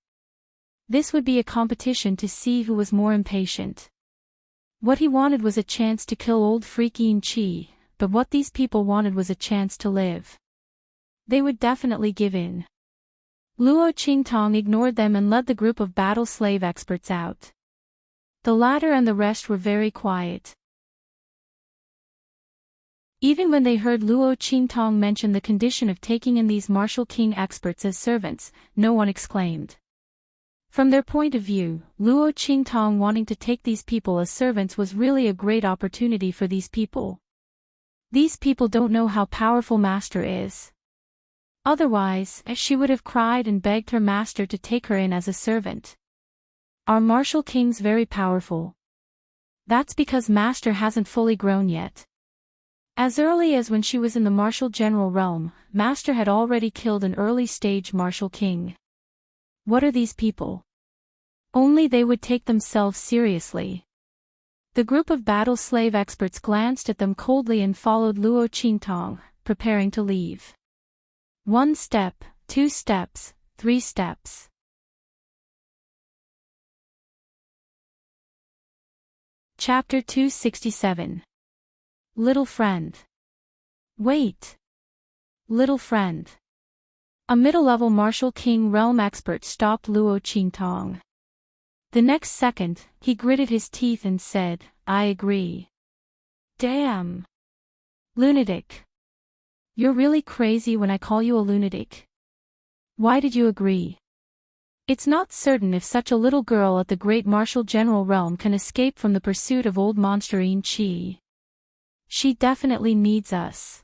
This would be a competition to see who was more impatient. What he wanted was a chance to kill old freak Yin Qi, but what these people wanted was a chance to live. They would definitely give in. Luo Qingtong ignored them and led the group of battle slave experts out. The latter and the rest were very quiet. Even when they heard Luo Qingtong mention the condition of taking in these Martial King experts as servants, no one exclaimed. From their point of view, Luo Qingtong wanting to take these people as servants was really a great opportunity for these people. These people don't know how powerful Master is. Otherwise, she would have cried and begged her master to take her in as a servant. Are Martial Kings very powerful? That's because Master hasn't fully grown yet. As early as when she was in the Martial General realm, Master had already killed an early-stage Martial King. What are these people? Only they would take themselves seriously. The group of battle slave experts glanced at them coldly and followed Luo Qingtong, preparing to leave. 1 step, 2 steps, 3 steps. Chapter 267. Little friend. Wait. Little friend. A middle-level Martial King realm expert stopped Luo Qingtong. The next second, he gritted his teeth and said, I agree. Damn. Lunatic. You're really crazy when I call you a lunatic. Why did you agree? It's not certain if such a little girl at the great Martial General realm can escape from the pursuit of old monster Yin Qi. She definitely needs us.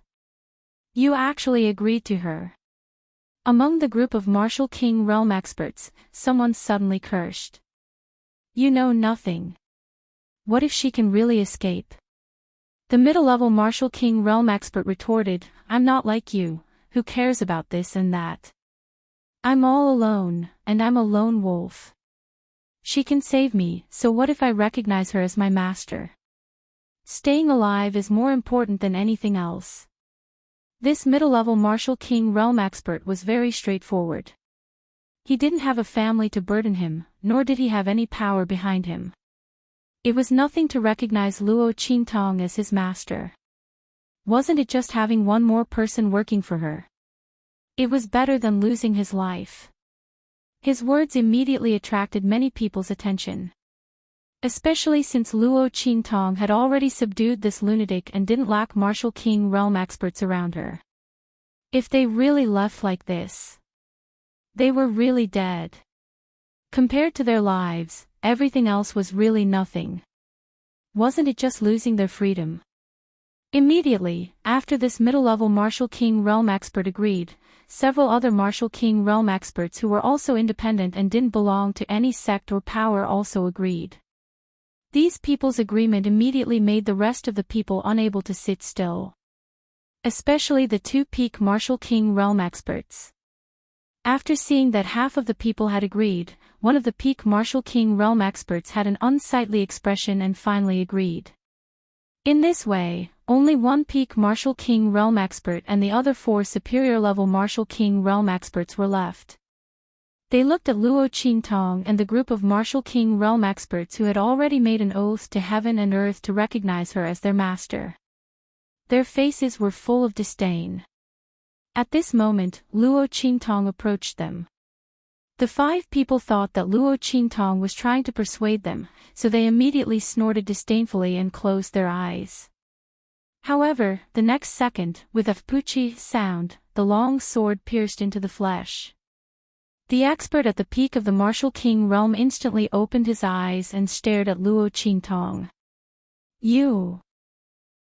You actually agreed to her. Among the group of Martial King realm experts, someone suddenly cursed. You know nothing. What if she can really escape? The middle-level Martial King realm expert retorted, I'm not like you, who cares about this and that. I'm all alone, and I'm a lone wolf. She can save me, so what if I recognize her as my master? Staying alive is more important than anything else. This middle-level Martial King realm expert was very straightforward. He didn't have a family to burden him, nor did he have any power behind him. It was nothing to recognize Luo Qingtong as his master. Wasn't it just having one more person working for her? It was better than losing his life. His words immediately attracted many people's attention. Especially since Luo Qingtong had already subdued this lunatic and didn't lack Martial King realm experts around her. If they really left like this, they were really dead. Compared to their lives, everything else was really nothing. Wasn't it just losing their freedom? Immediately, after this middle-level Martial King realm expert agreed, several other Martial King realm experts who were also independent and didn't belong to any sect or power also agreed. These people's agreement immediately made the rest of the people unable to sit still. Especially the two peak Martial King realm experts. After seeing that half of the people had agreed, one of the peak Martial King realm experts had an unsightly expression and finally agreed. In this way, Only one peak Martial King Realm expert and the other 4 superior-level Martial King Realm experts were left. They looked at Luo Qingtong and the group of Martial King Realm experts who had already made an oath to heaven and earth to recognize her as their master. Their faces were full of disdain. At this moment, Luo Qingtong approached them. The 5 people thought that Luo Qingtong was trying to persuade them, so they immediately snorted disdainfully and closed their eyes. However, the next second, with a "fuchi" sound, the long sword pierced into the flesh. The expert at the peak of the Martial King realm instantly opened his eyes and stared at Luo Qingtong. "You."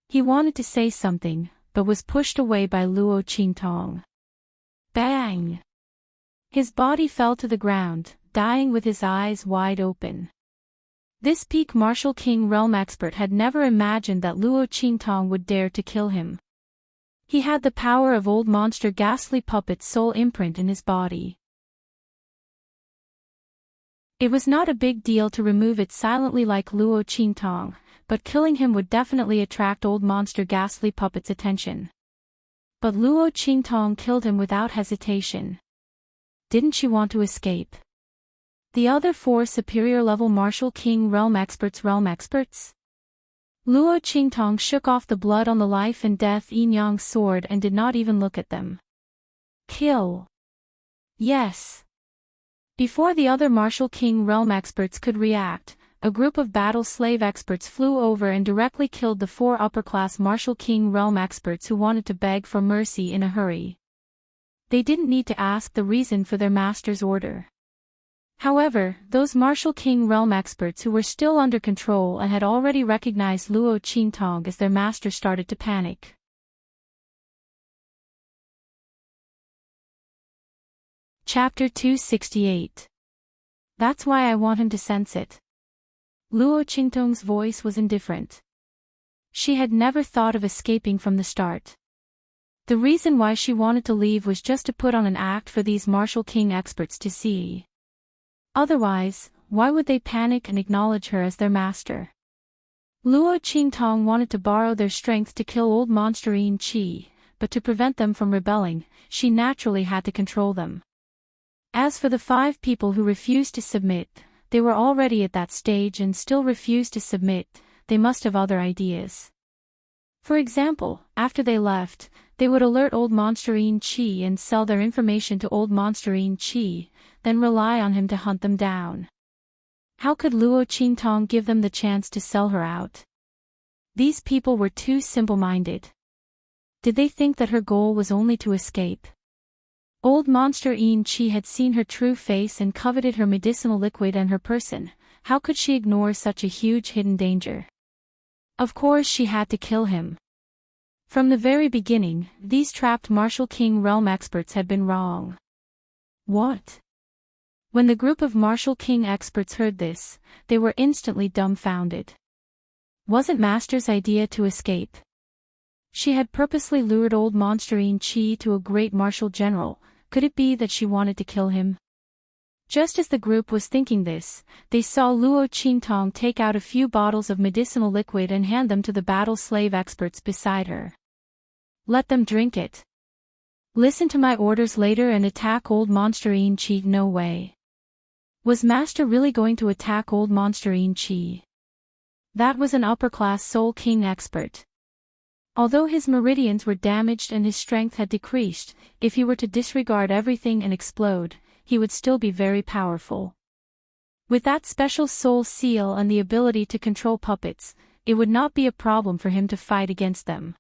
He wanted to say something, but was pushed away by Luo Qingtong. Bang! His body fell to the ground, dying with his eyes wide open. This peak Martial King realm expert had never imagined that Luo Qingtong would dare to kill him. He had the power of old monster ghastly puppet's soul imprint in his body. It was not a big deal to remove it silently like Luo Qingtong, but killing him would definitely attract old monster ghastly puppet's attention. But Luo Qingtong killed him without hesitation. Didn't she want to escape? The other 4 superior-level Martial King Realm experts? Luo Qingtong shook off the blood on the life and death yin-yang sword and did not even look at them. Kill. Yes. Before the other Martial King Realm experts could react, a group of battle slave experts flew over and directly killed the 4 upper-class Martial King Realm experts who wanted to beg for mercy in a hurry. They didn't need to ask the reason for their master's order. However, those Martial King Realm experts who were still under control and had already recognized Luo Qingtong as their master started to panic. Chapter 268. That's why I want him to sense it. Luo Qingtong's voice was indifferent. She had never thought of escaping from the start. The reason why she wanted to leave was just to put on an act for these Martial King experts to see. Otherwise, why would they panic and acknowledge her as their master? Luo Qingtong wanted to borrow their strength to kill old monster Yin Qi, but to prevent them from rebelling, she naturally had to control them. As for the 5 people who refused to submit, they were already at that stage and still refused to submit. They must have other ideas. For example, after they left, they would alert old monster Yin Qi and sell their information to old monster Yin Qi, then rely on him to hunt them down. How could Luo Qingtong give them the chance to sell her out? These people were too simple-minded. Did they think that her goal was only to escape? Old monster Yin Qi had seen her true face and coveted her medicinal liquid and her person. How could she ignore such a huge hidden danger? Of course she had to kill him. From the very beginning, these trapped Martial King realm experts had been wrong. What? When the group of Martial King experts heard this, they were instantly dumbfounded. Wasn't Master's idea to escape? She had purposely lured old monster Yin Qi to a great martial general. Could it be that she wanted to kill him? Just as the group was thinking this, they saw Luo Qingtong take out a few bottles of medicinal liquid and hand them to the battle slave experts beside her. Let them drink it. Listen to my orders later and attack old monster Yin Qi. No way. Was Master really going to attack old monster Yin Qi? That was an upper-class Soul King expert. Although his meridians were damaged and his strength had decreased, if he were to disregard everything and explode, he would still be very powerful. With that special soul seal and the ability to control puppets, it would not be a problem for him to fight against them.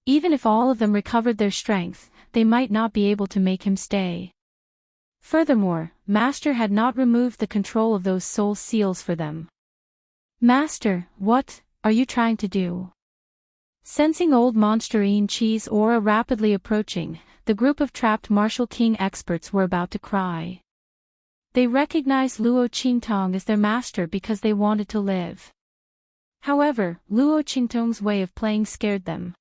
Even if all of them recovered their strength, they might not be able to make him stay. Furthermore, Master had not removed the control of those soul seals for them. Master, what are you trying to do? Sensing old monster Yin Qi's aura rapidly approaching, the group of trapped Martial King experts were about to cry. They recognized Luo Qingtong as their master because they wanted to live. However, Luo Qingtong's way of playing scared them.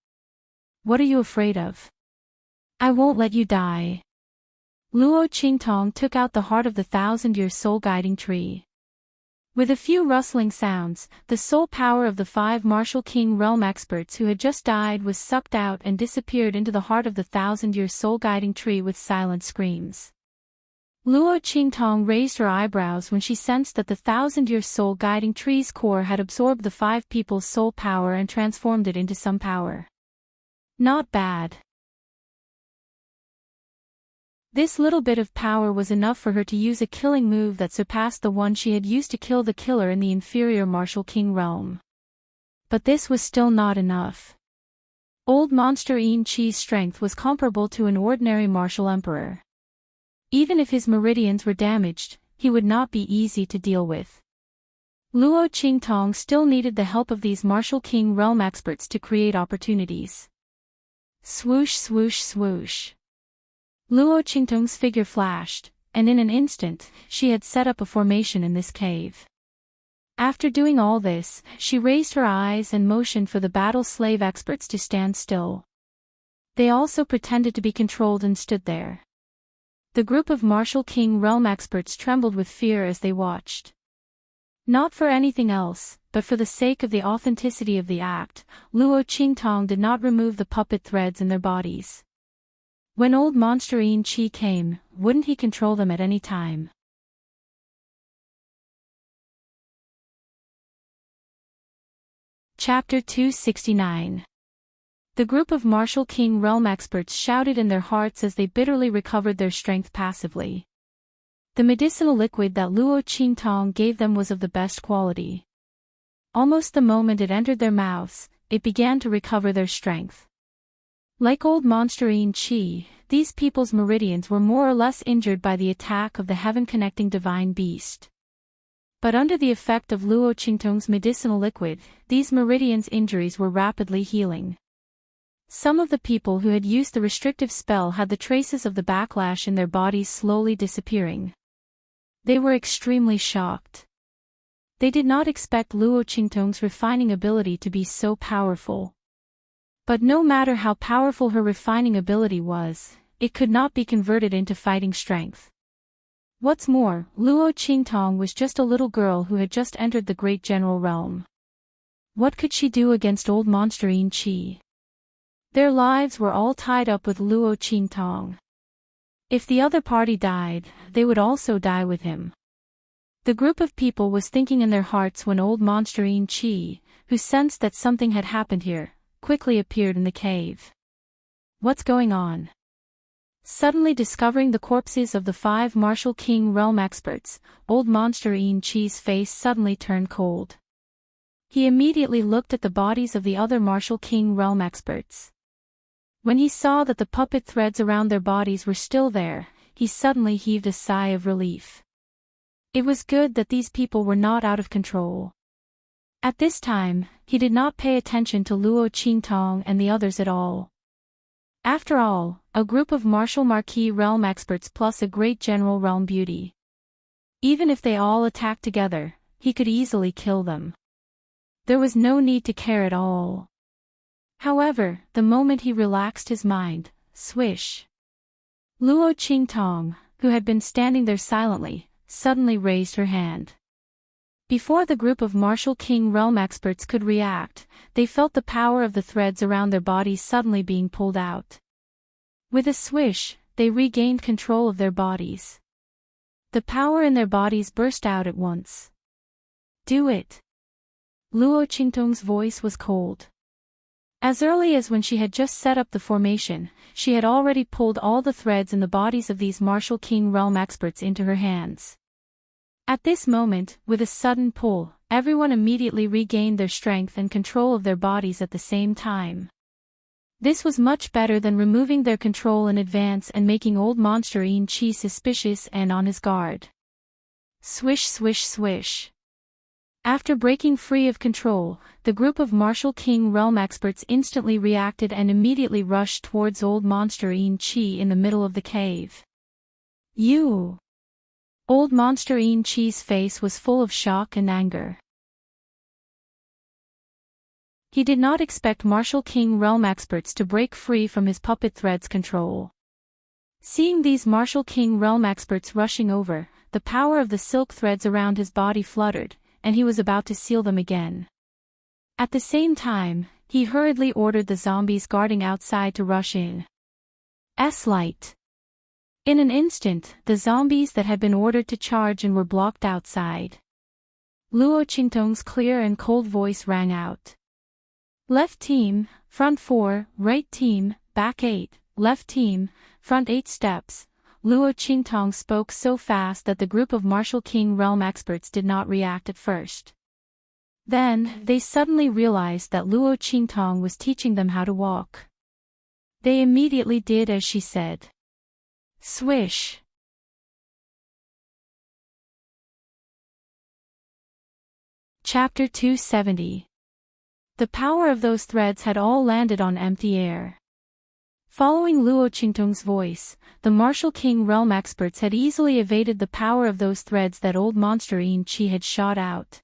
What are you afraid of? I won't let you die. Luo Qingtong took out the heart of the 1,000-year soul guiding tree. With a few rustling sounds, the soul power of the 5 Martial King realm experts who had just died was sucked out and disappeared into the heart of the 1,000-year soul-guiding tree with silent screams. Luo Qingtong raised her eyebrows when she sensed that the 1,000-year soul-guiding tree's core had absorbed the 5 people's soul power and transformed it into some power. Not bad. This little bit of power was enough for her to use a killing move that surpassed the one she had used to kill the killer in the inferior Martial King realm. But this was still not enough. Old Monster Yin Chi's strength was comparable to an ordinary martial emperor. Even if his meridians were damaged, he would not be easy to deal with. Luo Qingtong still needed the help of these Martial King realm experts to create opportunities. Swoosh swoosh swoosh. Luo Qingtong's figure flashed, and in an instant, she had set up a formation in this cave. After doing all this, she raised her eyes and motioned for the battle slave experts to stand still. They also pretended to be controlled and stood there. The group of Martial King realm experts trembled with fear as they watched. Not for anything else, but for the sake of the authenticity of the act, Luo Qingtong did not remove the puppet threads in their bodies. When old Monster Yin Chi came, wouldn't he control them at any time? Chapter 269. The group of Martial King realm experts shouted in their hearts as they bitterly recovered their strength passively. The medicinal liquid that Luo Qingtong gave them was of the best quality. Almost the moment it entered their mouths, it began to recover their strength. Like old Monster Yin Chi, these people's meridians were more or less injured by the attack of the heaven-connecting divine beast. But under the effect of Luo Qingtong's medicinal liquid, these meridians' injuries were rapidly healing. Some of the people who had used the restrictive spell had the traces of the backlash in their bodies slowly disappearing. They were extremely shocked. They did not expect Luo Qingtong's refining ability to be so powerful. But no matter how powerful her refining ability was, it could not be converted into fighting strength. What's more, Luo Qingtong was just a little girl who had just entered the great general realm. What could she do against old Monster Yin Chi? Their lives were all tied up with Luo Qingtong. If the other party died, they would also die with him. The group of people was thinking in their hearts when old Monster Yin Chi, who sensed that something had happened here, quickly appeared in the cave. What's going on? Suddenly discovering the corpses of the 5 Martial King realm experts, old Monster Yin Chi's face suddenly turned cold. He immediately looked at the bodies of the other Martial King realm experts. When he saw that the puppet threads around their bodies were still there, he suddenly heaved a sigh of relief. It was good that these people were not out of control. At this time, he did not pay attention to Luo Qingtong and the others at all. After all, a group of martial marquis realm experts plus a great general realm beauty. Even if they all attacked together, he could easily kill them. There was no need to care at all. However, the moment he relaxed his mind, swish. Luo Qingtong, who had been standing there silently, suddenly raised her hand. Before the group of Martial King realm experts could react, they felt the power of the threads around their bodies suddenly being pulled out. With a swish, they regained control of their bodies. The power in their bodies burst out at once. Do it. Luo Qingtong's voice was cold. As early as when she had just set up the formation, she had already pulled all the threads in the bodies of these Martial King realm experts into her hands. At this moment, with a sudden pull, everyone immediately regained their strength and control of their bodies at the same time. This was much better than removing their control in advance and making old Monster Yin Chi suspicious and on his guard. Swish swish swish. After breaking free of control, the group of Martial King realm experts instantly reacted and immediately rushed towards old Monster Yin Chi in the middle of the cave. You! Old Monster Yin Chi's face was full of shock and anger. He did not expect Martial King realm experts to break free from his puppet thread's control. Seeing these Martial King realm experts rushing over, the power of the silk threads around his body fluttered, and he was about to seal them again. At the same time, he hurriedly ordered the zombies guarding outside to rush in. Light. In an instant, the zombies that had been ordered to charge in were blocked outside. Luo Qingtong's clear and cold voice rang out. Left team, front 4, right team, back 8, left team, front 8 steps. Luo Qingtong spoke so fast that the group of Martial King realm experts did not react at first. Then, they suddenly realized that Luo Qingtong was teaching them how to walk. They immediately did as she said. Swish. Chapter 270. The power of those threads had all landed on empty air. Following Luo Qingtong's voice, the Martial King realm experts had easily evaded the power of those threads that old monster Enrich had shot out.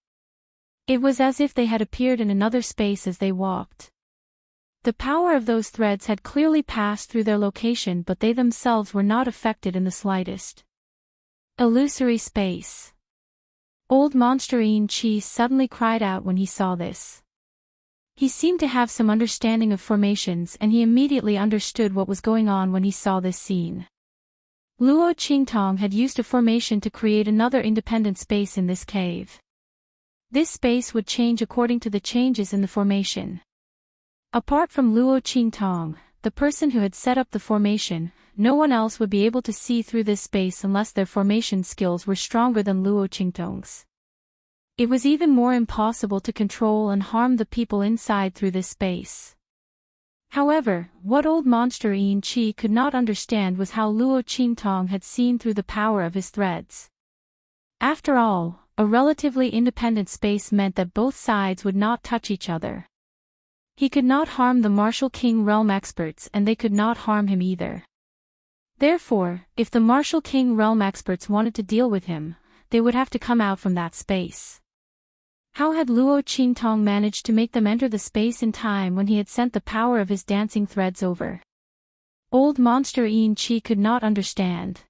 It was as if they had appeared in another space as they walked. The power of those threads had clearly passed through their location, but they themselves were not affected in the slightest. Illusory space. Old monster Enrich suddenly cried out when he saw this. He seemed to have some understanding of formations, and he immediately understood what was going on when he saw this scene. Luo Qingtong had used a formation to create another independent space in this cave. This space would change according to the changes in the formation. Apart from Luo Qingtong, the person who had set up the formation, no one else would be able to see through this space unless their formation skills were stronger than Luo Qingtong's. It was even more impossible to control and harm the people inside through this space. However, what old monster Enrich could not understand was how Luo Qingtong had seen through the power of his threads. After all, a relatively independent space meant that both sides would not touch each other. He could not harm the Martial King realm experts, and they could not harm him either. Therefore, if the Martial King realm experts wanted to deal with him, they would have to come out from that space. How had Luo Qingtong managed to make them enter the space in time when he had sent the power of his dancing threads over? Old monster Enrich could not understand.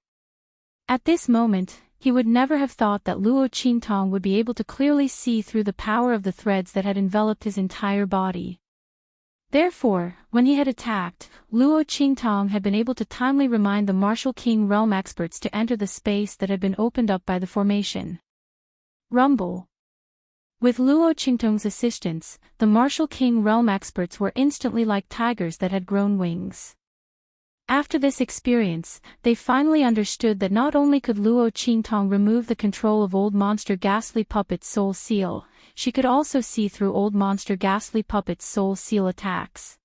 At this moment, he would never have thought that Luo Qingtong would be able to clearly see through the power of the threads that had enveloped his entire body. Therefore, when he had attacked, Luo Qingtong had been able to timely remind the Martial King realm experts to enter the space that had been opened up by the formation. Rumble. With Luo Qingtong's assistance, the Martial King realm experts were instantly like tigers that had grown wings. After this experience, they finally understood that not only could Luo Qingtong remove the control of Old Monster Ghastly Puppet's soul seal, she could also see through Old Monster Ghastly Puppet's soul seal attacks.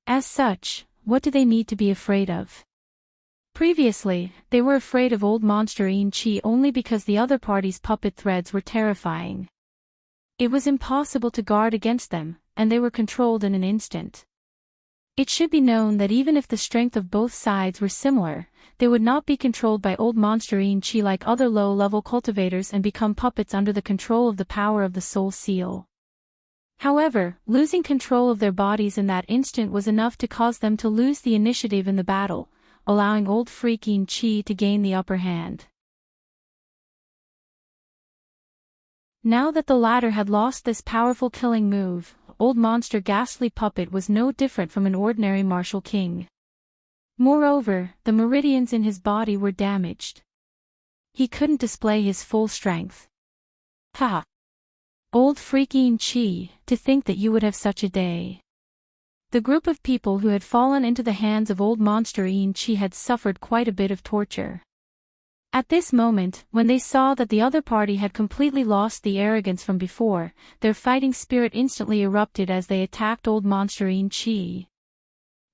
As such, what do they need to be afraid of? Previously, they were afraid of Old Monster Enrich only because the other party's puppet threads were terrifying. It was impossible to guard against them, and they were controlled in an instant. It should be known that even if the strength of both sides were similar, they would not be controlled by Old Monster Enrich like other low-level cultivators and become puppets under the control of the power of the soul seal. However, losing control of their bodies in that instant was enough to cause them to lose the initiative in the battle, allowing Old Freak Enrich to gain the upper hand. Now that the latter had lost this powerful killing move, Old Monster Ghastly Puppet was no different from an ordinary martial king. Moreover, the meridians in his body were damaged. He couldn't display his full strength. Ha! Old Freaky Enrich, to think that you would have such a day. The group of people who had fallen into the hands of Old Monster Enrich had suffered quite a bit of torture. At this moment, when they saw that the other party had completely lost the arrogance from before, their fighting spirit instantly erupted as they attacked Old Monster Enrich.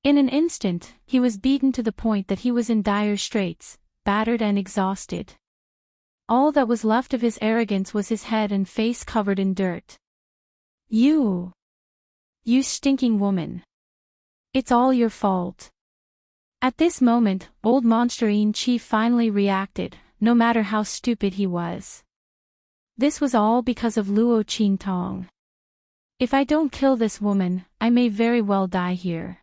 In an instant, he was beaten to the point that he was in dire straits, battered and exhausted. All that was left of his arrogance was his head and face covered in dirt. You stinking woman. It's all your fault. At this moment, Old Monster Enrich finally reacted, no matter how stupid he was. This was all because of Luo Qingtong. If I don't kill this woman, I may very well die here.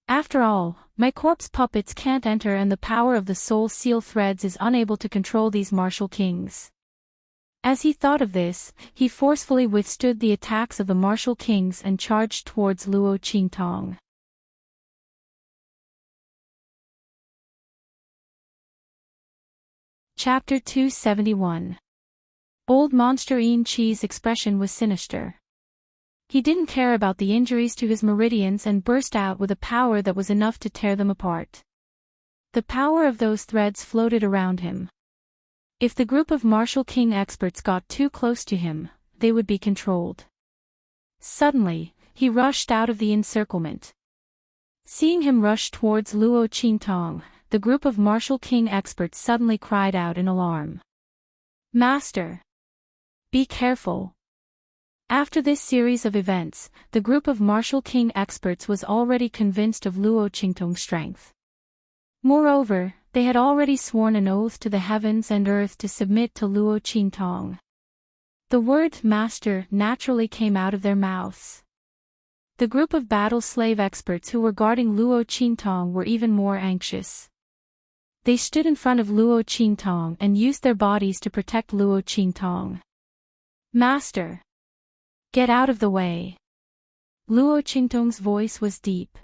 After all, my corpse puppets can't enter and the power of the soul seal threads is unable to control these martial kings. As he thought of this, he forcefully withstood the attacks of the martial kings and charged towards Luo Qingtong. Chapter 271. Old Monster Yin Chi's expression was sinister. He didn't care about the injuries to his meridians and burst out with a power that was enough to tear them apart. The power of those threads floated around him. If the group of martial king experts got too close to him, they would be controlled. Suddenly, he rushed out of the encirclement. Seeing him rush towards Luo Qingtong, the group of martial king experts suddenly cried out in alarm. "Master! Be careful!" After this series of events, the group of martial king experts was already convinced of Luo Qingtong's strength. Moreover, they had already sworn an oath to the heavens and earth to submit to Luo Qingtong. The word master naturally came out of their mouths. The group of battle slave experts who were guarding Luo Qingtong were even more anxious. They stood in front of Luo Qingtong and used their bodies to protect Luo Qingtong. "Master! Get out of the way!" Luo Qingtong's voice was deep.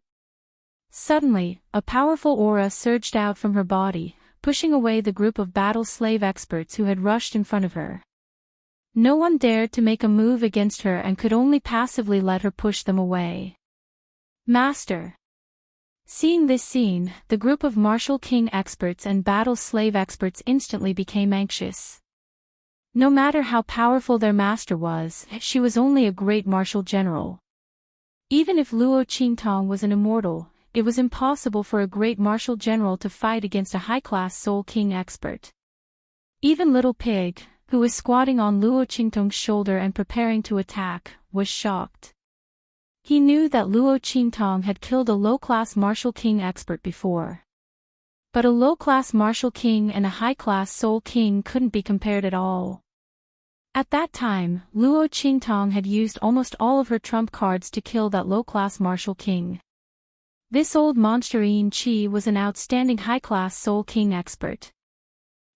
Suddenly, a powerful aura surged out from her body, pushing away the group of battle slave experts who had rushed in front of her. No one dared to make a move against her and could only passively let her push them away. "Master!" Seeing this scene, the group of martial king experts and battle slave experts instantly became anxious. No matter how powerful their master was, she was only a great martial general. Even if Luo Qingtong was an immortal, it was impossible for a great martial general to fight against a high-class soul king expert. Even Little Pig, who was squatting on Luo Qingtong's shoulder and preparing to attack, was shocked. He knew that Luo Qingtong had killed a low-class martial king expert before. But a low-class martial king and a high-class soul king couldn't be compared at all. At that time, Luo Qingtong had used almost all of her trump cards to kill that low-class martial king. This old monster Yin Chi was an outstanding high-class soul king expert.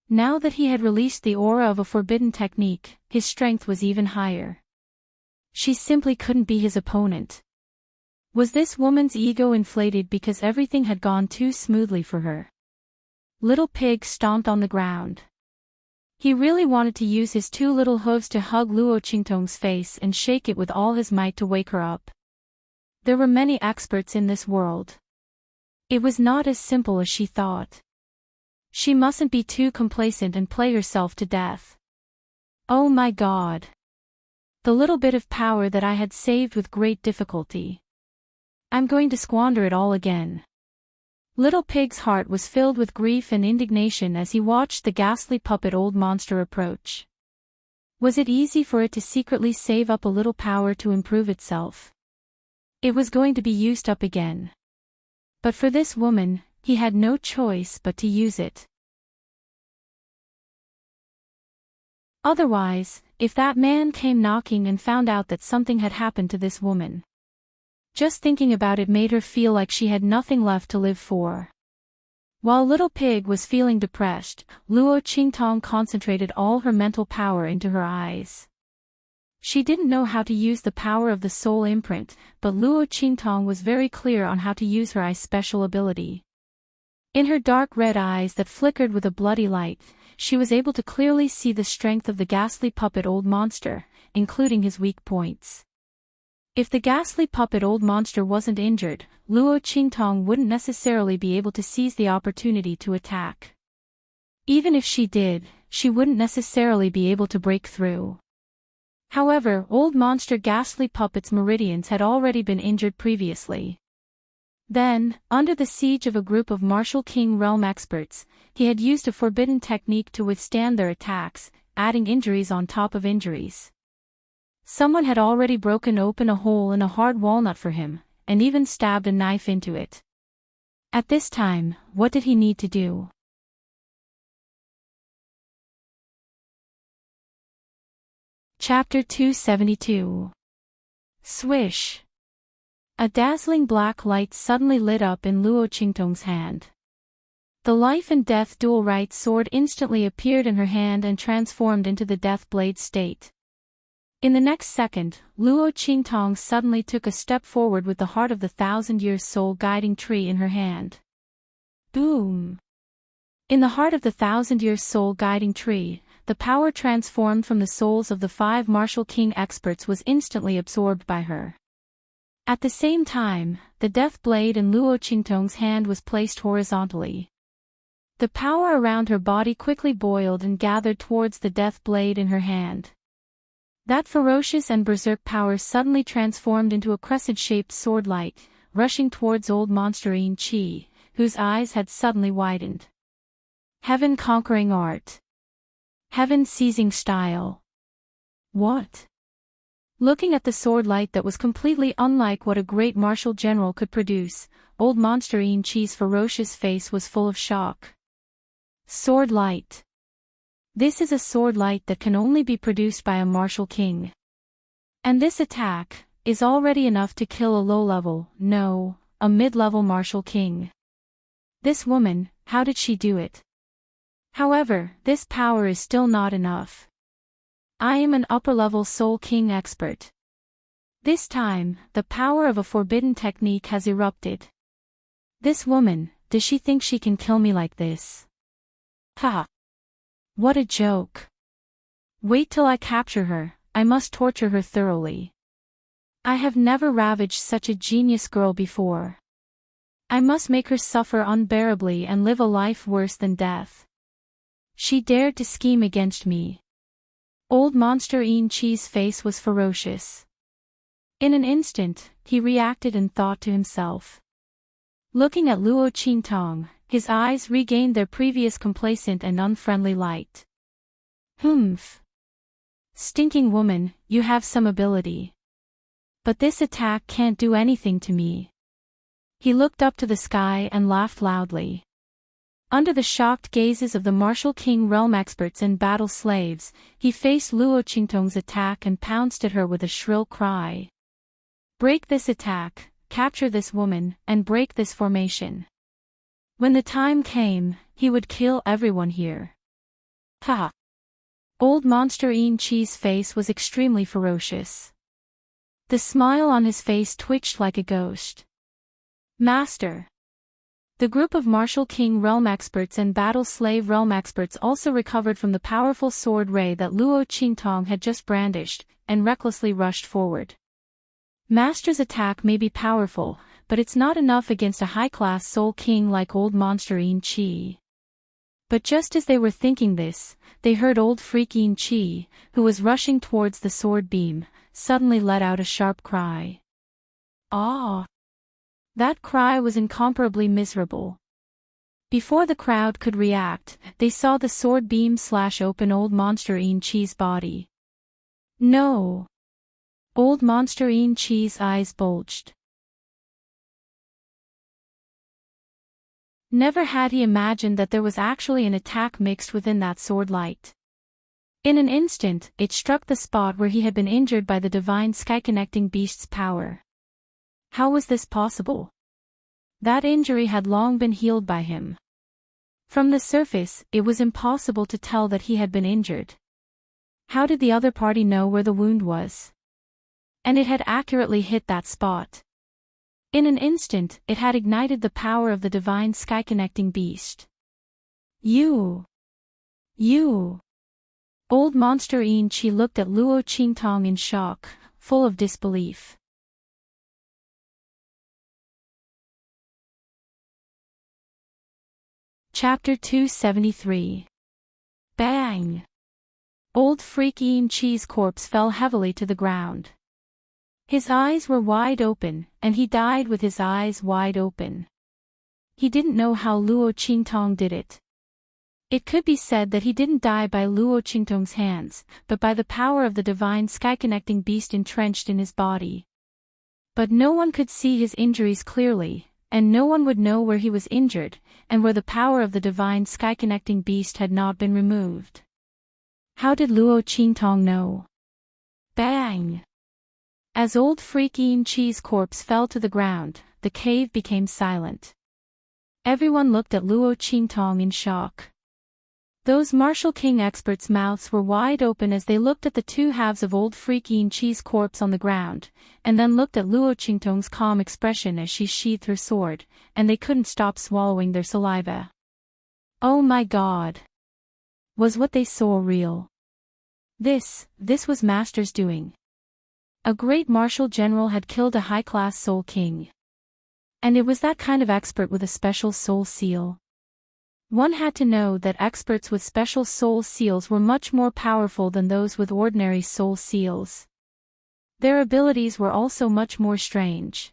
Now that he had released the aura of a forbidden technique, his strength was even higher. She simply couldn't be his opponent. Was this woman's ego inflated because everything had gone too smoothly for her? Little Pig stomped on the ground. He really wanted to use his two little hooves to hug Luo Qingtong's face and shake it with all his might to wake her up. There were many experts in this world. It was not as simple as she thought. She mustn't be too complacent and play herself to death. Oh my God! The little bit of power that I had saved with great difficulty. I'm going to squander it all again. Little Pig's heart was filled with grief and indignation as he watched the ghastly puppet old monster approach. Was it easy for it to secretly save up a little power to improve itself? It was going to be used up again. But for this woman, he had no choice but to use it. Otherwise, if that man came knocking and found out that something had happened to this woman. Just thinking about it made her feel like she had nothing left to live for. While Little Pig was feeling depressed, Luo Qingtong concentrated all her mental power into her eyes. She didn't know how to use the power of the soul imprint, but Luo Qingtong was very clear on how to use her eye's special ability. In her dark red eyes that flickered with a bloody light, she was able to clearly see the strength of the ghastly puppet old monster, including his weak points. If the ghastly puppet old monster wasn't injured, Luo Qingtong wouldn't necessarily be able to seize the opportunity to attack. Even if she did, she wouldn't necessarily be able to break through. However, old monster ghastly puppet's meridians had already been injured previously. Then, under the siege of a group of martial king realm experts, he had used a forbidden technique to withstand their attacks, adding injuries on top of injuries. Someone had already broken open a hole in a hard walnut for him, and even stabbed a knife into it. At this time, what did he need to do? Chapter 272. Swish! A dazzling black light suddenly lit up in Luo Qingtong's hand. The life and death dual right sword instantly appeared in her hand and transformed into the death blade state. In the next second, Luo Qingtong suddenly took a step forward with the heart of the 1,000-year soul guiding tree in her hand. Boom! In the heart of the 1,000-year soul guiding tree, the power transformed from the souls of the 5 martial king experts was instantly absorbed by her. At the same time, the death blade in Luo Qingtong's hand was placed horizontally. The power around her body quickly boiled and gathered towards the death blade in her hand. That ferocious and berserk power suddenly transformed into a crescent-shaped sword light, rushing towards old monster Enrich, whose eyes had suddenly widened. Heaven-conquering art. Heaven-seizing style. What? Looking at the sword light that was completely unlike what a great martial general could produce, old monster Enrich's ferocious face was full of shock. Sword light. This is a sword light that can only be produced by a martial king. And this attack is already enough to kill a low-level, no, a mid-level martial king. This woman, how did she do it? However, this power is still not enough. I am an upper-level soul king expert. This time, the power of a forbidden technique has erupted. This woman, does she think she can kill me like this? Ha! What a joke. Wait till I capture her, I must torture her thoroughly. I have never ravaged such a genius girl before. I must make her suffer unbearably and live a life worse than death. She dared to scheme against me. Old monster Enric's face was ferocious. In an instant, he reacted and thought to himself. Looking at Luo Qingtong, his eyes regained their previous complacent and unfriendly light. Humph. Stinking woman, you have some ability. But this attack can't do anything to me. He looked up to the sky and laughed loudly. Under the shocked gazes of the martial king realm experts and battle slaves, he faced Luo Qingtong's attack and pounced at her with a shrill cry. Break this attack, capture this woman, and break this formation. When the time came, he would kill everyone here. Ha! Old monster Enric's face was extremely ferocious. The smile on his face twitched like a ghost. Master! The group of martial king realm experts and battle slave realm experts also recovered from the powerful sword ray that Luo Qingtong had just brandished, and recklessly rushed forward. Master's attack may be powerful, but it's not enough against a high-class soul king like old monster Enrich. But just as they were thinking this, they heard old freak Enrich, who was rushing towards the sword beam, suddenly let out a sharp cry. Ah! That cry was incomparably miserable. Before the crowd could react, they saw the sword beam slash open old monster Enrich's body. No! Old monster Enrich's eyes bulged. Never had he imagined that there was actually an attack mixed within that sword light. In an instant, it struck the spot where he had been injured by the divine sky-connecting beast's power. How was this possible? That injury had long been healed by him. From the surface, it was impossible to tell that he had been injured. How did the other party know where the wound was? And it had accurately hit that spot. In an instant, it had ignited the power of the divine sky-connecting beast. You! Old monster Enrich looked at Luo Qingtong in shock, full of disbelief. Chapter 273. Bang! Old freak Enrich's corpse fell heavily to the ground. His eyes were wide open, and he died with his eyes wide open. He didn't know how Luo Qingtong did it. It could be said that he didn't die by Luo Qingtong's hands, but by the power of the divine sky-connecting beast entrenched in his body. But no one could see his injuries clearly, and no one would know where he was injured, and where the power of the divine sky-connecting beast had not been removed. How did Luo Qingtong know? Bang! As old freak Enrich's corpse fell to the ground, the cave became silent. Everyone looked at Luo Qingtong in shock. Those martial king experts' mouths were wide open as they looked at the two halves of old freak Yin Chi's corpse on the ground, and then looked at Luo Qingtong's calm expression as she sheathed her sword, and they couldn't stop swallowing their saliva. Oh my God! Was what they saw real? This was Master's doing. A great martial general had killed a high-class soul king. And it was that kind of expert with a special soul seal. One had to know that experts with special soul seals were much more powerful than those with ordinary soul seals. Their abilities were also much more strange.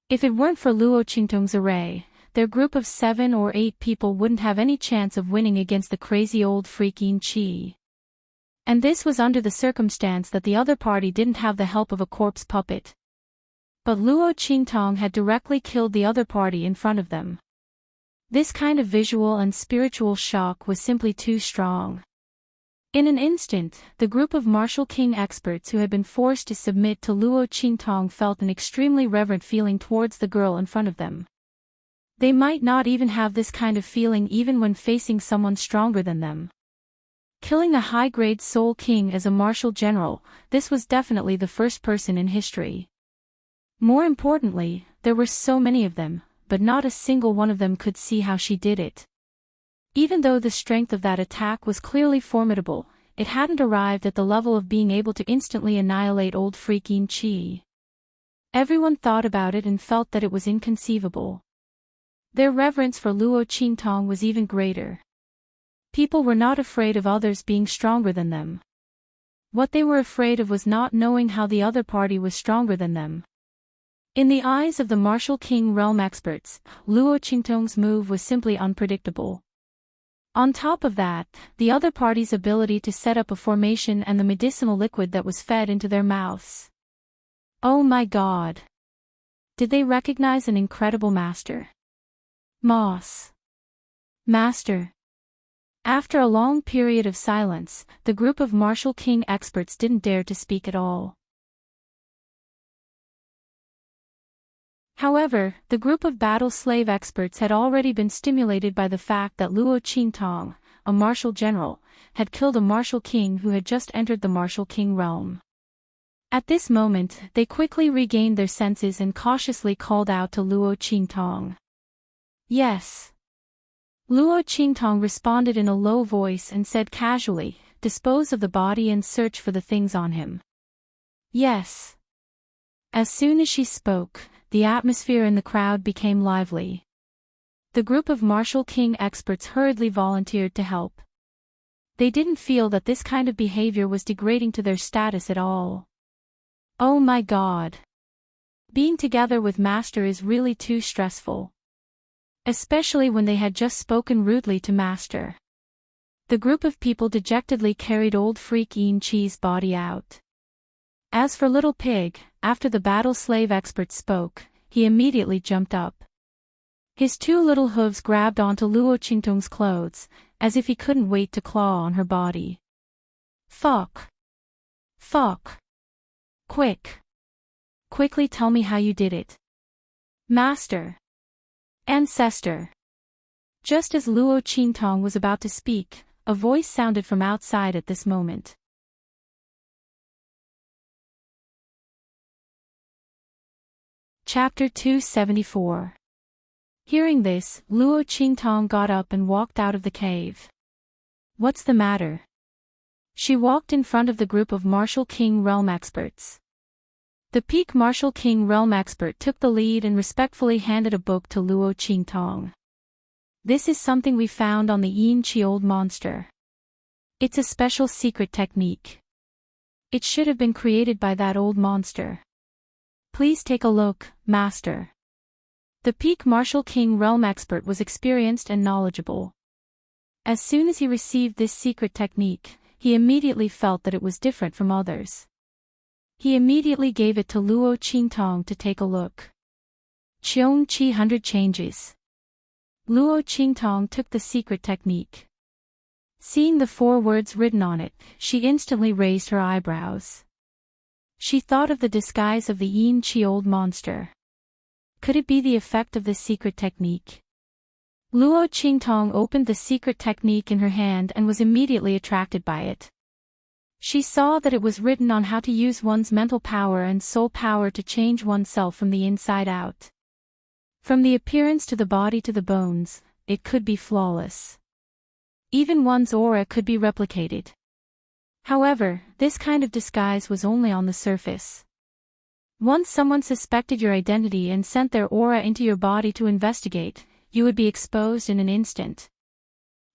If it weren't for Luo Qingtong's array, their group of 7 or 8 people wouldn't have any chance of winning against the crazy old freak Yin Chi. And this was under the circumstance that the other party didn't have the help of a corpse puppet. But Luo Qingtong had directly killed the other party in front of them. This kind of visual and spiritual shock was simply too strong. In an instant, the group of martial king experts who had been forced to submit to Luo Qingtong felt an extremely reverent feeling towards the girl in front of them. They might not even have this kind of feeling even when facing someone stronger than them. Killing a high-grade soul king as a martial general, this was definitely the first person in history. More importantly, there were so many of them, but not a single one of them could see how she did it. Even though the strength of that attack was clearly formidable, it hadn't arrived at the level of being able to instantly annihilate old freak Yin Chi. Everyone thought about it and felt that it was inconceivable. Their reverence for Luo Qingtong was even greater. People were not afraid of others being stronger than them. What they were afraid of was not knowing how the other party was stronger than them. In the eyes of the martial king realm experts, Luo Qingtong's move was simply unpredictable. On top of that, the other party's ability to set up a formation and the medicinal liquid that was fed into their mouths. Oh my God! Did they recognize an incredible master? Master. After a long period of silence, the group of martial king experts didn't dare to speak at all. However, the group of battle slave experts had already been stimulated by the fact that Luo Qingtong, a martial general, had killed a martial king who had just entered the martial king realm. At this moment, they quickly regained their senses and cautiously called out to Luo Qingtong. Yes. Luo Qingtong responded in a low voice and said casually, "Dispose of the body and search for the things on him." Yes. As soon as she spoke, the atmosphere in the crowd became lively. The group of martial king experts hurriedly volunteered to help. They didn't feel that this kind of behavior was degrading to their status at all. Oh my God! Being together with Master is really too stressful. Especially when they had just spoken rudely to Master. The group of people dejectedly carried old freak Yin Chi's body out. As for Little Pig, after the battle slave expert spoke, he immediately jumped up. His 2 little hooves grabbed onto Luo Qingtong's clothes, as if he couldn't wait to claw on her body. Fuck! Quickly tell me how you did it. Master! Ancestor! Just as Luo Qingtong was about to speak, a voice sounded from outside at this moment. Chapter 274. Hearing this, Luo Qingtong got up and walked out of the cave. What's the matter? She walked in front of the group of martial king realm experts. The peak martial king realm expert took the lead and respectfully handed a book to Luo Qingtong. This is something we found on the Yin Chi old monster. It's a special secret technique. It should have been created by that old monster. Please take a look, Master. The peak martial king realm expert was experienced and knowledgeable. As soon as he received this secret technique, he immediately felt that it was different from others. He immediately gave it to Luo Qingtong to take a look. Cheong Chi 100 changes. Luo Qingtong took the secret technique. Seeing the 4 words written on it, she instantly raised her eyebrows. She thought of the disguise of the Yin Chi old monster. Could it be the effect of this secret technique? Luo Qingtong opened the secret technique in her hand and was immediately attracted by it. She saw that it was written on how to use one's mental power and soul power to change oneself from the inside out. From the appearance to the body to the bones, it could be flawless. Even one's aura could be replicated. However, this kind of disguise was only on the surface. Once someone suspected your identity and sent their aura into your body to investigate, you would be exposed in an instant.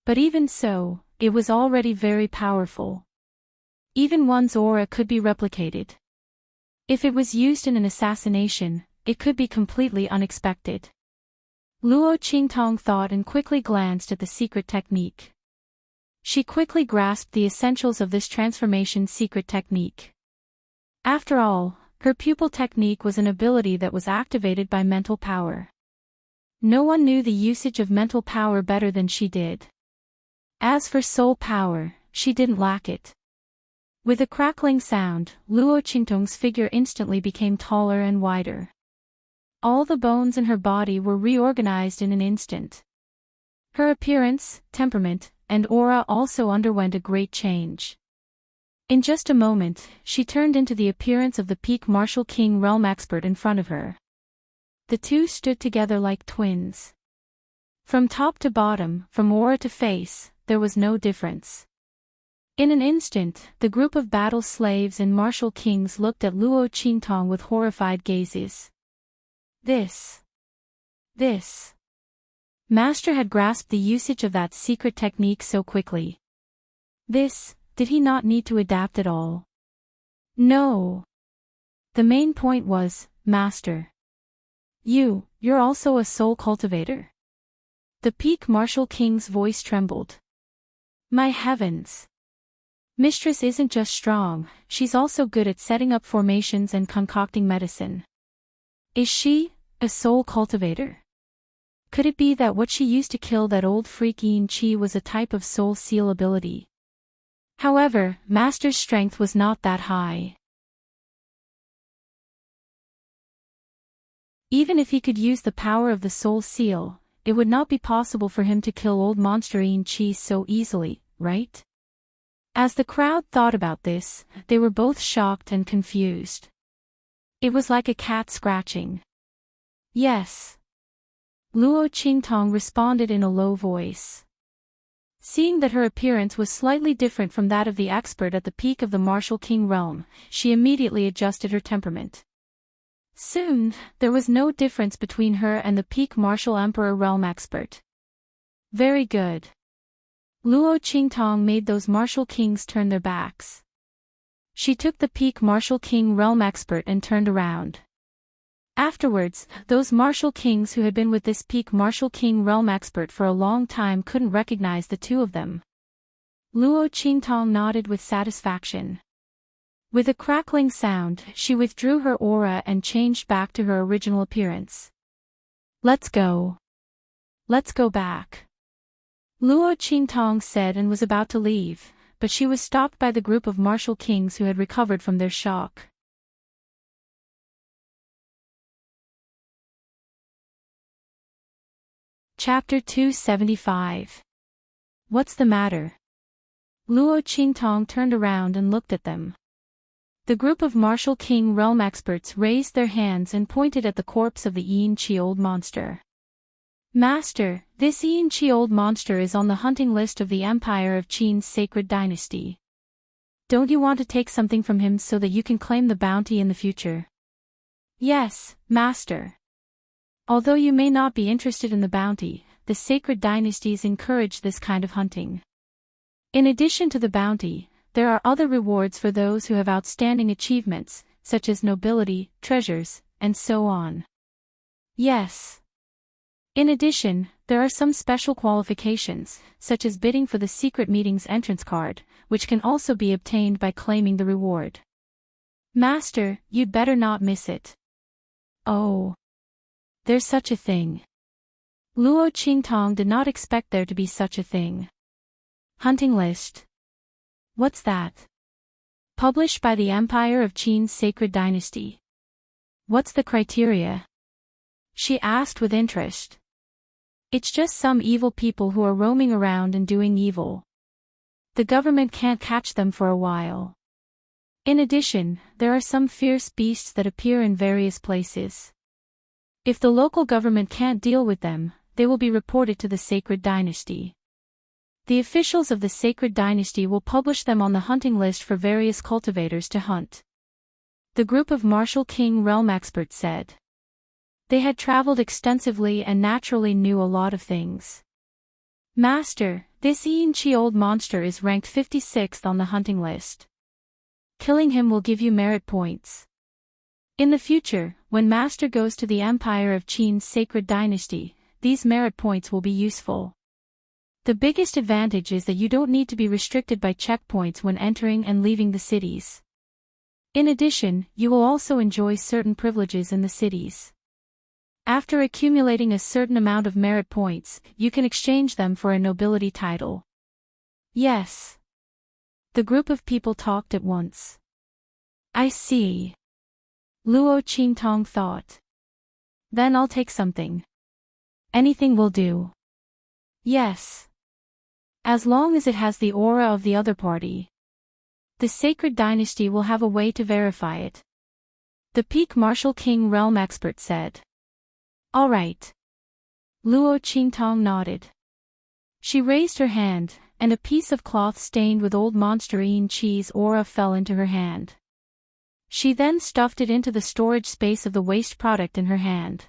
But even so, it was already very powerful. Even one's aura could be replicated. If it was used in an assassination, it could be completely unexpected. Luo Qingtong thought and quickly glanced at the secret technique. She quickly grasped the essentials of this transformation secret technique. After all, her pupil technique was an ability that was activated by mental power. No one knew the usage of mental power better than she did. As for soul power, she didn't lack it. With a crackling sound, Luo Qingtong's figure instantly became taller and wider. All the bones in her body were reorganized in an instant. Her appearance, temperament, and aura also underwent a great change. In just a moment, she turned into the appearance of the peak martial king realm expert in front of her. The two stood together like twins. From top to bottom, from aura to face, there was no difference. In an instant, the group of battle slaves and martial kings looked at Luo Qingtong with horrified gazes. This. Master had grasped the usage of that secret technique so quickly. Did he not need to adapt at all? No. The main point was, Master. You're also a soul cultivator? The peak martial king's voice trembled. My heavens. Mistress isn't just strong, she's also good at setting up formations and concocting medicine. Is she a soul cultivator? Could it be that what she used to kill that old freak Yin Chi was a type of soul seal ability? However, Master's strength was not that high. Even if he could use the power of the soul seal, it would not be possible for him to kill old monster Yin Chi so easily, right? As the crowd thought about this, they were both shocked and confused. It was like a cat scratching. Yes. Luo Qingtong responded in a low voice. Seeing that her appearance was slightly different from that of the expert at the peak of the martial king realm, she immediately adjusted her temperament. Soon, there was no difference between her and the peak martial emperor realm expert. Very good. Luo Qingtong made those martial kings turn their backs. She took the peak martial king realm expert and turned around. Afterwards, those martial kings who had been with this peak martial king realm expert for a long time couldn't recognize the two of them. Luo Qingtong nodded with satisfaction. With a crackling sound, she withdrew her aura and changed back to her original appearance. Let's go. Let's go back. Luo Qingtong said and was about to leave, but she was stopped by the group of martial kings who had recovered from their shock. Chapter 275. What's the matter? Luo Qingtong turned around and looked at them. The group of martial king realm experts raised their hands and pointed at the corpse of the Yin Chi old monster. Master, this Yin Chi old monster is on the hunting list of the Empire of Qin's sacred dynasty. Don't you want to take something from him so that you can claim the bounty in the future? Yes, Master. Although you may not be interested in the bounty, the sacred dynasties encourage this kind of hunting. In addition to the bounty, there are other rewards for those who have outstanding achievements, such as nobility, treasures, and so on. Yes. In addition, there are some special qualifications, such as bidding for the secret meeting's entrance card, which can also be obtained by claiming the reward. Master, you'd better not miss it. Oh. There's such a thing. Luo Qingtong did not expect there to be such a thing. Hunting list. What's that? Published by the Empire of Qin's sacred dynasty. What's the criteria? She asked with interest. It's just some evil people who are roaming around and doing evil. The government can't catch them for a while. In addition, there are some fierce beasts that appear in various places. If the local government can't deal with them, they will be reported to the Sacred Dynasty. The officials of the Sacred Dynasty will publish them on the hunting list for various cultivators to hunt. The group of Martial King realm experts said. They had traveled extensively and naturally knew a lot of things. Master, this Ian-Chi old monster is ranked 56th on the hunting list. Killing him will give you merit points. In the future, when Master goes to the Empire of Qin's Sacred Dynasty, these merit points will be useful. The biggest advantage is that you don't need to be restricted by checkpoints when entering and leaving the cities. In addition, you will also enjoy certain privileges in the cities. After accumulating a certain amount of merit points, you can exchange them for a nobility title. Yes. The group of people talked at once. I see. Luo Qingtong thought. Then I'll take something. Anything will do. Yes. As long as it has the aura of the other party. The Sacred Dynasty will have a way to verify it. The Peak Martial King realm expert said. All right. Luo Qingtong nodded. She raised her hand, and a piece of cloth stained with old monster Ian-Chi's aura fell into her hand. She then stuffed it into the storage space of the waste product in her hand.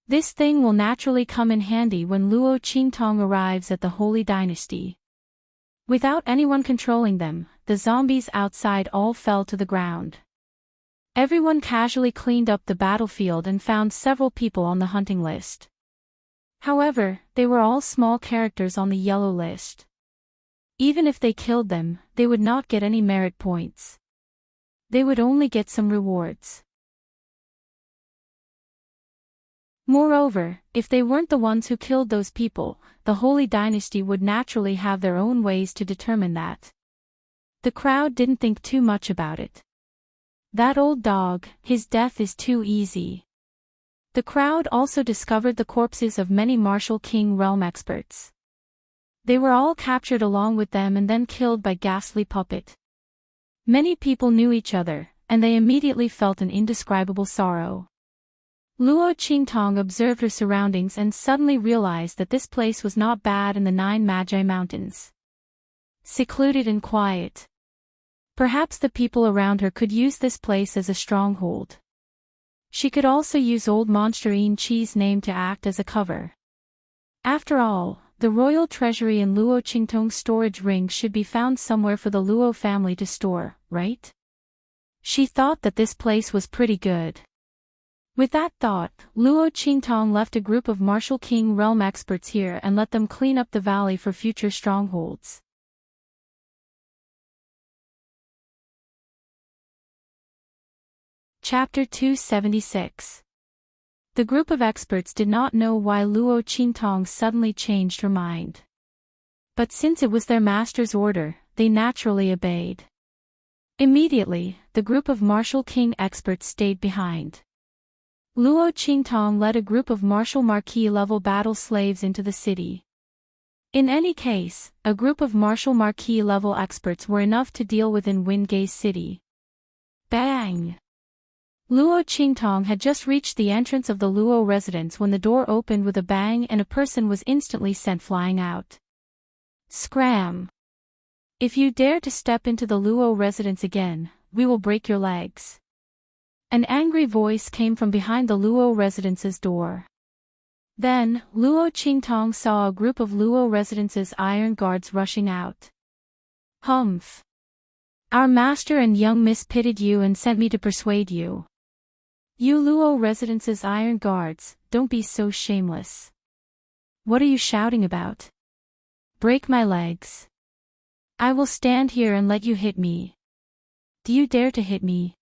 This thing will naturally come in handy when Luo Qingtong arrives at the Holy Dynasty. Without anyone controlling them, the zombies outside all fell to the ground. Everyone casually cleaned up the battlefield and found several people on the hunting list. However, they were all small characters on the yellow list. Even if they killed them, they would not get any merit points. They would only get some rewards. Moreover, if they weren't the ones who killed those people, the Holy Dynasty would naturally have their own ways to determine that. The crowd didn't think too much about it. That old dog, his death is too easy. The crowd also discovered the corpses of many Martial King realm experts. They were all captured along with them and then killed by ghastly puppet. Many people knew each other, and they immediately felt an indescribable sorrow. Luo Qingtong observed her surroundings and suddenly realized that this place was not bad in the 9 Magi Mountains. Secluded and quiet. Perhaps the people around her could use this place as a stronghold. She could also use old monster Ian-Chi's name to act as a cover. After all, the royal treasury in Luo Qingtong's storage ring should be found somewhere for the Luo family to store, right? She thought that this place was pretty good. With that thought, Luo Qingtong left a group of Martial King realm experts here and let them clean up the valley for future strongholds. Chapter 276. The group of experts did not know why Luo Qingtong suddenly changed her mind. But since it was their master's order, they naturally obeyed. Immediately, the group of Martial King experts stayed behind. Luo Qingtong led a group of Martial Marquis level battle slaves into the city. In any case, a group of Martial Marquis level experts were enough to deal with in Wingate City. Bang! Luo Qingtong had just reached the entrance of the Luo residence when the door opened with a bang and a person was instantly sent flying out. Scram! If you dare to step into the Luo residence again, we will break your legs. An angry voice came from behind the Luo residence's door. Then, Luo Qingtong saw a group of Luo residence's iron guards rushing out. Humph! Our master and young miss pitied you and sent me to persuade you. You Luo residence's iron guards, don't be so shameless. What are you shouting about? Break my legs. I will stand here and let you hit me. Do you dare to hit me?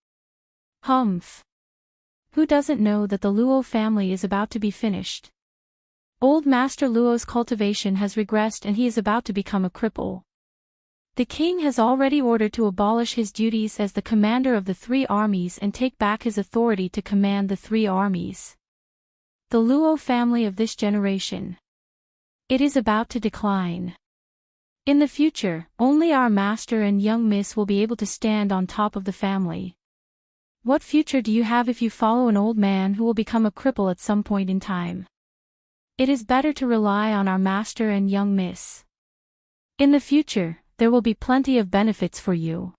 Humph. Who doesn't know that the Luo family is about to be finished? Old Master Luo's cultivation has regressed and he is about to become a cripple. The king has already ordered to abolish his duties as the commander of the 3 armies and take back his authority to command the 3 armies. The Luo family of this generation, It is about to decline. In the future, only our master and young miss will be able to stand on top of the family. What future do you have if you follow an old man who will become a cripple at some point in time? It is better to rely on our master and young miss. In the future, there will be plenty of benefits for you.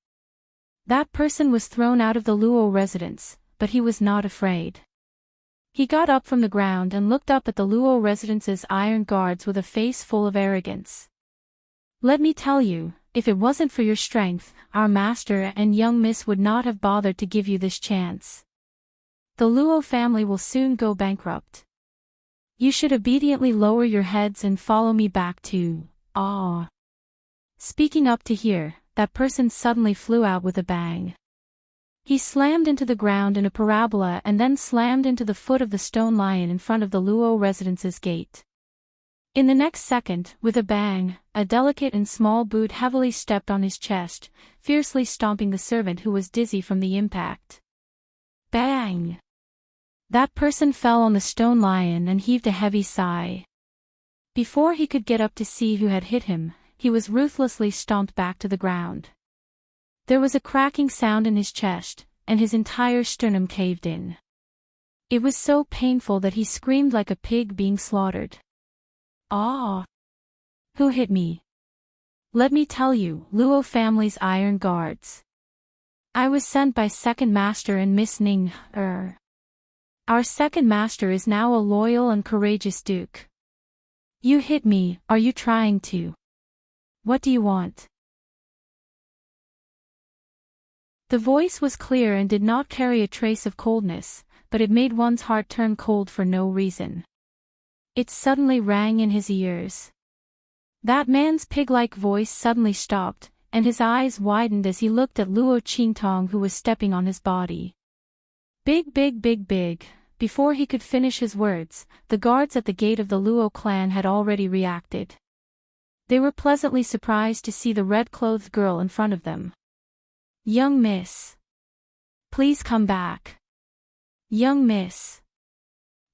That person was thrown out of the Luo residence, but he was not afraid. He got up from the ground and looked up at the Luo residence's iron guards with a face full of arrogance. Let me tell you, if it wasn't for your strength, our master and young miss would not have bothered to give you this chance. The Luo family will soon go bankrupt. You should obediently lower your heads and follow me back to, Speaking up to here, that person suddenly flew out with a bang. He slammed into the ground in a parabola and then slammed into the foot of the stone lion in front of the Luo residence's gate. In the next second, with a bang, a delicate and small boot heavily stepped on his chest, fiercely stomping the servant who was dizzy from the impact. Bang! That person fell on the stone lion and heaved a heavy sigh. Before he could get up to see who had hit him, he was ruthlessly stomped back to the ground. There was a cracking sound in his chest, and his entire sternum caved in. It was so painful that he screamed like a pig being slaughtered. Who hit me? Let me tell you, Luo family's iron guards. I was sent by second master and Miss Ning. Our second master is now a loyal and courageous duke. You hit me, are you trying to? What do you want? The voice was clear and did not carry a trace of coldness, but it made one's heart turn cold for no reason. It suddenly rang in his ears. That man's pig-like voice suddenly stopped, and his eyes widened as he looked at Luo Qingtong who was stepping on his body. Big. Before he could finish his words, the guards at the gate of the Luo clan had already reacted. They were pleasantly surprised to see the red-clothed girl in front of them. Young miss. Please come back. Young miss.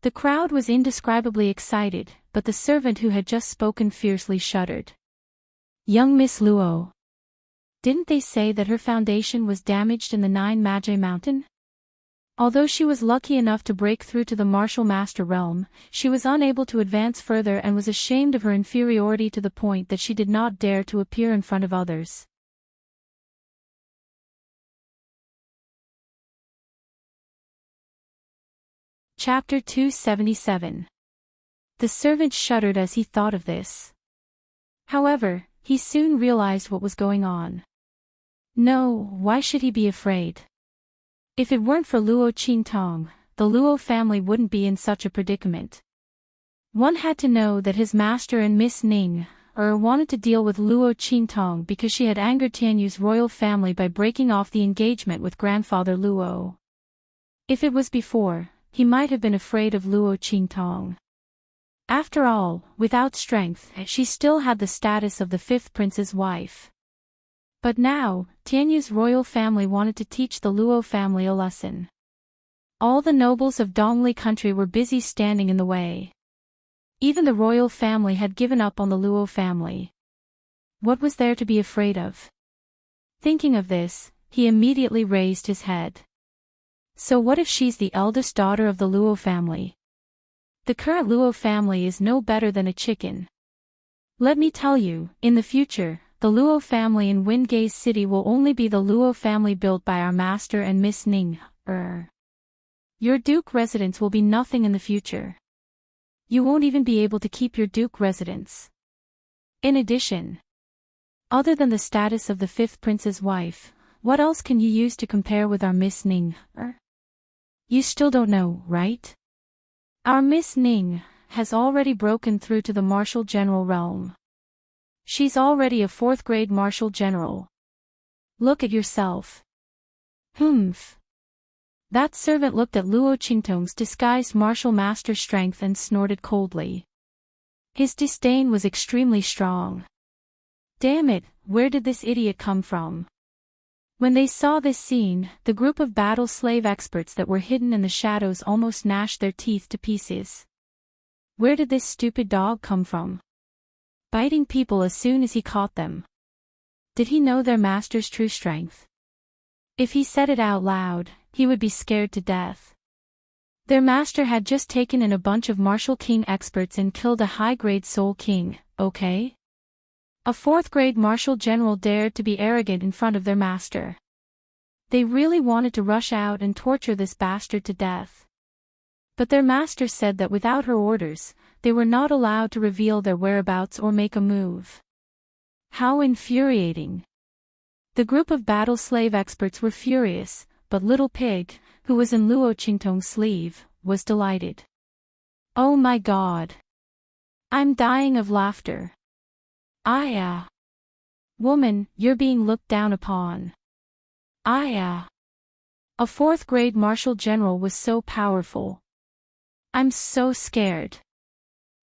The crowd was indescribably excited, but the servant who had just spoken fiercely shuddered. Young Miss Luo. Didn't they say that her foundation was damaged in the 9 Magi Mountain? Although she was lucky enough to break through to the martial master realm, she was unable to advance further and was ashamed of her inferiority to the point that she did not dare to appear in front of others. Chapter 277. The servant shuddered as he thought of this. However, he soon realized what was going on. No, why should he be afraid? If it weren't for Luo Qingtong, the Luo family wouldn't be in such a predicament. One had to know that his master and Miss Ning wanted to deal with Luo Qingtong because she had angered Tianyu's royal family by breaking off the engagement with grandfather Luo. If it was before, he might have been afraid of Luo Qingtong. After all, without strength, she still had the status of the 5th prince's wife. But now, Tianyu's royal family wanted to teach the Luo family a lesson. All the nobles of Dongli country were busy standing in the way. Even the royal family had given up on the Luo family. What was there to be afraid of? Thinking of this, he immediately raised his head. So what if she's the eldest daughter of the Luo family? The current Luo family is no better than a chicken. Let me tell you, in the future, the Luo family in Windgaze City will only be the Luo family built by our master and Miss Ning. Your Duke residence will be nothing in the future. You won't even be able to keep your Duke residence. In addition, other than the status of the 5th prince's wife, what else can you use to compare with our Miss Ning? You still don't know, right? Our Miss Ning has already broken through to the martial general realm. She's already a 4th grade martial general. Look at yourself. Humph. That servant looked at Luo Qingtong's disguised martial master strength and snorted coldly. His disdain was extremely strong. Damn it, where did this idiot come from? When they saw this scene, the group of battle slave experts that were hidden in the shadows almost gnashed their teeth to pieces. Where did this stupid dog come from? biting people as soon as he caught them. Did he know their master's true strength? If he said it out loud, he would be scared to death. Their master had just taken in a bunch of martial king experts and killed a high-grade soul king, okay? A fourth-grade martial general dared to be arrogant in front of their master. They really wanted to rush out and torture this bastard to death. But their master said that without her orders, they were not allowed to reveal their whereabouts or make a move. How infuriating. The group of battle slave experts were furious, but Little Pig, who was in Luo Qingtong's sleeve, was delighted. Oh my God! I'm dying of laughter. Woman, you're being looked down upon. A fourth-grade martial general was so powerful. I'm so scared.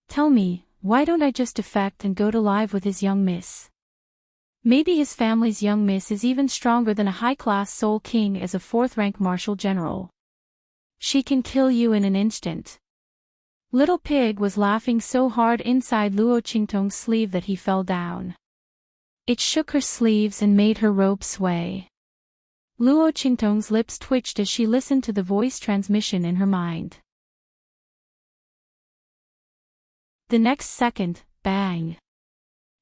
Tell me, why don't I just defect and go to live with his young miss? Maybe his family's young miss is even stronger than a high-class soul king as a fourth-rank martial general. She can kill you in an instant. Little Pig was laughing so hard inside Luo Qingtong's sleeve that he fell down. It shook her sleeves and made her robe sway. Luo Qingtong's lips twitched as she listened to the voice transmission in her mind. The next second, bang!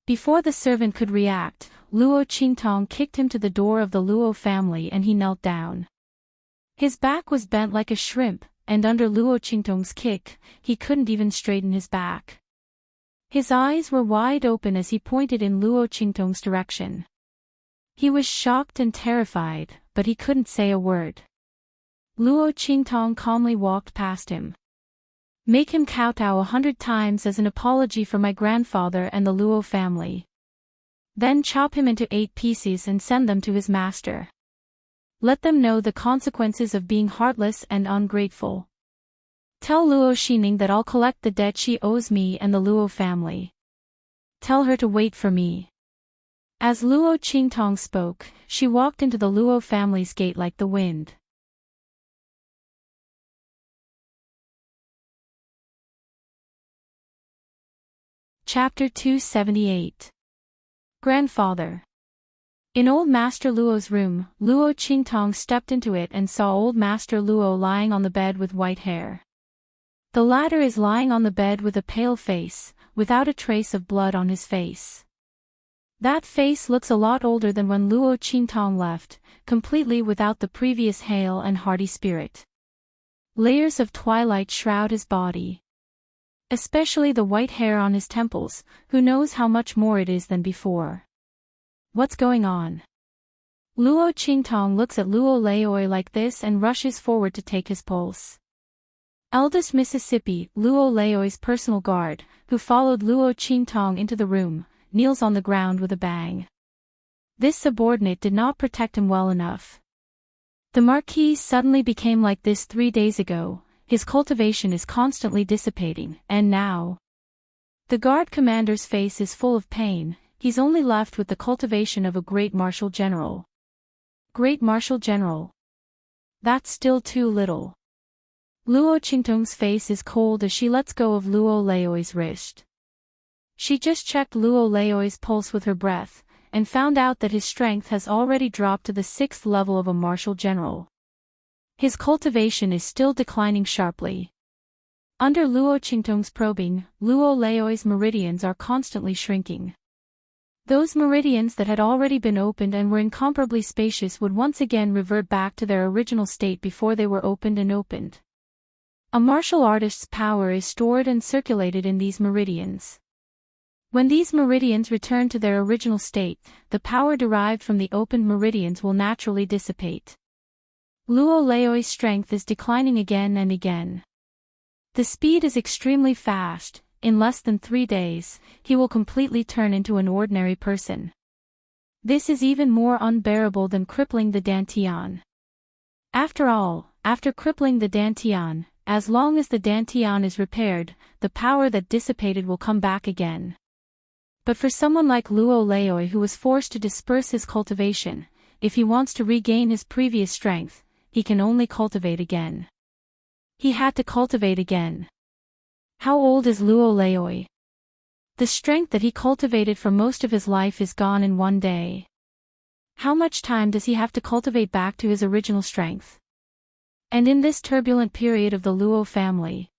Before the servant could react, Luo Qingtong kicked him to the door of the Luo family and he knelt down. His back was bent like a shrimp, and under Luo Qingtong's kick, he couldn't even straighten his back. His eyes were wide open as he pointed in Luo Qingtong's direction. He was shocked and terrified, but he couldn't say a word. Luo Qingtong calmly walked past him. Make him kowtow 100 times as an apology for my grandfather and the Luo family. Then chop him into 8 pieces and send them to his master. Let them know the consequences of being heartless and ungrateful. Tell Luo Xining that I'll collect the debt she owes me and the Luo family. Tell her to wait for me. As Luo Qingtong spoke, she walked into the Luo family's gate like the wind. Chapter 278. Grandfather. In old Master Luo's room, Luo Qingtong stepped into it and saw old Master Luo lying on the bed with white hair. The latter is lying on the bed with a pale face, without a trace of blood on his face. That face looks a lot older than when Luo Qingtong left, completely without the previous hale and hearty spirit. Layers of twilight shroud his body. Especially the white hair on his temples, who knows how much more it is than before. What's going on? Luo Qingtong looks at Luo Laoi like this and rushes forward to take his pulse. Eldest Mississippi, Luo Laoi's personal guard, who followed Luo Qingtong into the room, kneels on the ground with a bang. This subordinate did not protect him well enough. The Marquis suddenly became like this 3 days ago. His cultivation is constantly dissipating, and now. The guard commander's face is full of pain. He's only left with the cultivation of a great martial general. Great martial general. That's still too little. Luo Qingtong's face is cold as she lets go of Luo Laoi's wrist. She just checked Luo Laoi's pulse with her breath, and found out that his strength has already dropped to the 6th level of a martial general. His cultivation is still declining sharply. Under Luo Qingtong's probing, Luo Laoi's meridians are constantly shrinking. Those meridians that had already been opened and were incomparably spacious would once again revert back to their original state before they were opened and opened. A martial artist's power is stored and circulated in these meridians. When these meridians return to their original state, the power derived from the opened meridians will naturally dissipate. Luo Laoi's strength is declining again and again. The speed is extremely fast. In less than 3 days, he will completely turn into an ordinary person. This is even more unbearable than crippling the Dantian. After all, after crippling the Dantian, as long as the Dantian is repaired, the power that dissipated will come back again. But for someone like Luo Laoi who was forced to disperse his cultivation, if he wants to regain his previous strength, he can only cultivate again. He had to cultivate again. How old is Luo Laoi? The strength that he cultivated for most of his life is gone in one day. How much time does he have to cultivate back to his original strength? And in this turbulent period of the Luo family,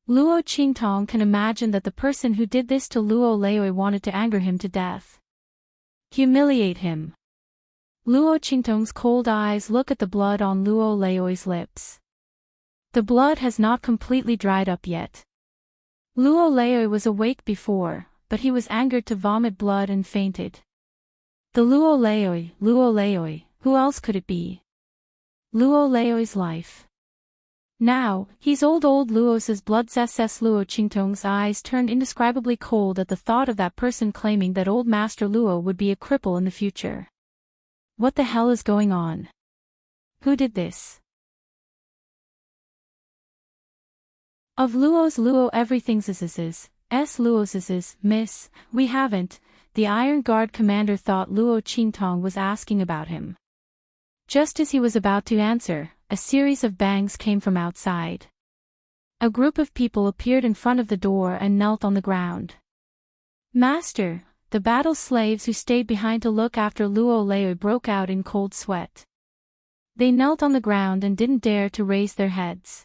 Luo Qingtong can imagine that the person who did this to Luo Laoi wanted to anger him to death. Humiliate him. Luo Qingtong's cold eyes look at the blood on Luo Laoi's lips. The blood has not completely dried up yet. Luo Laoi was awake before, but he was angered to vomit blood and fainted. The Luo Laoi, who else could it be? Luo Laoi's life. Now, he's old Luo's blood. Luo Qingtong's eyes turned indescribably cold at the thought of that person claiming that old Master Luo would be a cripple in the future. What the hell is going on? Who did this? Of Luo everything's Luo's miss, we haven't, the Iron Guard commander thought Luo Qingtong was asking about him. Just as he was about to answer, a series of bangs came from outside. A group of people appeared in front of the door and knelt on the ground. Master, the battle slaves who stayed behind to look after Luo Laoi broke out in cold sweat. They knelt on the ground and didn't dare to raise their heads.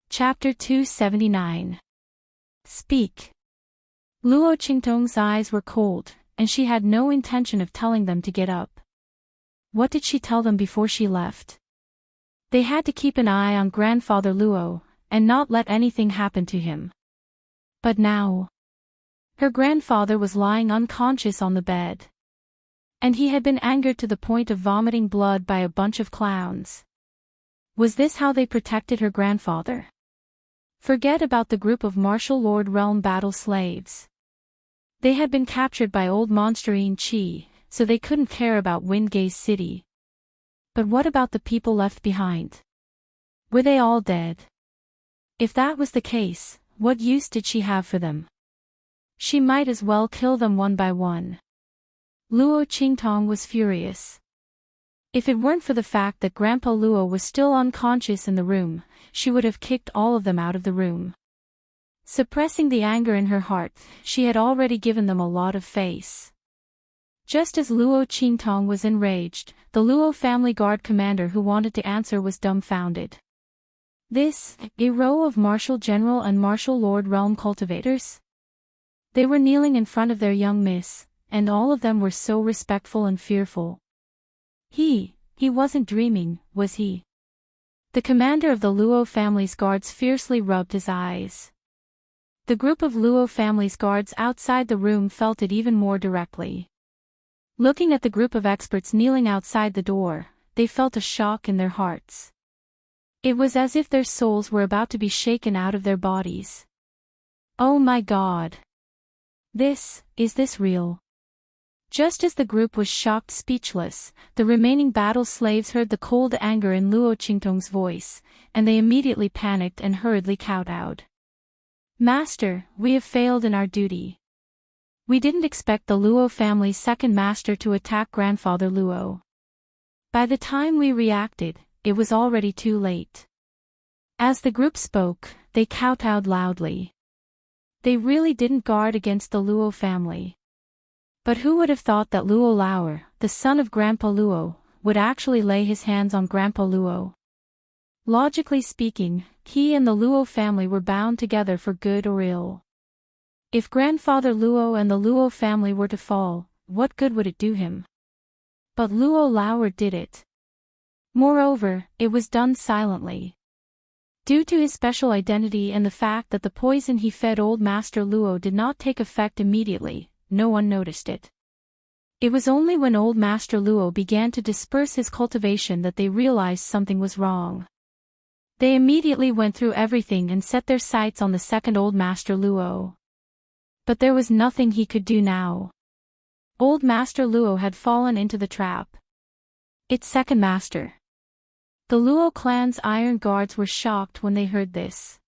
Chapter 279. Speak. Luo Qingtong's eyes were cold, and she had no intention of telling them to get up. What did she tell them before she left? They had to keep an eye on grandfather Luo, and not let anything happen to him. But now, her grandfather was lying unconscious on the bed. And he had been angered to the point of vomiting blood by a bunch of clowns. Was this how they protected her grandfather? Forget about the group of martial lord realm battle slaves. They had been captured by old Monsterine Chi, so they couldn't care about Windgaze City. But what about the people left behind? Were they all dead? If that was the case, what use did she have for them? She might as well kill them one by one. Luo Qingtong was furious. If it weren't for the fact that Grandpa Luo was still unconscious in the room, she would have kicked all of them out of the room. Suppressing the anger in her heart, she had already given them a lot of face. Just as Luo Qingtong was enraged, the Luo family guard commander who wanted to answer was dumbfounded. This, a row of martial general and martial lord realm cultivators? They were kneeling in front of their young miss, and all of them were so respectful and fearful. He wasn't dreaming, was he? The commander of the Luo family's guards fiercely rubbed his eyes. The group of Luo family's guards outside the room felt it even more directly. Looking at the group of experts kneeling outside the door, they felt a shock in their hearts. It was as if their souls were about to be shaken out of their bodies. Oh my God! Is this real? Just as the group was shocked speechless, the remaining battle slaves heard the cold anger in Luo Qingtong's voice, and they immediately panicked and hurriedly kowtowed. Master, we have failed in our duty. We didn't expect the Luo family's second master to attack grandfather Luo. By the time we reacted, it was already too late. As the group spoke, they kowtowed loudly. They really didn't guard against the Luo family. But who would have thought that Luo Laoer, the son of Grandpa Luo, would actually lay his hands on Grandpa Luo? Logically speaking, he and the Luo family were bound together for good or ill. If Grandfather Luo and the Luo family were to fall, what good would it do him? But Luo Laoer did it. Moreover, it was done silently. Due to his special identity and the fact that the poison he fed old Master Luo did not take effect immediately, no one noticed it. It was only when old Master Luo began to disperse his cultivation that they realized something was wrong. They immediately went through everything and set their sights on the second old Master Luo. But there was nothing he could do now. Old Master Luo had fallen into the trap. Its second master. The Luo clan's iron guards were shocked when they heard this.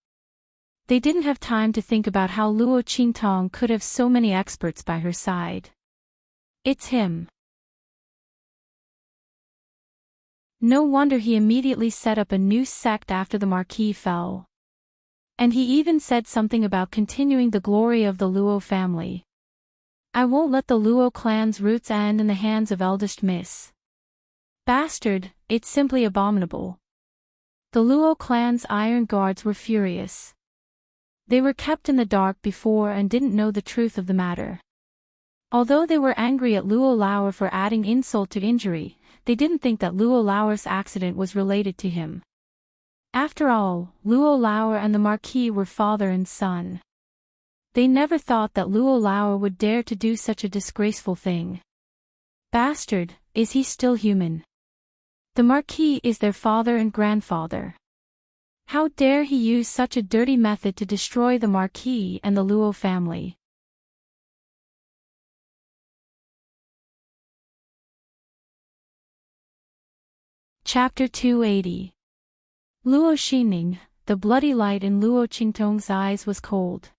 They didn't have time to think about how Luo Qingtong could have so many experts by her side. It's him. No wonder he immediately set up a new sect after the Marquis fell. And he even said something about continuing the glory of the Luo family. I won't let the Luo clan's roots end in the hands of eldest miss. Bastard, it's simply abominable. The Luo clan's iron guards were furious. They were kept in the dark before and didn't know the truth of the matter. Although they were angry at Luo Lauer for adding insult to injury, they didn't think that Luo Lauer's accident was related to him. After all, Luo Lauer and the Marquis were father and son. They never thought that Luo Lauer would dare to do such a disgraceful thing. Bastard, is he still human? The Marquis is their father and grandfather. How dare he use such a dirty method to destroy the Marquis and the Luo family? Chapter 280. Luo Xingning, the bloody light in Luo Qingtong's eyes was cold.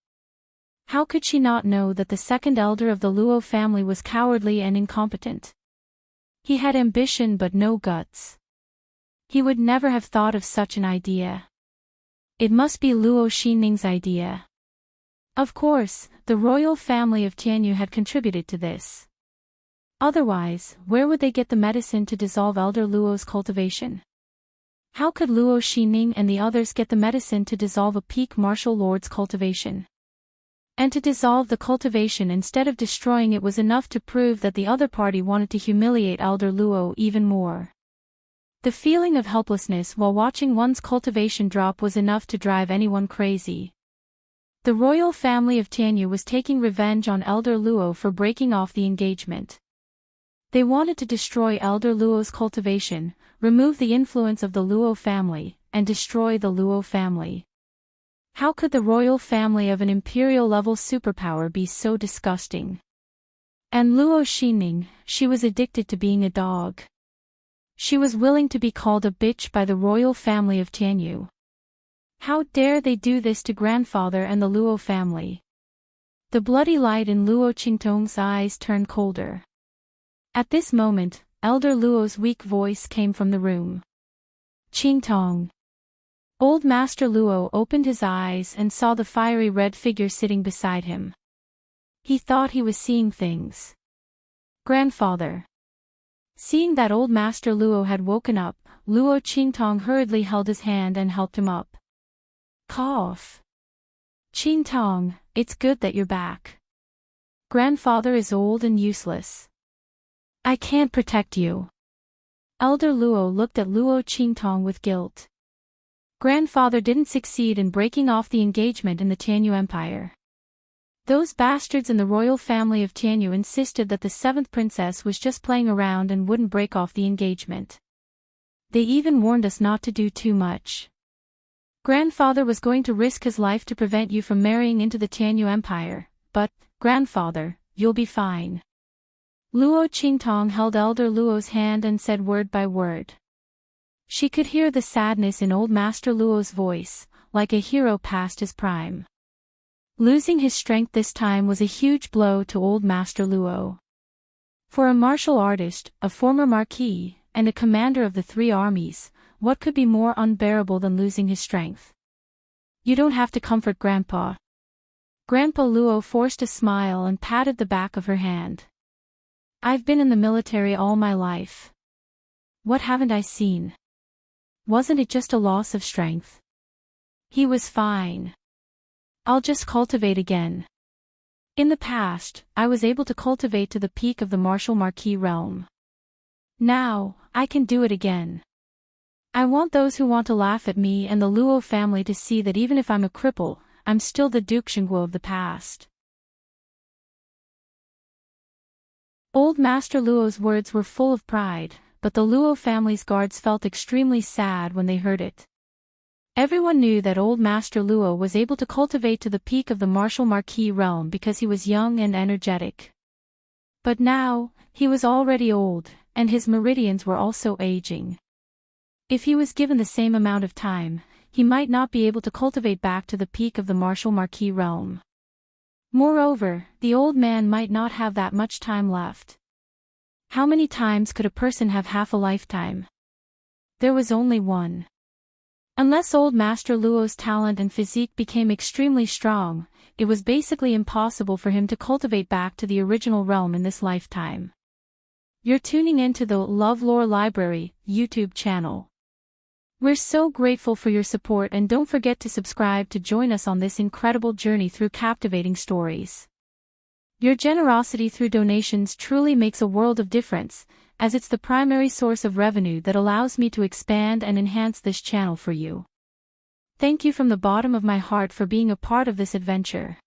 How could she not know that the second elder of the Luo family was cowardly and incompetent? He had ambition but no guts. He would never have thought of such an idea. It must be Luo Xinning's idea. Of course, the royal family of Tianyu had contributed to this. Otherwise, where would they get the medicine to dissolve Elder Luo's cultivation? How could Luo Xinning and the others get the medicine to dissolve a peak martial lord's cultivation? And to dissolve the cultivation instead of destroying it was enough to prove that the other party wanted to humiliate Elder Luo even more. The feeling of helplessness while watching one's cultivation drop was enough to drive anyone crazy. The royal family of Tianyu was taking revenge on Elder Luo for breaking off the engagement. They wanted to destroy Elder Luo's cultivation, remove the influence of the Luo family, and destroy the Luo family. How could the royal family of an imperial-level superpower be so disgusting? And Luo Xinning, she was addicted to being a dog. She was willing to be called a bitch by the royal family of Tianyu. How dare they do this to grandfather and the Luo family? The bloody light in Luo Qingtong's eyes turned colder. At this moment, Elder Luo's weak voice came from the room. Qingtong. Old Master Luo opened his eyes and saw the fiery red figure sitting beside him. He thought he was seeing things. Grandfather. Seeing that Old Master Luo had woken up, Luo Qingtong hurriedly held his hand and helped him up. Cough. Qingtong, it's good that you're back. Grandfather is old and useless. I can't protect you. Elder Luo looked at Luo Qingtong with guilt. Grandfather didn't succeed in breaking off the engagement in the Tianyu Empire. Those bastards in the royal family of Tianyu insisted that the seventh princess was just playing around and wouldn't break off the engagement. They even warned us not to do too much. Grandfather was going to risk his life to prevent you from marrying into the Tianyu Empire, but, grandfather, you'll be fine. Luo Qingtong held Elder Luo's hand and said word by word. She could hear the sadness in Old Master Luo's voice, like a hero past his prime. Losing his strength this time was a huge blow to Old Master Luo. For a martial artist, a former marquis, and a commander of the three armies, what could be more unbearable than losing his strength? You don't have to comfort Grandpa. Grandpa Luo forced a smile and patted the back of her hand. I've been in the military all my life. What haven't I seen? Wasn't it just a loss of strength? He was fine. I'll just cultivate again. In the past, I was able to cultivate to the peak of the martial marquis realm. Now, I can do it again. I want those who want to laugh at me and the Luo family to see that even if I'm a cripple, I'm still the Duke Xingguo of the past. Old Master Luo's words were full of pride, but the Luo family's guards felt extremely sad when they heard it. Everyone knew that Old Master Luo was able to cultivate to the peak of the martial marquis realm because he was young and energetic. But now, he was already old, and his meridians were also aging. If he was given the same amount of time, he might not be able to cultivate back to the peak of the martial marquis realm. Moreover, the old man might not have that much time left. How many times could a person have half a lifetime? There was only one. Unless old Master Luo's talent and physique became extremely strong, it was basically impossible for him to cultivate back to the original realm in this lifetime. You're tuning into the LoveLore Library YouTube channel. We're so grateful for your support, and don't forget to subscribe to join us on this incredible journey through captivating stories. Your generosity through donations truly makes a world of difference, as it's the primary source of revenue that allows me to expand and enhance this channel for you. Thank you from the bottom of my heart for being a part of this adventure.